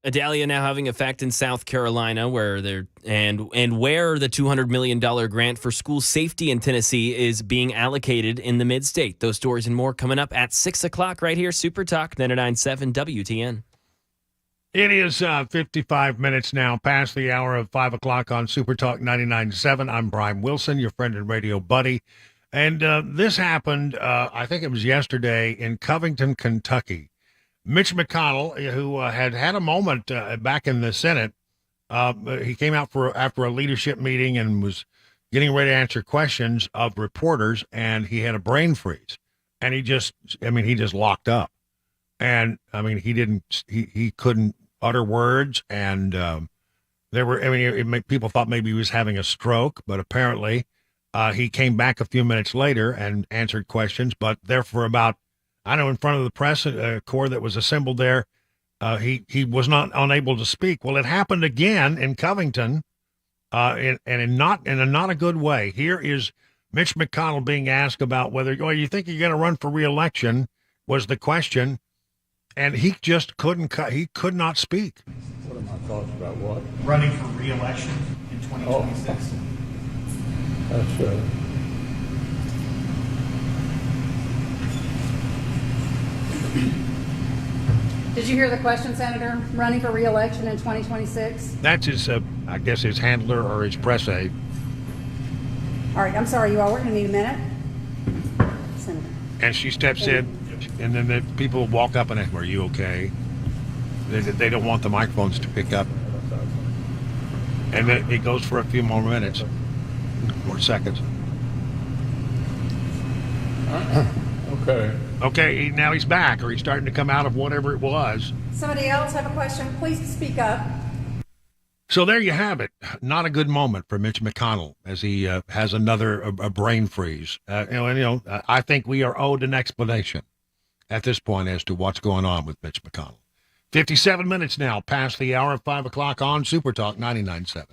Adelia now having effect in South Carolina, where where the $200 million grant for school safety in Tennessee is being allocated in the mid-state. Those stories and more coming up at 6 o'clock right here. Super Talk 99.7 WTN. It is 55 minutes now past the hour of 5 o'clock on Super Talk 99.7. I'm Brian Wilson, your friend and radio buddy. And this happened, I think it was yesterday, in Covington, Kentucky. Mitch McConnell, who had a moment back in the Senate, he came out after a leadership meeting and was getting ready to answer questions of reporters, and he had a brain freeze. And he just locked up. And, he couldn't utter words, and people thought maybe he was having a stroke, but apparently he came back a few minutes later and answered questions, but there for about, in front of the press corps that was assembled there, he was not unable to speak. Well, it happened again in Covington, in a not a good way. Here is Mitch McConnell being asked about whether, you think you're going to run for re-election, was the question, and he just he could not speak. What are my thoughts about what? Running for re-election in 2026. That's Did you hear the question, Senator? Running for re-election in 2026? That's his, I guess, his handler or his press aide. All right, I'm sorry, you all. We're going to need a minute. Senator. And she steps in, and then the people walk up and ask, "Are you okay?" They don't want the microphones to pick up. And then it goes for a few more minutes, more seconds. okay. Okay, now he's back, or he's starting to come out of whatever it was. Somebody else have a question? Please speak up. So there you have it. Not a good moment for Mitch McConnell as he has another brain freeze. I think we are owed an explanation at this point as to what's going on with Mitch McConnell. 57 minutes now past the hour of 5 o'clock on Super Talk 99.7.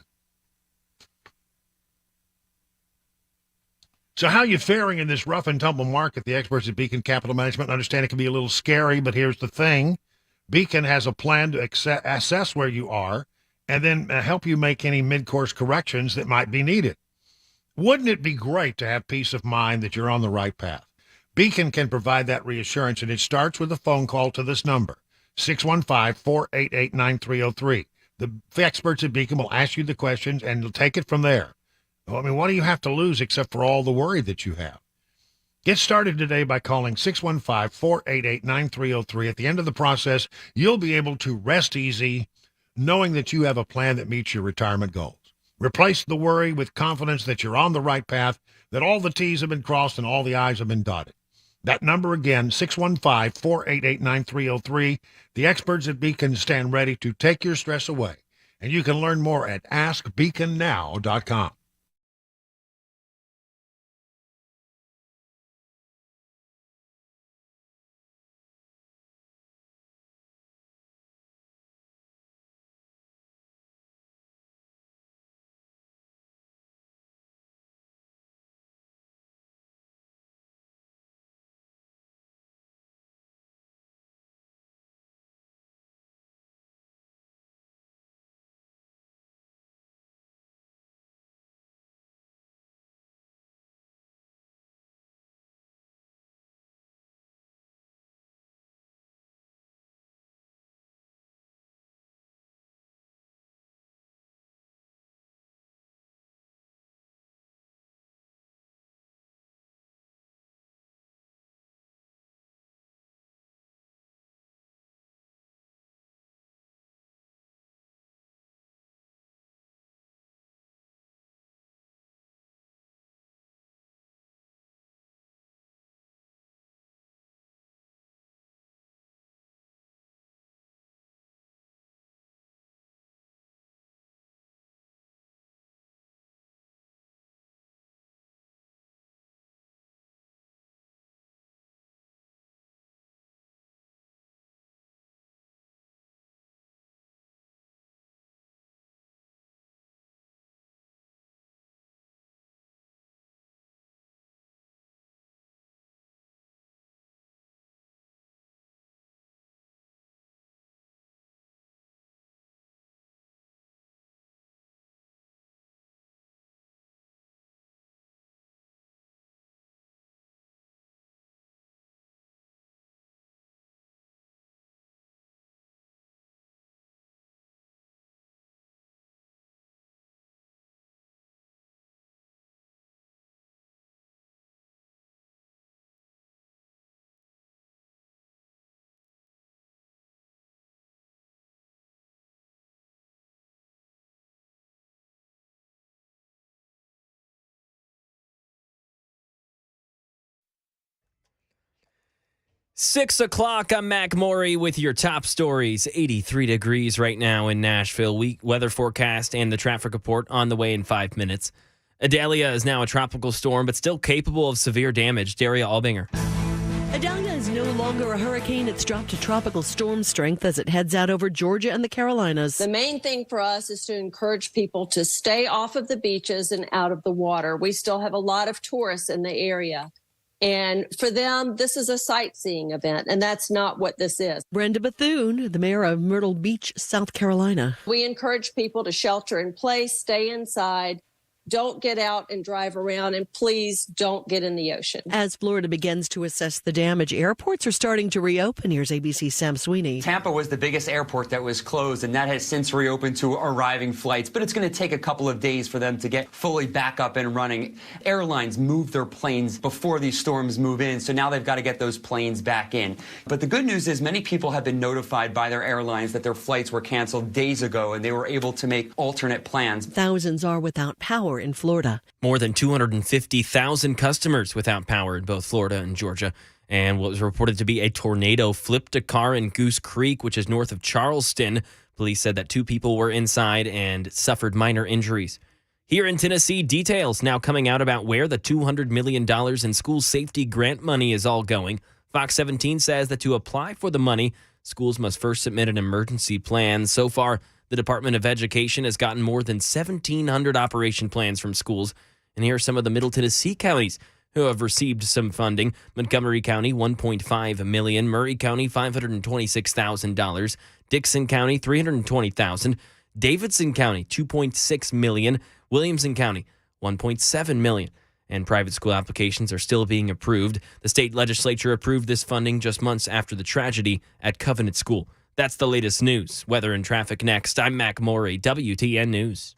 So how are you faring in this rough and tumble market? The experts at Beacon Capital Management understand it can be a little scary, but here's the thing. Beacon has a plan to assess where you are and then help you make any mid-course corrections that might be needed. Wouldn't it be great to have peace of mind that you're on the right path? Beacon can provide that reassurance, and it starts with a phone call to this number, 615-488-9303. The experts at Beacon will ask you the questions, and you'll take it from there. What do you have to lose except for all the worry that you have? Get started today by calling 615-488-9303. At the end of the process, you'll be able to rest easy knowing that you have a plan that meets your retirement goals. Replace the worry with confidence that you're on the right path, that all the T's have been crossed and all the I's have been dotted. That number again, 615-488-9303. The experts at Beacon stand ready to take your stress away. And you can learn more at askbeaconnow.com. 6 o'clock, I'm Mac Maury with your top stories. 83 degrees right now in Nashville. Weather forecast and the traffic report on the way in 5 minutes. Adelia is now a tropical storm, but still capable of severe damage. Daria Albinger. Adelia is no longer a hurricane. It's dropped to tropical storm strength as it heads out over Georgia and the Carolinas. The main thing for us is to encourage people to stay off of the beaches and out of the water. We still have a lot of tourists in the area. And for them, this is a sightseeing event, and that's not what this is. Brenda Bethune, the mayor of Myrtle Beach, South Carolina. We encourage people to shelter in place, stay inside, don't get out and drive around, and please don't get in the ocean. As Florida begins to assess the damage, airports are starting to reopen. Here's ABC's Sam Sweeney. Tampa was the biggest airport that was closed, and that has since reopened to arriving flights. But it's going to take a couple of days for them to get fully back up and running. Airlines move their planes before these storms move in, so now they've got to get those planes back in. But the good news is many people have been notified by their airlines that their flights were canceled days ago, and they were able to make alternate plans. Thousands are without power in Florida. More than 250,000 customers without power in both Florida and Georgia. And what was reported to be a tornado flipped a car in Goose Creek, which is north of Charleston. Police said that 2 people were inside and suffered minor injuries. Here in Tennessee, details now coming out about where the $200 million in school safety grant money is all going. Fox 17 says that to apply for the money, schools must first submit an emergency plan. So far, the Department of Education has gotten more than 1,700 operation plans from schools. And here are some of the Middle Tennessee counties who have received some funding. Montgomery County, $1.5 million. Murray County, $526,000. Dixon County, $320,000. Davidson County, $2.6 million. Williamson County, $1.7 million. And private school applications are still being approved. The state legislature approved this funding just months after the tragedy at Covenant School. That's the latest news. Weather and traffic next. I'm Mac Maury, WTN News.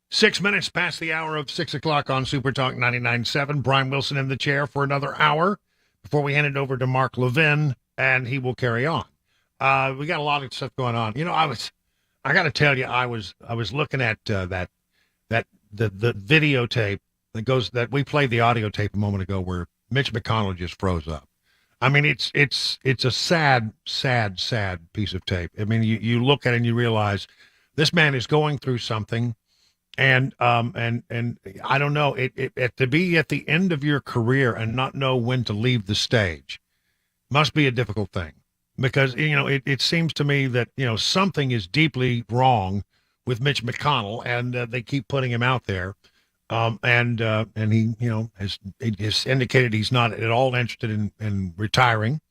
6 minutes past the hour of 6 o'clock on Super Talk 99.7. Brian Wilson in the chair for another hour before we hand it over to Mark Levin, and he will carry on. We got a lot of stuff going on. I got to tell you, I was looking at the videotape that we played the audio tape a moment ago where Mitch McConnell just froze up. I mean, it's a sad piece of tape. I mean, you look at it and you realize this man is going through something. And I don't know, to be at the end of your career and not know when to leave the stage must be a difficult thing, because, it seems to me that, something is deeply wrong with Mitch McConnell, and they keep putting him out there. And he, has indicated he's not at all interested in retiring.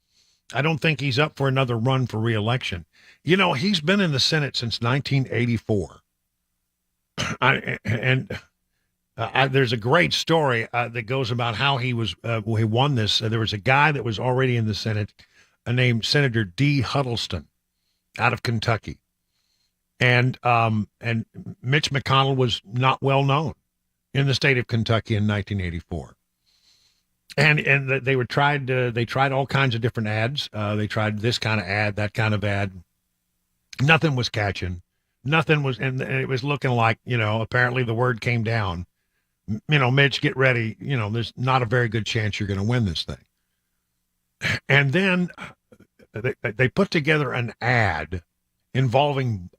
I don't think he's up for another run for reelection. He's been in the Senate since 1984. There's a great story that goes about how he won this. There was a guy that was already in the Senate named Senator D. Huddleston out of Kentucky. And Mitch McConnell was not well known in the state of Kentucky in 1984. And they tried all kinds of different ads. They tried this kind of ad, that kind of ad. Nothing was catching. Nothing was, and it was looking like, apparently the word came down, Mitch, get ready. There's not a very good chance you're going to win this thing. And then they put together an ad involving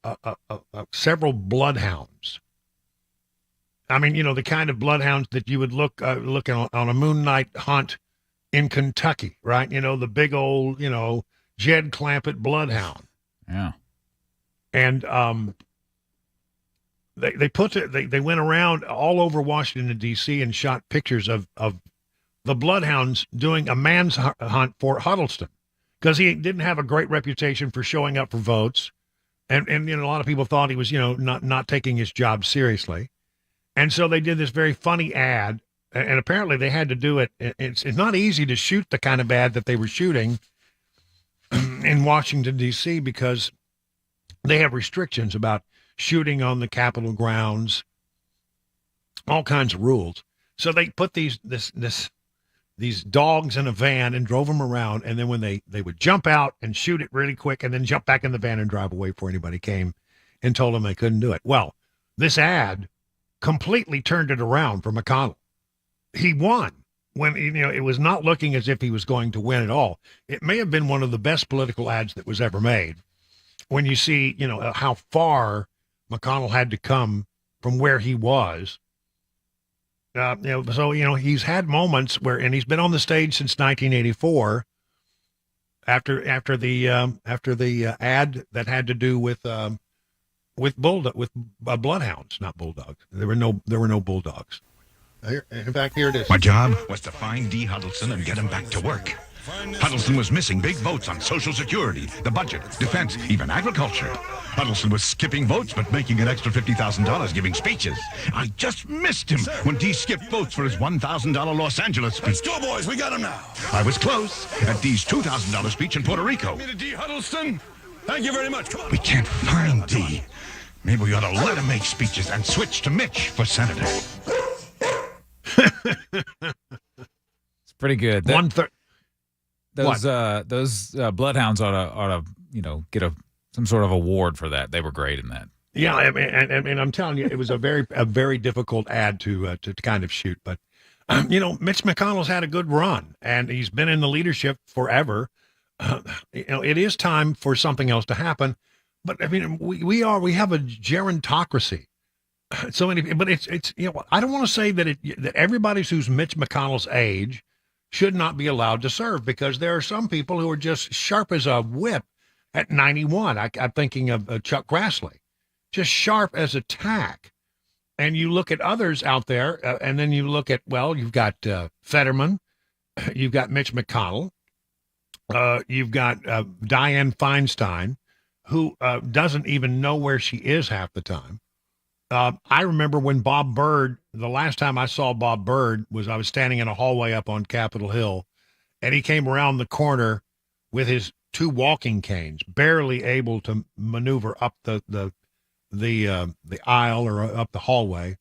several bloodhounds. I mean, the kind of bloodhounds that you would look on a moonlight hunt in Kentucky, right? The big old, Jed Clampett bloodhound. Yeah. And they went around all over Washington, D.C. and shot pictures of the bloodhounds doing a man's hunt for Huddleston, because he didn't have a great reputation for showing up for votes. And a lot of people thought he was, not taking his job seriously. And so they did this very funny ad, and apparently they had to do it. It's not easy to shoot the kind of ad that they were shooting in Washington, D.C., because they have restrictions about shooting on the Capitol grounds, all kinds of rules. So they put these dogs in a van and drove them around, and then when they would jump out and shoot it really quick and then jump back in the van and drive away before anybody came and told them they couldn't do it. Well, this ad completely turned it around for McConnell. He won when, it was not looking as if he was going to win at all. It may have been one of the best political ads that was ever made, when you see, how far McConnell had to come from where he was. So, he's had moments where, and he's been on the stage since 1984 after the ad that had to do with bloodhounds, not bulldogs. There were no bulldogs. In fact, here it is. My job was to find D. Huddleston and get him back to work. Huddleston was missing big votes on Social Security, the budget, defense, even agriculture. Huddleston was skipping votes but making an extra $50,000 giving speeches. I just missed him when D skipped votes for his $1,000 Los Angeles speech. Let's go, boys. We got him now. I was close at D's $2,000 speech in Puerto Rico. D. Huddleston. Thank you very much. Come on. We can't find D. Maybe we ought to let him make speeches and switch to Mitch for senator. It's pretty good. Those bloodhounds ought to get some sort of award for that. They were great in that. Yeah, I mean, I'm telling you, it was a very difficult ad to kind of shoot. But Mitch McConnell's had a good run, and he's been in the leadership forever. It is time for something else to happen. But I mean, we have a gerontocracy. So many, but it's I don't want to say that that everybody who's Mitch McConnell's age should not be allowed to serve, because there are some people who are just sharp as a whip at 91. I'm thinking of Chuck Grassley, just sharp as a tack. And you look at others out there, and then you look at, you've got Fetterman, you've got Mitch McConnell, you've got Dianne Feinstein, who doesn't even know where she is half the time. I remember when Bob Byrd, the last time I saw Bob Byrd I was standing in a hallway up on Capitol Hill, and he came around the corner with his two walking canes, barely able to maneuver up the the aisle or up the hallway,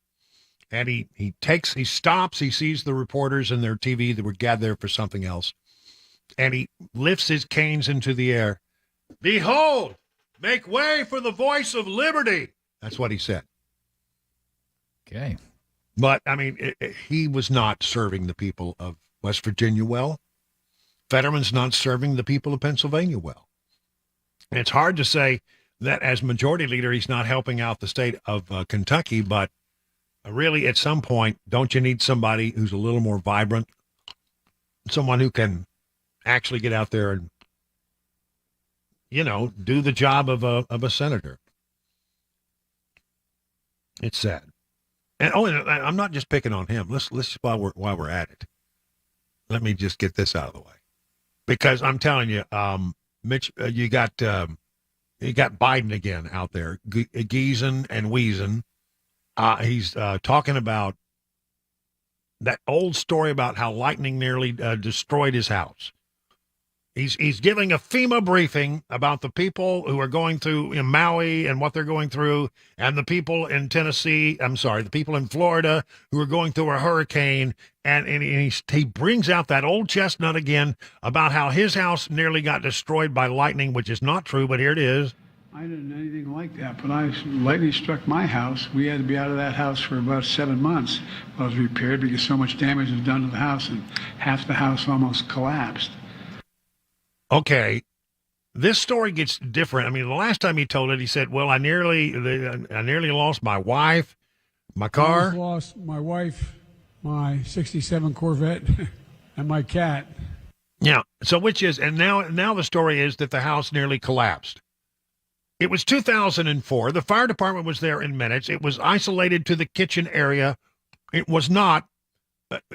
and he stops. He sees the reporters and their TV that were gathered there for something else, and he lifts his canes into the air. Behold, make way for the voice of liberty. That's what he said. Okay. But, I mean, he was not serving the people of West Virginia well. Fetterman's not serving the people of Pennsylvania well. And it's hard to say that as majority leader, he's not helping out the state of Kentucky, but really at some point, don't you need somebody who's a little more vibrant, someone who can actually get out there and, do the job of a senator? It's sad. And I'm not just picking on him. Let's while we're at it, let me just get this out of the way, because I'm telling you, Mitch, you got Biden again out there, geezing and wheezing. He's talking about that old story about how lightning nearly destroyed his house. He's giving a FEMA briefing about the people who are going through in Maui and what they're going through, and the people in the people in Florida who are going through a hurricane. And he brings out that old chestnut again about how his house nearly got destroyed by lightning, which is not true, but here it is. I didn't know anything like that, but lightning struck my house. We had to be out of that house for about 7 months while it was repaired because so much damage was done to the house, and half the house almost collapsed. Okay, this story gets different. I mean, the last time he told it, he said, well, I nearly lost my wife, my car. I almost lost my wife, my 67 Corvette, and my cat. Yeah, so and now the story is that the house nearly collapsed. It was 2004. The fire department was there in minutes. It was isolated to the kitchen area. It was not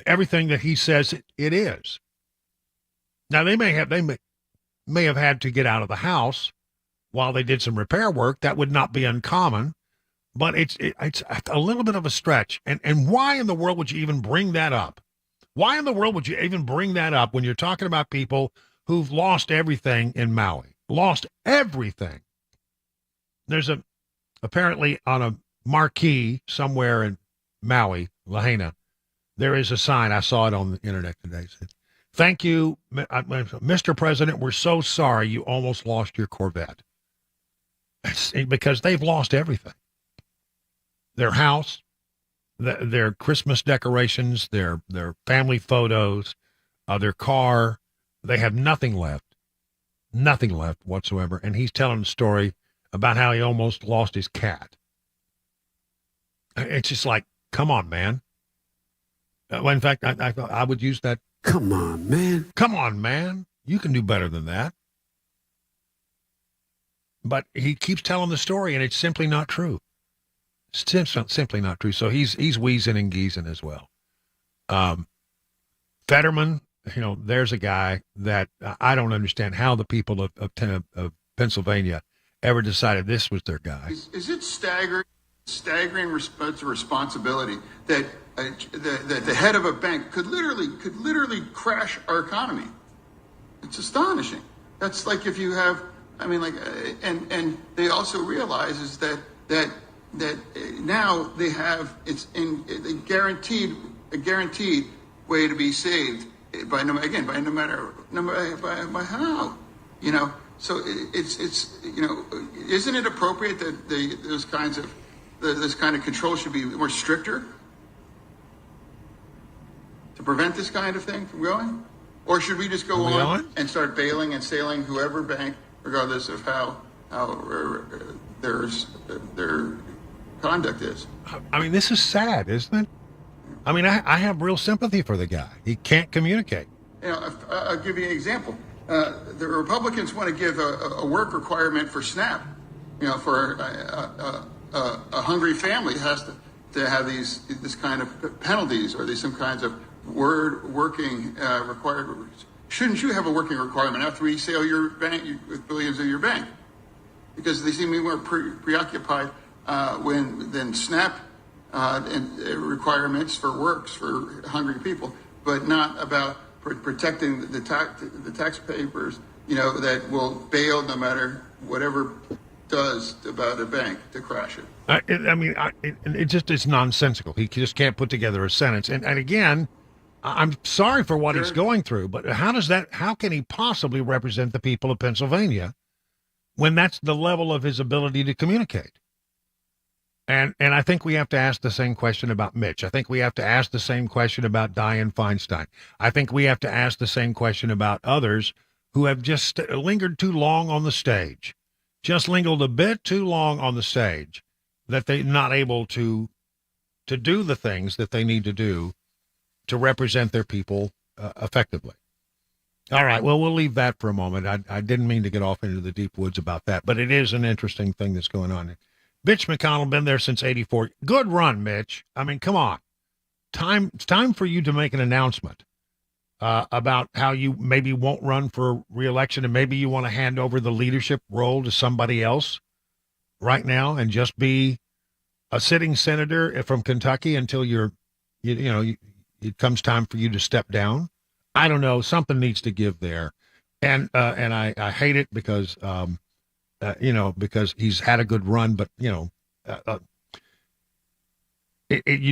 everything that he says it is. Now, they may have had to get out of the house while they did some repair work. That would not be uncommon, but it's a little bit of a stretch. And why in the world would you even bring that up? Why in the world would you even bring that up when you're talking about people who've lost everything in Maui? Lost everything. There's apparently on a marquee somewhere in Maui, Lahaina, there is a sign. I saw it on the internet today. It said, "Thank you, Mr. President. We're so sorry you almost lost your Corvette." It's because they've lost everything. Their house, their Christmas decorations, their family photos, their car. They have nothing left whatsoever. And he's telling a story about how he almost lost his cat. It's just like, come on, man. Well, in fact, I thought I would use that. Come on, man. Come on, man. You can do better than that. But he keeps telling the story, and it's simply not true. It's simply not true. So he's wheezing and geezing as well. Fetterman, there's a guy that I don't understand how the people of Pennsylvania ever decided this was their guy. Is it staggering responsibility that the head of a bank could literally crash our economy? It's astonishing. That's like if you have, and they also realize is that now they have a guaranteed way to be saved by no matter how, So it's isn't it appropriate that this kind of control should be more stricter to prevent this kind of thing from going? Or should we just go on and start bailing and sailing whoever bank, regardless of how their conduct is? This is sad, isn't it? I have real sympathy for the guy. He can't communicate. I'll give you an example. The Republicans want to give a work requirement for SNAP. For a hungry family has to have this kind of penalties or some kinds of working required. Shouldn't you have a working requirement after we sell your bank with billions of your bank? Because they seem to be more preoccupied than SNAP and requirements for works for hungry people, but not about protecting the taxpayers, that will bail no matter whatever does about a bank to crash it. It's nonsensical. He just can't put together a sentence. And again, I'm sorry for what he's going through, but how can he possibly represent the people of Pennsylvania when that's the level of his ability to communicate? And I think we have to ask the same question about Mitch. I think we have to ask the same question about Dianne Feinstein. I think we have to ask the same question about others who have just lingered too long on the stage, just lingered a bit too long on the stage, that they're not able to do the things that they need to do to represent their people effectively. All right, well, we'll leave that for a moment. I didn't mean to get off into the deep woods about that, but it is an interesting thing that's going on. Mitch McConnell, been there since '84. Good run, Mitch. I mean, come on. It's time for you to make an announcement about how you maybe won't run for re-election, and maybe you want to hand over the leadership role to somebody else right now and just be a sitting senator from Kentucky until it comes time for you to step down. I don't know. Something needs to give there. And I hate it because, because he's had a good run, but, you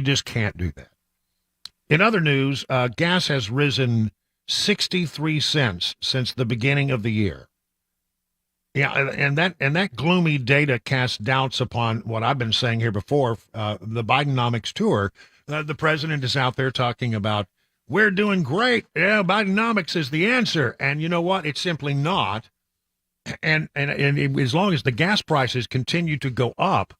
just can't do that. In other news, gas has risen 63 cents since the beginning of the year. Yeah, and that gloomy data casts doubts upon what I've been saying here before, the Bidenomics tour. The president is out there talking about, we're doing great. Yeah, Bidenomics is the answer. And you know what? It's simply not. And as long as the gas prices continue to go up,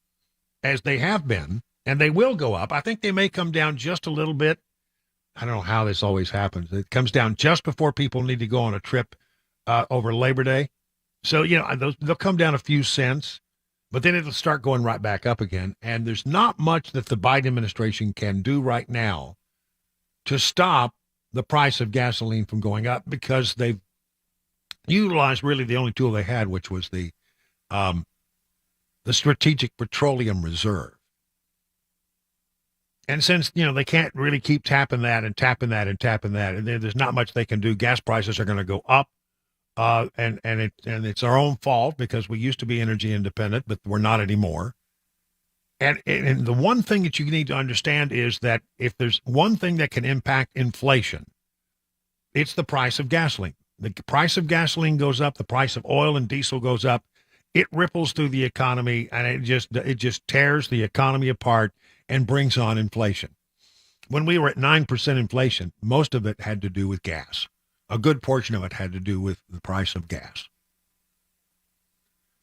as they have been, and they will go up, I think they may come down just a little bit. I don't know how this always happens. It comes down just before people need to go on a trip over Labor Day. So, they'll come down a few cents, but then it'll start going right back up again. And there's not much that the Biden administration can do right now to stop the price of gasoline from going up, because they've utilized really the only tool they had, which was the Strategic Petroleum Reserve. And since, they can't really keep tapping that and tapping that and tapping that, and there's not much they can do, gas prices are going to go up. And it's our own fault, because we used to be energy independent, but we're not anymore. And the one thing that you need to understand is that if there's one thing that can impact inflation, it's the price of gasoline. The price of gasoline goes up, the price of oil and diesel goes up. It ripples through the economy, and it just tears the economy apart and brings on inflation. When we were at 9% inflation, most of it had to do with gas. A good portion of it had to do with the price of gas.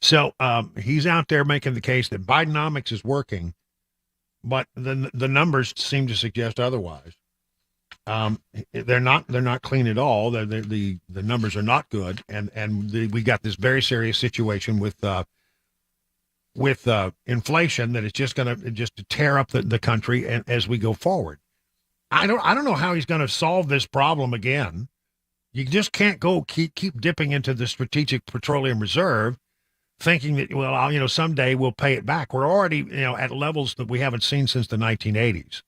So he's out there making the case that Bidenomics is working, but the numbers seem to suggest otherwise. They're not clean at all. The numbers are not good, and we got this very serious situation with inflation that is just going to tear up the country as we go forward. I don't know how he's going to solve this problem again. You just can't keep dipping into the Strategic Petroleum Reserve, thinking that, someday we'll pay it back. We're already, at levels that we haven't seen since the 1980s.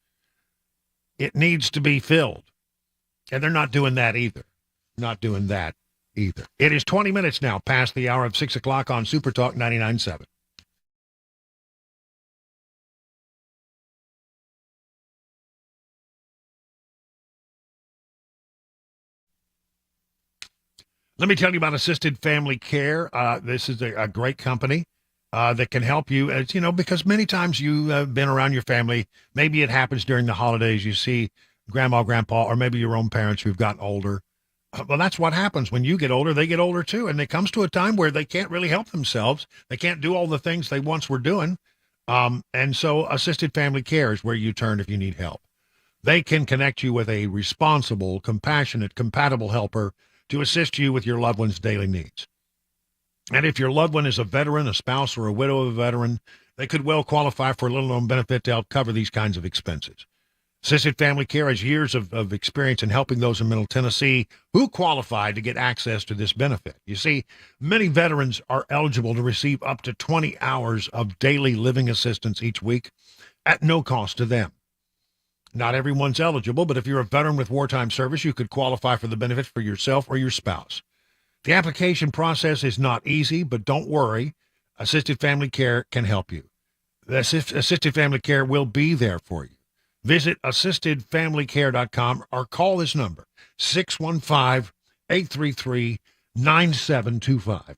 It needs to be filled. And they're not doing that either. It is 20 minutes now past the hour of 6 o'clock on Super Talk 99.7. Let me tell you about Assisted Family Care. This is a great company that can help you, because many times you've been around your family. Maybe it happens during the holidays. You see grandma, grandpa, or maybe your own parents who've gotten older. Well, that's what happens. When you get older, they get older too. And it comes to a time where they can't really help themselves. They can't do all the things they once were doing. And so Assisted Family Care is where you turn if you need help. They can connect you with a responsible, compassionate, compatible helper to assist you with your loved one's daily needs. And if your loved one is a veteran, a spouse, or a widow of a veteran, they could well qualify for a little-known benefit to help cover these kinds of expenses. Assisted Family Care has years of experience in helping those in Middle Tennessee who qualify to get access to this benefit. You see, many veterans are eligible to receive up to 20 hours of daily living assistance each week at no cost to them. Not everyone's eligible, but if you're a veteran with wartime service, you could qualify for the benefit for yourself or your spouse. The application process is not easy, but don't worry. Assisted Family Care can help you. Assisted Family Care will be there for you. Visit assistedfamilycare.com or call this number, 615-833-9725.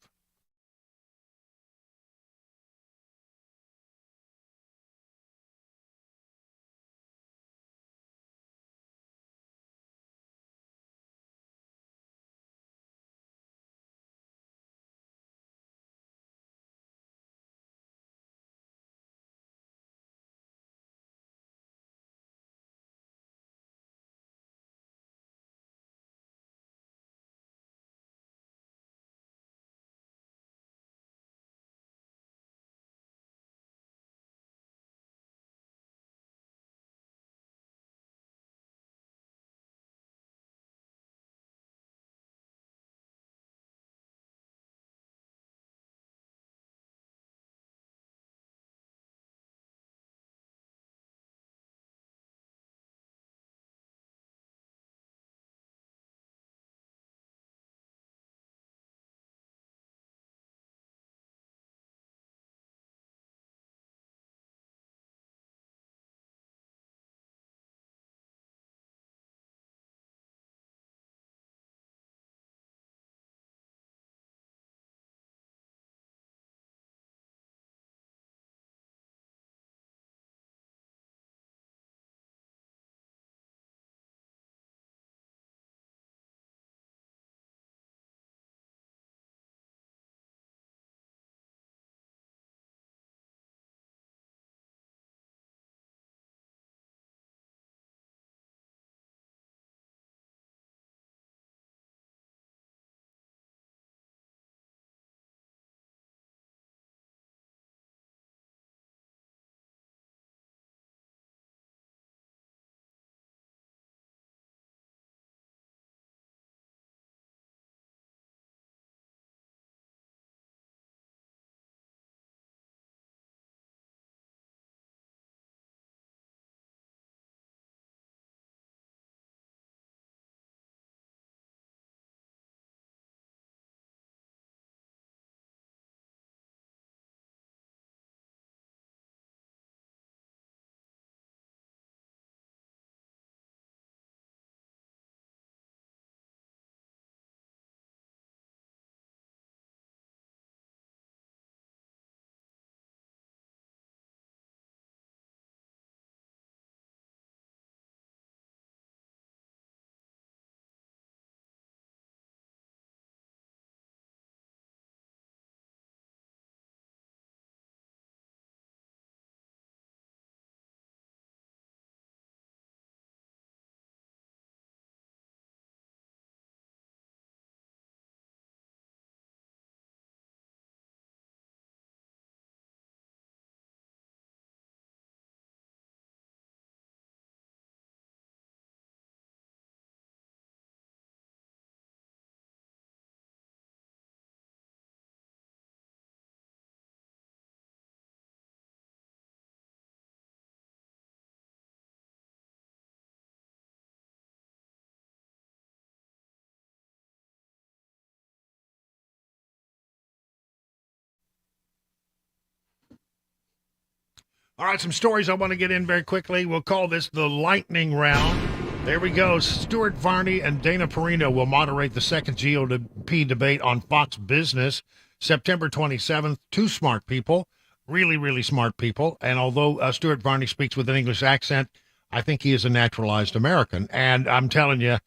All right, some stories I want to get in very quickly. We'll call this the lightning round. There we go. Stuart Varney and Dana Perino will moderate the second GOP debate on Fox Business, September 27th. Two smart people, really, really smart people. And although Stuart Varney speaks with an English accent, I think he is a naturalized American. And I'm telling you,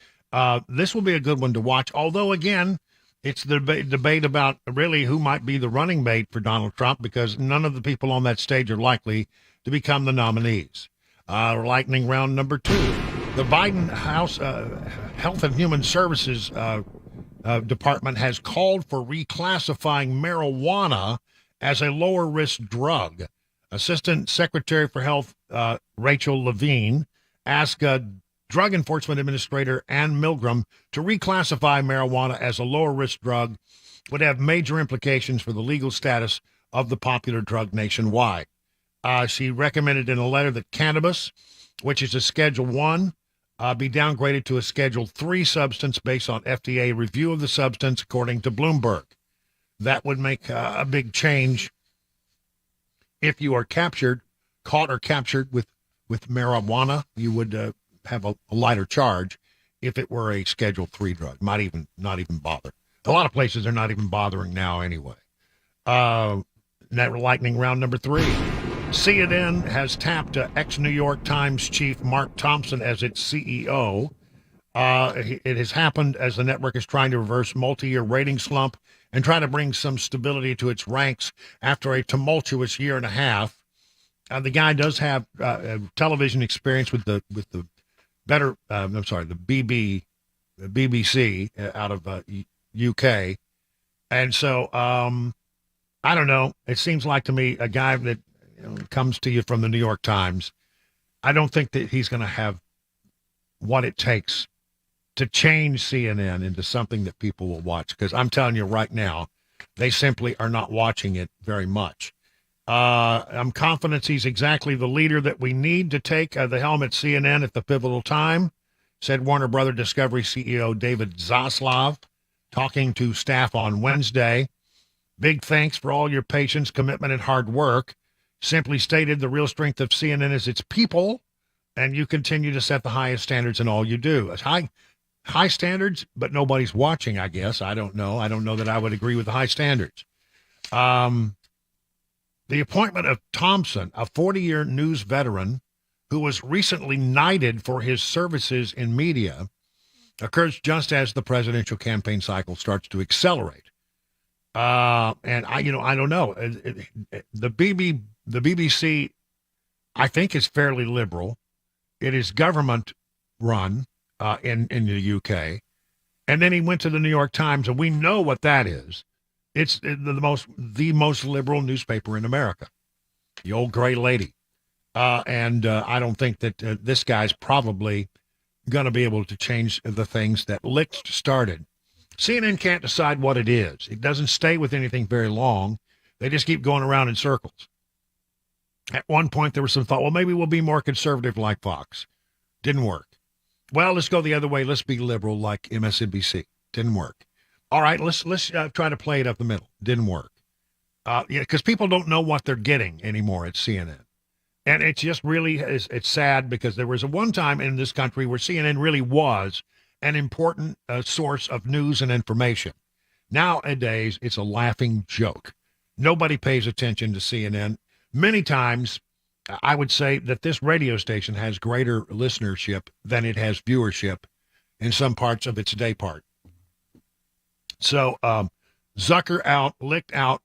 this will be a good one to watch. Although, again, it's the debate about really who might be the running mate for Donald Trump, because none of the people on that stage are likely to become the nominees. Lightning round number 2. The Biden House Health and Human Services Department has called for reclassifying marijuana as a lower risk drug. Assistant Secretary for Health Rachel Levine asked Drug Enforcement Administrator Ann Milgram to reclassify marijuana as a lower risk drug would have major implications for the legal status of the popular drug nationwide. She recommended in a letter that cannabis, which is a Schedule 1, be downgraded to a Schedule 3 substance based on FDA review of the substance, according to Bloomberg. That would make a big change if you are caught or captured with marijuana, you would have a lighter charge if it were a Schedule 3 drug. Not even bother. A lot of places are not even bothering now anyway. Net lightning round number 3. CNN has tapped ex-New York Times chief Mark Thompson as its CEO. It has happened as the network is trying to reverse multi-year rating slump and try to bring some stability to its ranks after a tumultuous year and a half. The guy does have television experience with the BBC out of UK, and so I don't know. It seems like to me a guy that comes to you from the New York Times. I don't think that he's going to have what it takes to change CNN into something that people will watch, because I'm telling you right now, they simply are not watching it very much. I'm confident he's exactly the leader that we need to take the helm at CNN at the pivotal time, said Warner Brother Discovery CEO David Zaslav, talking to staff on Wednesday. Big thanks for all your patience, commitment, and hard work. Simply stated, the real strength of CNN is its people, and you continue to set the highest standards in all you do. It's high standards, but nobody's watching, I guess. I don't know. I don't know that I would agree with the high standards. The appointment of Thompson, a 40-year news veteran who was recently knighted for his services in media, occurs just as the presidential campaign cycle starts to accelerate. And I don't know. The BBC, I think, is fairly liberal. It is government run in the UK. And then he went to the New York Times, and we know what that is. It's the most liberal newspaper in America, the old gray lady. And I don't think that this guy's probably going to be able to change the things that Licht started. CNN can't decide what it is. It doesn't stay with anything very long. They just keep going around in circles. At one point, there was some thought, well, maybe we'll be more conservative like Fox. Didn't work. Well, let's go the other way. Let's be liberal like MSNBC. Didn't work. All right, let's try to play it up the middle. Didn't work. Because people don't know what they're getting anymore at CNN. And it's just really, it's sad, because there was a one time in this country where CNN really was an important source of news and information. Nowadays, it's a laughing joke. Nobody pays attention to CNN. Many times, I would say that this radio station has greater listenership than it has viewership in some parts of its day part. So Zucker out, Licht out.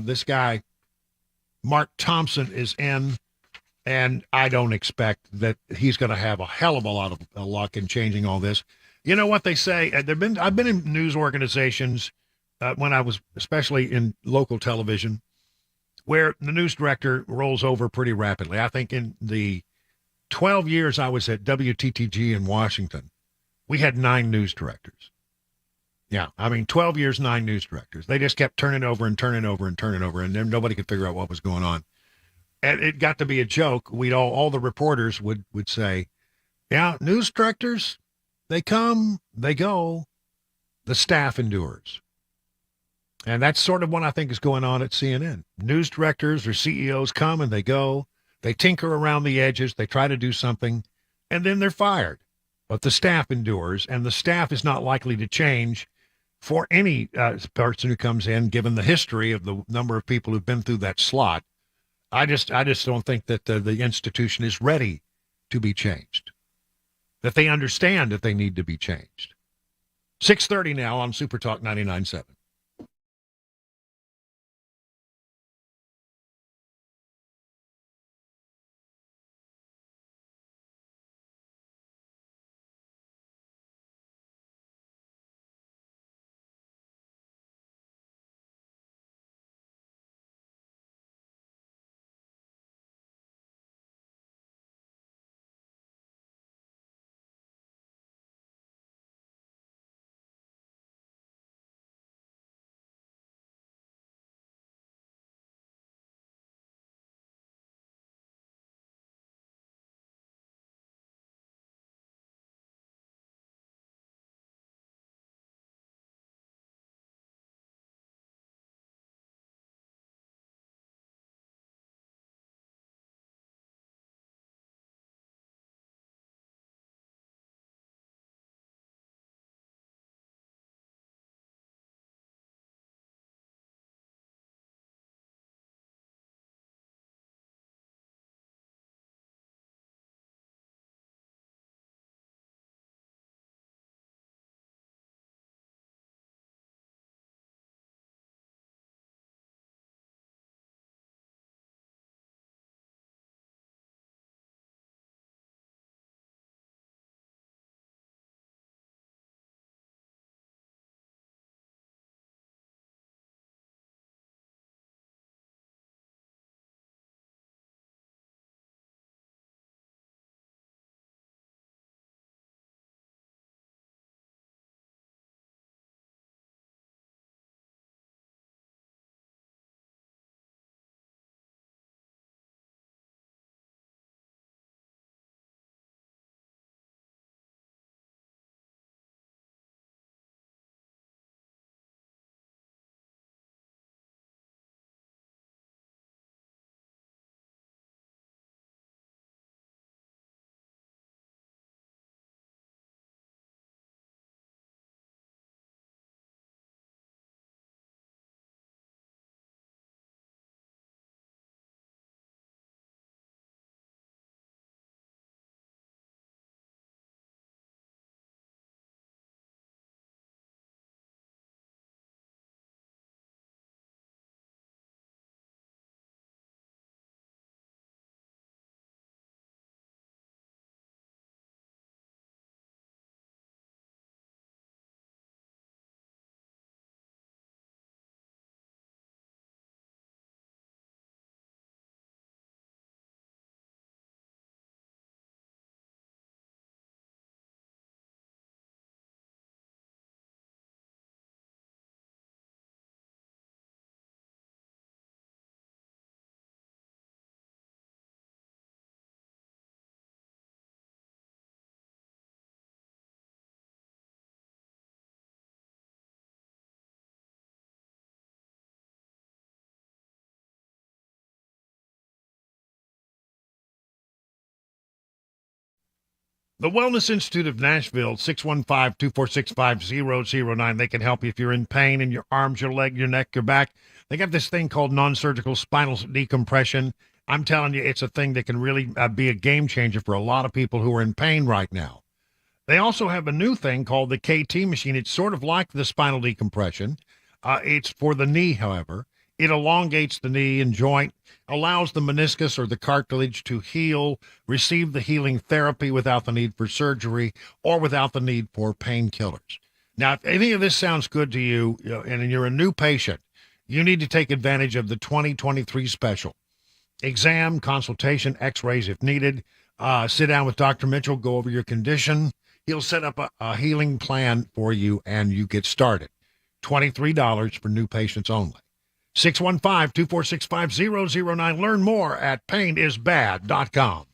This guy, Mark Thompson, is in, and I don't expect that he's going to have a hell of a lot of luck in changing all this. You know what they say? I've been in news organizations when I was, especially in local television, where the news director rolls over pretty rapidly. I think in the 12 years I was at WTTG in Washington, we had 9 news directors. Yeah, 12 years, 9 news directors. They just kept turning over, and then nobody could figure out what was going on. And it got to be a joke. All the reporters would say, yeah, news directors, they come, they go, the staff endures. And that's sort of what I think is going on at CNN. News directors or CEOs come and they go. They tinker around the edges. They try to do something, and then they're fired. But the staff endures, and the staff is not likely to change for any person who comes in, given the history of the number of people who've been through that slot. I just don't think that the institution is ready to be changed, that they understand that they need to be changed. 6:30 now on Super Talk 99.7. The Wellness Institute of Nashville, 615-246-5009. They can help you if you're in pain in your arms, your leg, your neck, your back. They got this thing called non-surgical spinal decompression. I'm telling you, it's a thing that can really be a game changer for a lot of people who are in pain right now. They also have a new thing called the KT machine. It's sort of like the spinal decompression. It's for the knee, however. It elongates the knee and joint, allows the meniscus or the cartilage to heal, receive the healing therapy without the need for surgery or without the need for painkillers. Now, if any of this sounds good to you, and you're a new patient, you need to take advantage of the 2023 special. Exam, consultation, x-rays if needed. Sit down with Dr. Mitchell, go over your condition. He'll set up a healing plan for you, and you get started. $23 for new patients only. 615-246-5009. Learn more at painisbad.com.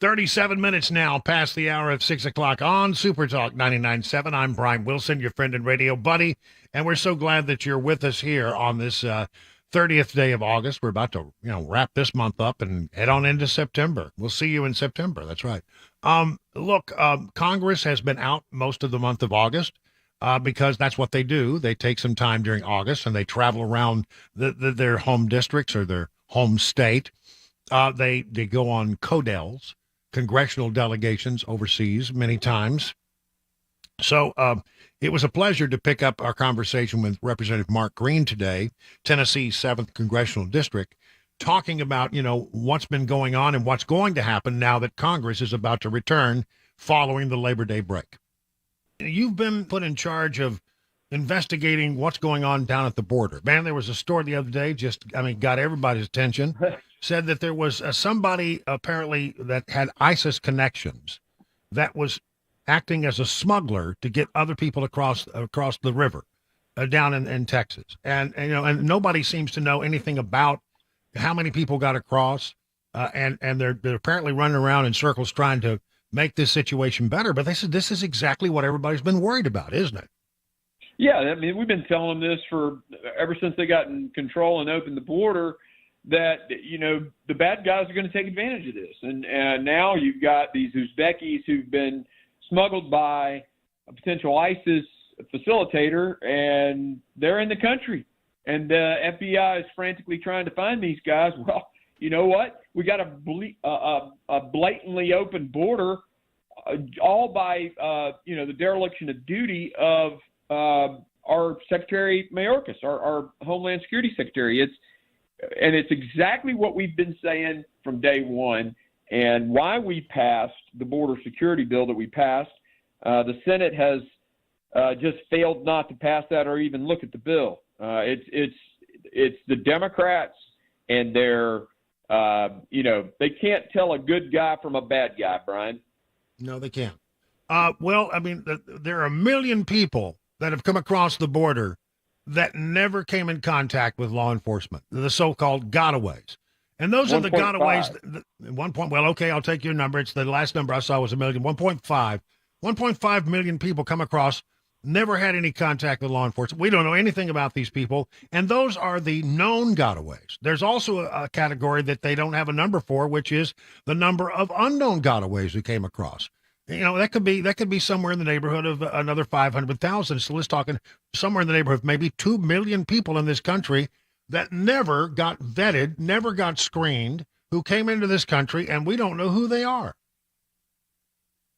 $37 minutes now past the hour of 6 o'clock on Super Talk 99.7. I'm Brian Wilson, your friend and radio buddy, and we're so glad that you're with us here on this 30th day of August. We're about to, wrap this month up and head on into September. We'll see you in September. That's right. Congress has been out most of the month of August because that's what they do. They take some time during August and they travel around their home districts or their home state. They go on CODELs, congressional delegations overseas many times. So it was a pleasure to pick up our conversation with Representative Mark Green today, Tennessee's 7th Congressional District, talking about, what's been going on and what's going to happen now that Congress is about to return following the Labor Day break. You've been put in charge of investigating what's going on down at the border. Man, there was a story the other day, got everybody's attention, said that there was somebody apparently that had ISIS connections that was acting as a smuggler to get other people across the river down in Texas. And nobody seems to know anything about how many people got across. And they're apparently running around in circles trying to make this situation better. But they said this is exactly what everybody's been worried about, isn't it? Yeah, I mean, we've been telling them this for ever since they got in control and opened the border, that, you know, the bad guys are going to take advantage of this. And now you've got these Uzbekis who've been smuggled by a potential ISIS facilitator, and they're in the country. And the FBI is frantically trying to find these guys. Well, you know what? We got a blatantly open border, all by, the dereliction of duty of our Secretary Mayorkas, our Homeland Security Secretary. It's exactly what we've been saying from day one, and why we passed the border security bill that we passed. The Senate has just failed not to pass that or even look at the bill. It's the Democrats and their, they can't tell a good guy from a bad guy, Brian. No, they can't. Well, I mean, there are 1 million people that have come across the border that never came in contact with law enforcement, the so-called gotaways. And those are the gotaways. Well, okay, I'll take your number. It's the last number I saw was 1 million. 1.5 million people come across, never had any contact with law enforcement. We don't know anything about these people. And those are the known gotaways. There's also a category that they don't have a number for, which is the number of unknown gotaways who came across. You know, that could be somewhere in the neighborhood of another 500,000. So let's talk somewhere in the neighborhood of maybe 2 million people in this country that never got vetted, never got screened, who came into this country, and we don't know who they are.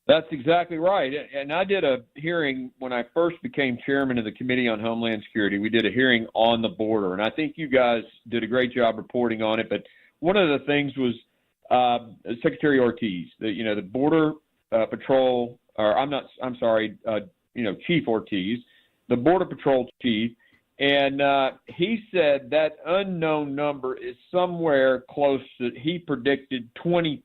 That's exactly right. And I did a hearing when I first became chairman of the Committee on Homeland Security. We did a hearing on the border, and I think you guys did a great job reporting on it. But one of the things was Secretary Ortiz, the Border Patrol, Chief Ortiz, the Border Patrol chief, and he said that unknown number is somewhere close to, he predicted 20%.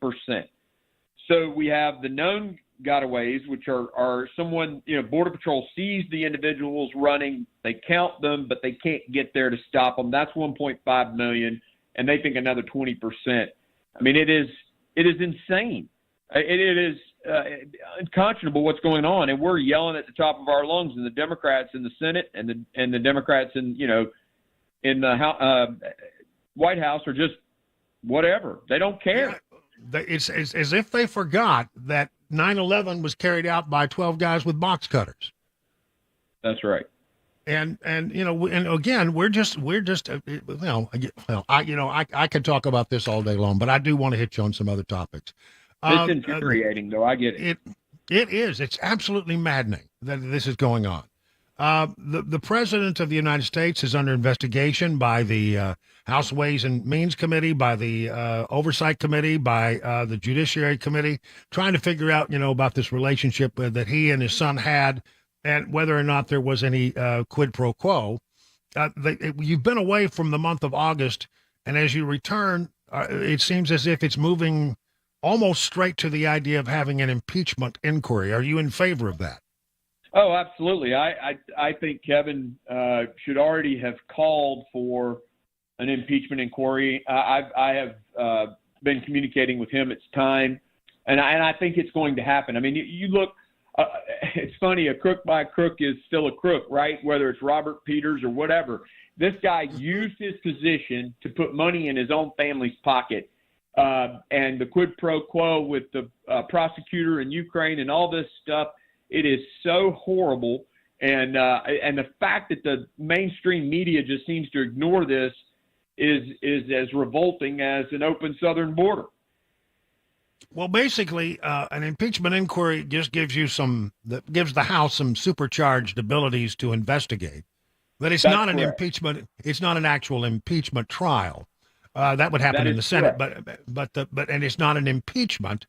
So we have the known gotaways, which are someone, Border Patrol sees the individuals running, they count them, but they can't get there to stop them. That's 1.5 million, and they think another 20%. I mean, it is insane. It is unconscionable what's going on, and we're yelling at the top of our lungs. And the Democrats in the Senate and the Democrats in the White House are just whatever. They don't care. Yeah, it's as if they forgot that 9/11 was carried out by 12 guys with box cutters. That's right. And again, we're just I could talk about this all day long, but I do want to hit you on some other topics. It's infuriating, though. I get it. It is. It's absolutely maddening that this is going on. The President of the United States is under investigation by the House Ways and Means Committee, by the Oversight Committee, by the Judiciary Committee, trying to figure out, about this relationship that he and his son had and whether or not there was any quid pro quo. You've been away from the month of August, and as you return, it seems as if it's moving almost straight to the idea of having an impeachment inquiry. Are you in favor of that? Oh, absolutely. I think Kevin should already have called for an impeachment inquiry. I have been communicating with him. It's time, and I think it's going to happen. I mean, you look. It's funny. A crook by a crook is still a crook, right? Whether it's Robert Peters or whatever. This guy used his position to put money in his own family's pocket. And the quid pro quo with the prosecutor in Ukraine and all this stuff, it is so horrible. And the fact that the mainstream media just seems to ignore this is as revolting as an open southern border. Well, basically, an impeachment inquiry just gives the House some supercharged abilities to investigate. But it's not an impeachment. It's not an actual impeachment trial. That would happen in the Senate, but it's not an impeachment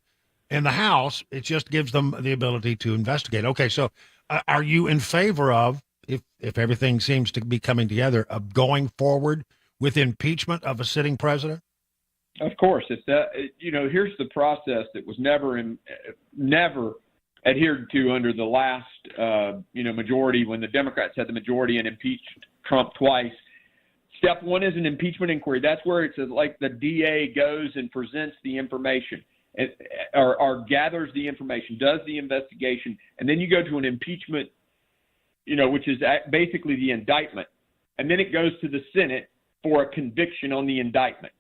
in the House. It just gives them the ability to investigate. Okay, so are you in favor of, if everything seems to be coming together, of going forward with impeachment of a sitting president? Of course, it's that. Here's the process that was never adhered to under the last majority when the Democrats had the majority and impeached Trump twice. Step one is an impeachment inquiry. That's where it's like the DA goes and presents the information. or gathers the information, does the investigation, and then you go to an impeachment, which is basically the indictment, and then it goes to the Senate for a conviction on the indictment.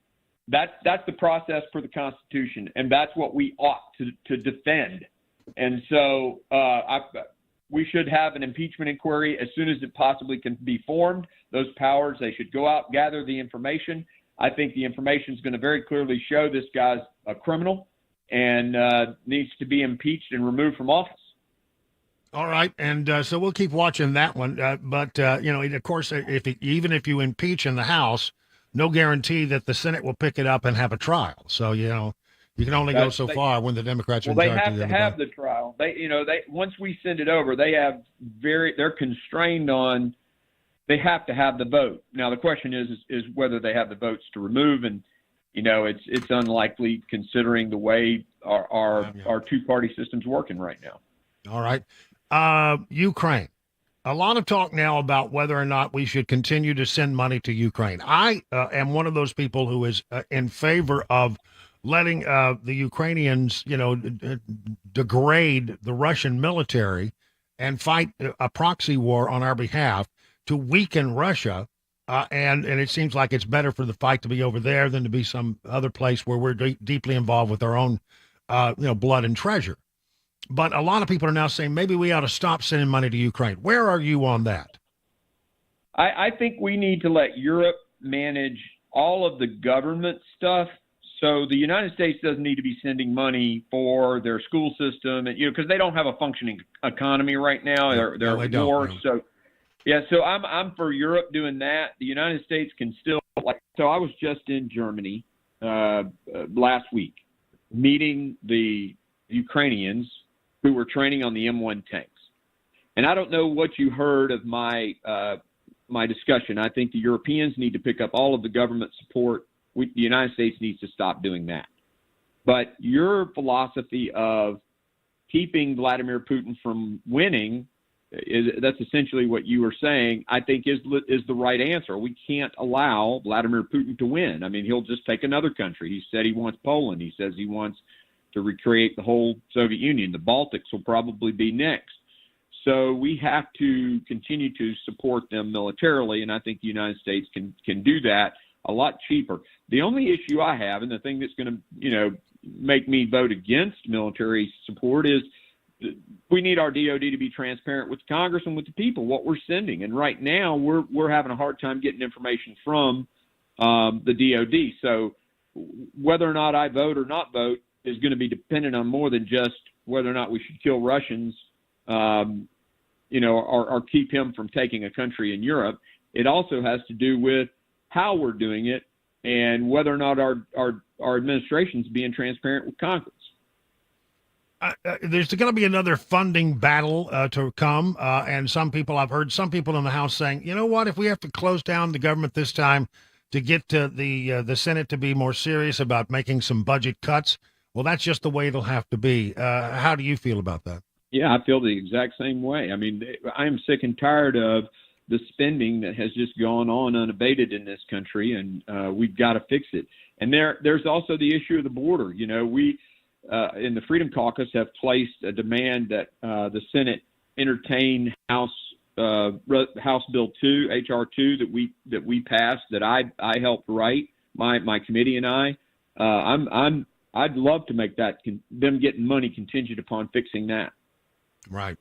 That's the process for the Constitution, and that's what we ought to defend. And so we should have an impeachment inquiry as soon as it possibly can be formed. Those powers, they should go out, gather the information. I think the information is going to very clearly show this guy's a criminal and needs to be impeached and removed from office. All right, and so we'll keep watching that one. But of course, even if you impeach in the House, no guarantee that the Senate will pick it up and have a trial. So you can only go so far when the Democrats are in charge. Well, they have to have the trial. They once we send it over, they're constrained on. They have to have the vote. Now the question is whether they have the votes to remove, and it's unlikely considering the way our two-party system's working right now. All right. Ukraine. A lot of talk now about whether or not we should continue to send money to Ukraine. I am one of those people who is in favor of letting the Ukrainians, degrade the Russian military and fight a proxy war on our behalf to weaken Russia. And it seems like it's better for the fight to be over there than to be some other place where we're deeply involved with our own, blood and treasure. But a lot of people are now saying maybe we ought to stop sending money to Ukraine. Where are you on that? I think we need to let Europe manage all of the government stuff. So the United States doesn't need to be sending money for their school system, and because they don't have a functioning economy right now. They're at war. So I'm for Europe doing that. The United States can still So I was just in Germany last week, meeting the Ukrainians who were training on the M1 tanks. And I don't know what you heard of my discussion. I think the Europeans need to pick up all of the government support. The United States needs to stop doing that. But your philosophy of keeping Vladimir Putin from winning, that's essentially what you were saying, I think is the right answer. We can't allow Vladimir Putin to win. I mean, he'll just take another country. He said he wants Poland. He says he wants to recreate the whole Soviet Union. The Baltics will probably be next. So we have to continue to support them militarily, and I think the United States can do that a lot cheaper. The only issue I have, and the thing that's going to make me vote against military support, is we need our DOD to be transparent with Congress and with the people, what we're sending. And right now we're having a hard time getting information from the DOD. So whether or not I vote or not vote is going to be dependent on more than just whether or not we should kill Russians, or keep him from taking a country in Europe. It also has to do with how we're doing it and whether or not our administration's being transparent with Congress. There's going to be another funding battle to come, and I've heard some people in the House saying, you know what, if we have to close down the government this time to get to the Senate to be more serious about making some budget cuts, well, that's just the way it'll have to be. How do you feel about that? Yeah, I feel the exact same way. I mean, I am sick and tired of the spending that has just gone on unabated in this country, and we've got to fix it. And there's also the issue of the border. We in the Freedom Caucus have placed a demand that the Senate entertain House Bill 2, H.R. 2, that we passed, that I helped write, my committee and I. I'd love to make that them getting money contingent upon fixing that. Right.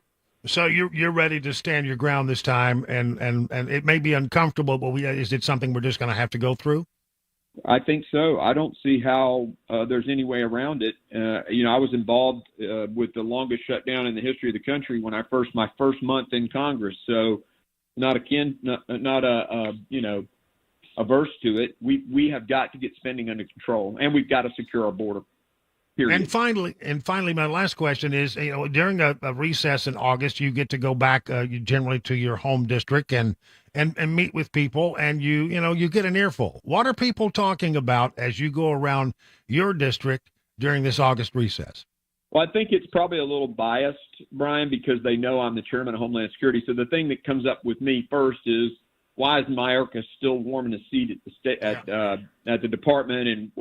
So you're ready to stand your ground this time, and it may be uncomfortable, but is it something we're just going to have to go through? I think so. I don't see how there's any way around it. I was involved with the longest shutdown in the history of the country when my first month in Congress. So not averse to it. We have got to get spending under control, and we've got to secure our border. Period. And finally, my last question is: during a recess in August, you get to go back generally to your home district and meet with people, and you get an earful. What are people talking about as you go around your district during this August recess? Well, I think it's probably a little biased, Brian, because they know I'm the chairman of Homeland Security. So the thing that comes up with me first is, why is Mayorkas still warming a seat at the department, and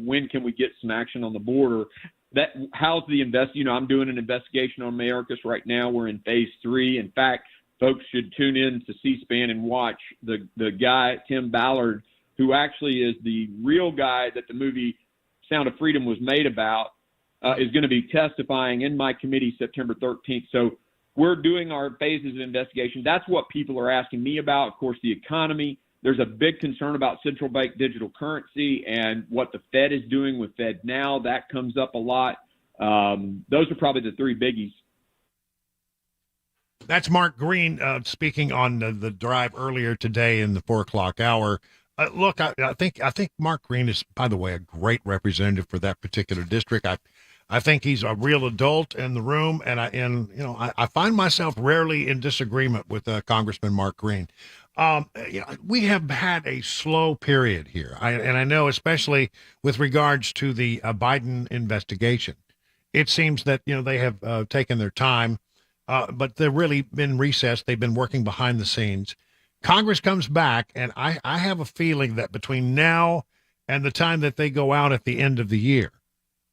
when can we get some action on the border? how's the I'm doing an investigation on Mayorkas right now. We're in phase 3. In fact, folks should tune in to C-SPAN and watch the guy, Tim Ballard, who actually is the real guy that the movie Sound of Freedom was made about, is going to be testifying in my committee September 13th. So we're doing our phases of investigation. That's what people are asking me about. Of course, the economy. There's a big concern about central bank digital currency and what the Fed is doing with Fed Now. That comes up a lot. Those are probably the 3 biggies. That's Mark Green speaking on the drive earlier today in the 4 o'clock hour. Look, I think Mark Green is, by the way, a great representative for that particular district. I think he's a real adult in the room, and I find myself rarely in disagreement with Congressman Mark Green. We have had a slow period here, and I know especially with regards to the Biden investigation. It seems that they have taken their time, but they've really been recessed. They've been working behind the scenes. Congress comes back, and I have a feeling that between now and the time that they go out at the end of the year,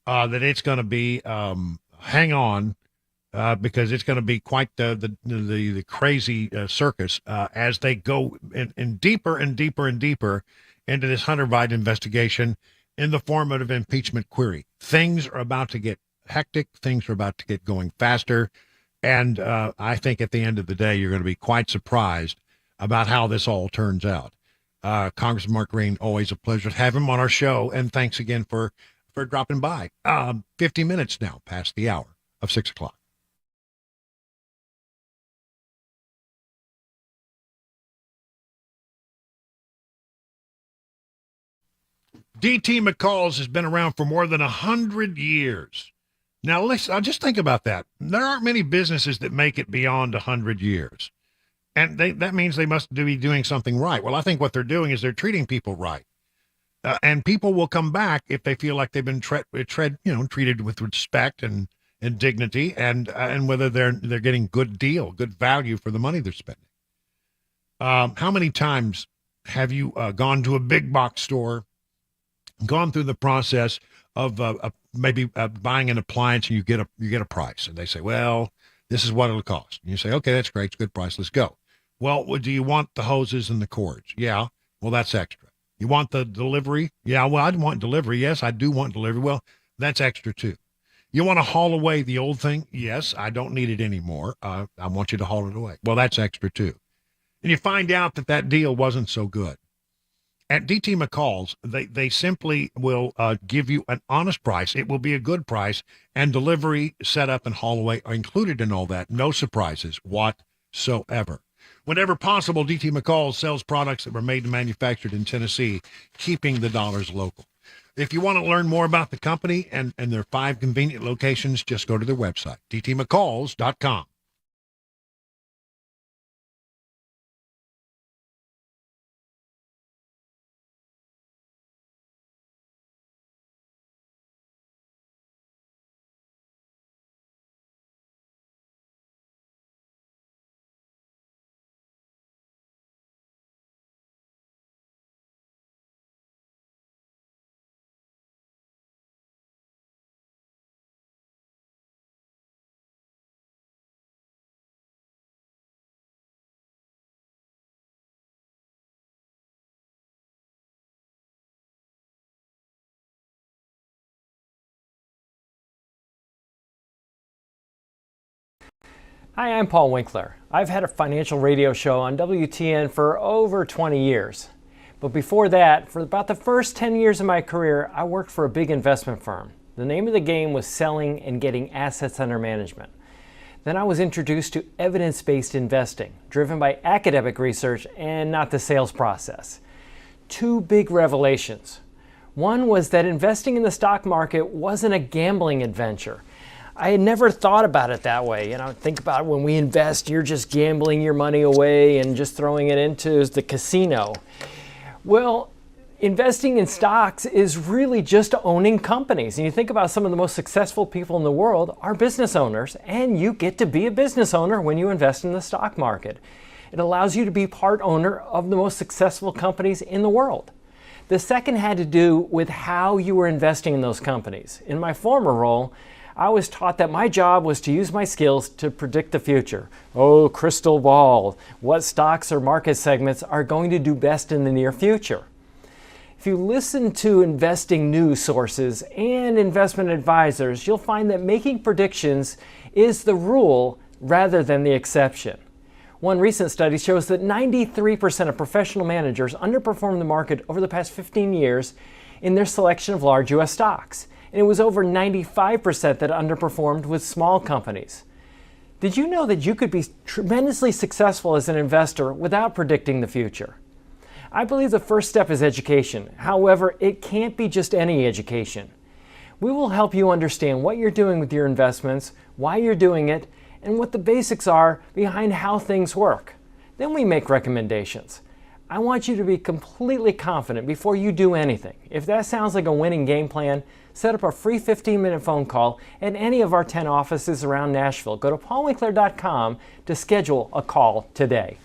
that it's going to be hang on, because it's going to be quite the crazy circus as they go in deeper and deeper and deeper into this Hunter Biden investigation in the form of an impeachment query. Things are about to get hectic. Things are about to get going faster. And I think at the end of the day, you're going to be quite surprised about how this all turns out. Congressman Mark Green, always a pleasure to have him on our show. And thanks again for dropping by. 50 minutes now past the hour of 6 o'clock. D.T. McCall's has been around for more than 100 years. Now, listen, just think about that. There aren't many businesses that make it beyond 100 years. And that means they must be doing something right. Well, I think what they're doing is they're treating people right. And people will come back if they feel like they've been treated with respect and dignity, and whether they're getting good value for the money they're spending. How many times have you gone to a big box store, gone through the process of maybe buying an appliance, and you get a price, and they say, well, this is what it'll cost. And you say, okay, that's great, it's a good price, let's go. Well, do you want the hoses and the cords? Yeah, well, that's extra. You want the delivery? Yeah, well, I want delivery. Yes, I do want delivery. Well, that's extra too. You want to haul away the old thing? Yes, I don't need it anymore. I want you to haul it away. Well, that's extra too. And you find out that deal wasn't so good. At D.T. McCall's, they simply will give you an honest price. It will be a good price, and delivery, setup, and haul away are included in all that. No surprises whatsoever. Whenever possible, D.T. McCall's sells products that were made and manufactured in Tennessee, keeping the dollars local. If you want to learn more about the company and their 5 convenient locations, just go to their website, dtmccalls.com. Hi, I'm Paul Winkler. I've had a financial radio show on WTN for over 20 years. But before that, for about the first 10 years of my career, I worked for a big investment firm. The name of the game was selling and getting assets under management. Then I was introduced to evidence-based investing, driven by academic research and not the sales process. 2 big revelations. One was that investing in the stock market wasn't a gambling adventure. I had never thought about it that way. Think about when we invest, you're just gambling your money away and just throwing it into the casino. Well, investing in stocks is really just owning companies. And you think about some of the most successful people in the world are business owners, and you get to be a business owner when you invest in the stock market. It allows you to be part owner of the most successful companies in the world. The second had to do with how you were investing in those companies. In my former role, I was taught that my job was to use my skills to predict the future. Oh, crystal ball, what stocks or market segments are going to do best in the near future? If you listen to investing news sources and investment advisors, you'll find that making predictions is the rule rather than the exception. One recent study shows that 93% of professional managers underperformed the market over the past 15 years in their selection of large U.S. stocks. And it was over 95% that underperformed with small companies. Did you know that you could be tremendously successful as an investor without predicting the future? I believe the first step is education. However, it can't be just any education. We will help you understand what you're doing with your investments, why you're doing it, and what the basics are behind how things work. Then we make recommendations. I want you to be completely confident before you do anything. If that sounds like a winning game plan, set up a free 15-minute phone call at any of our 10 offices around Nashville. Go to paulwinkler.com to schedule a call today.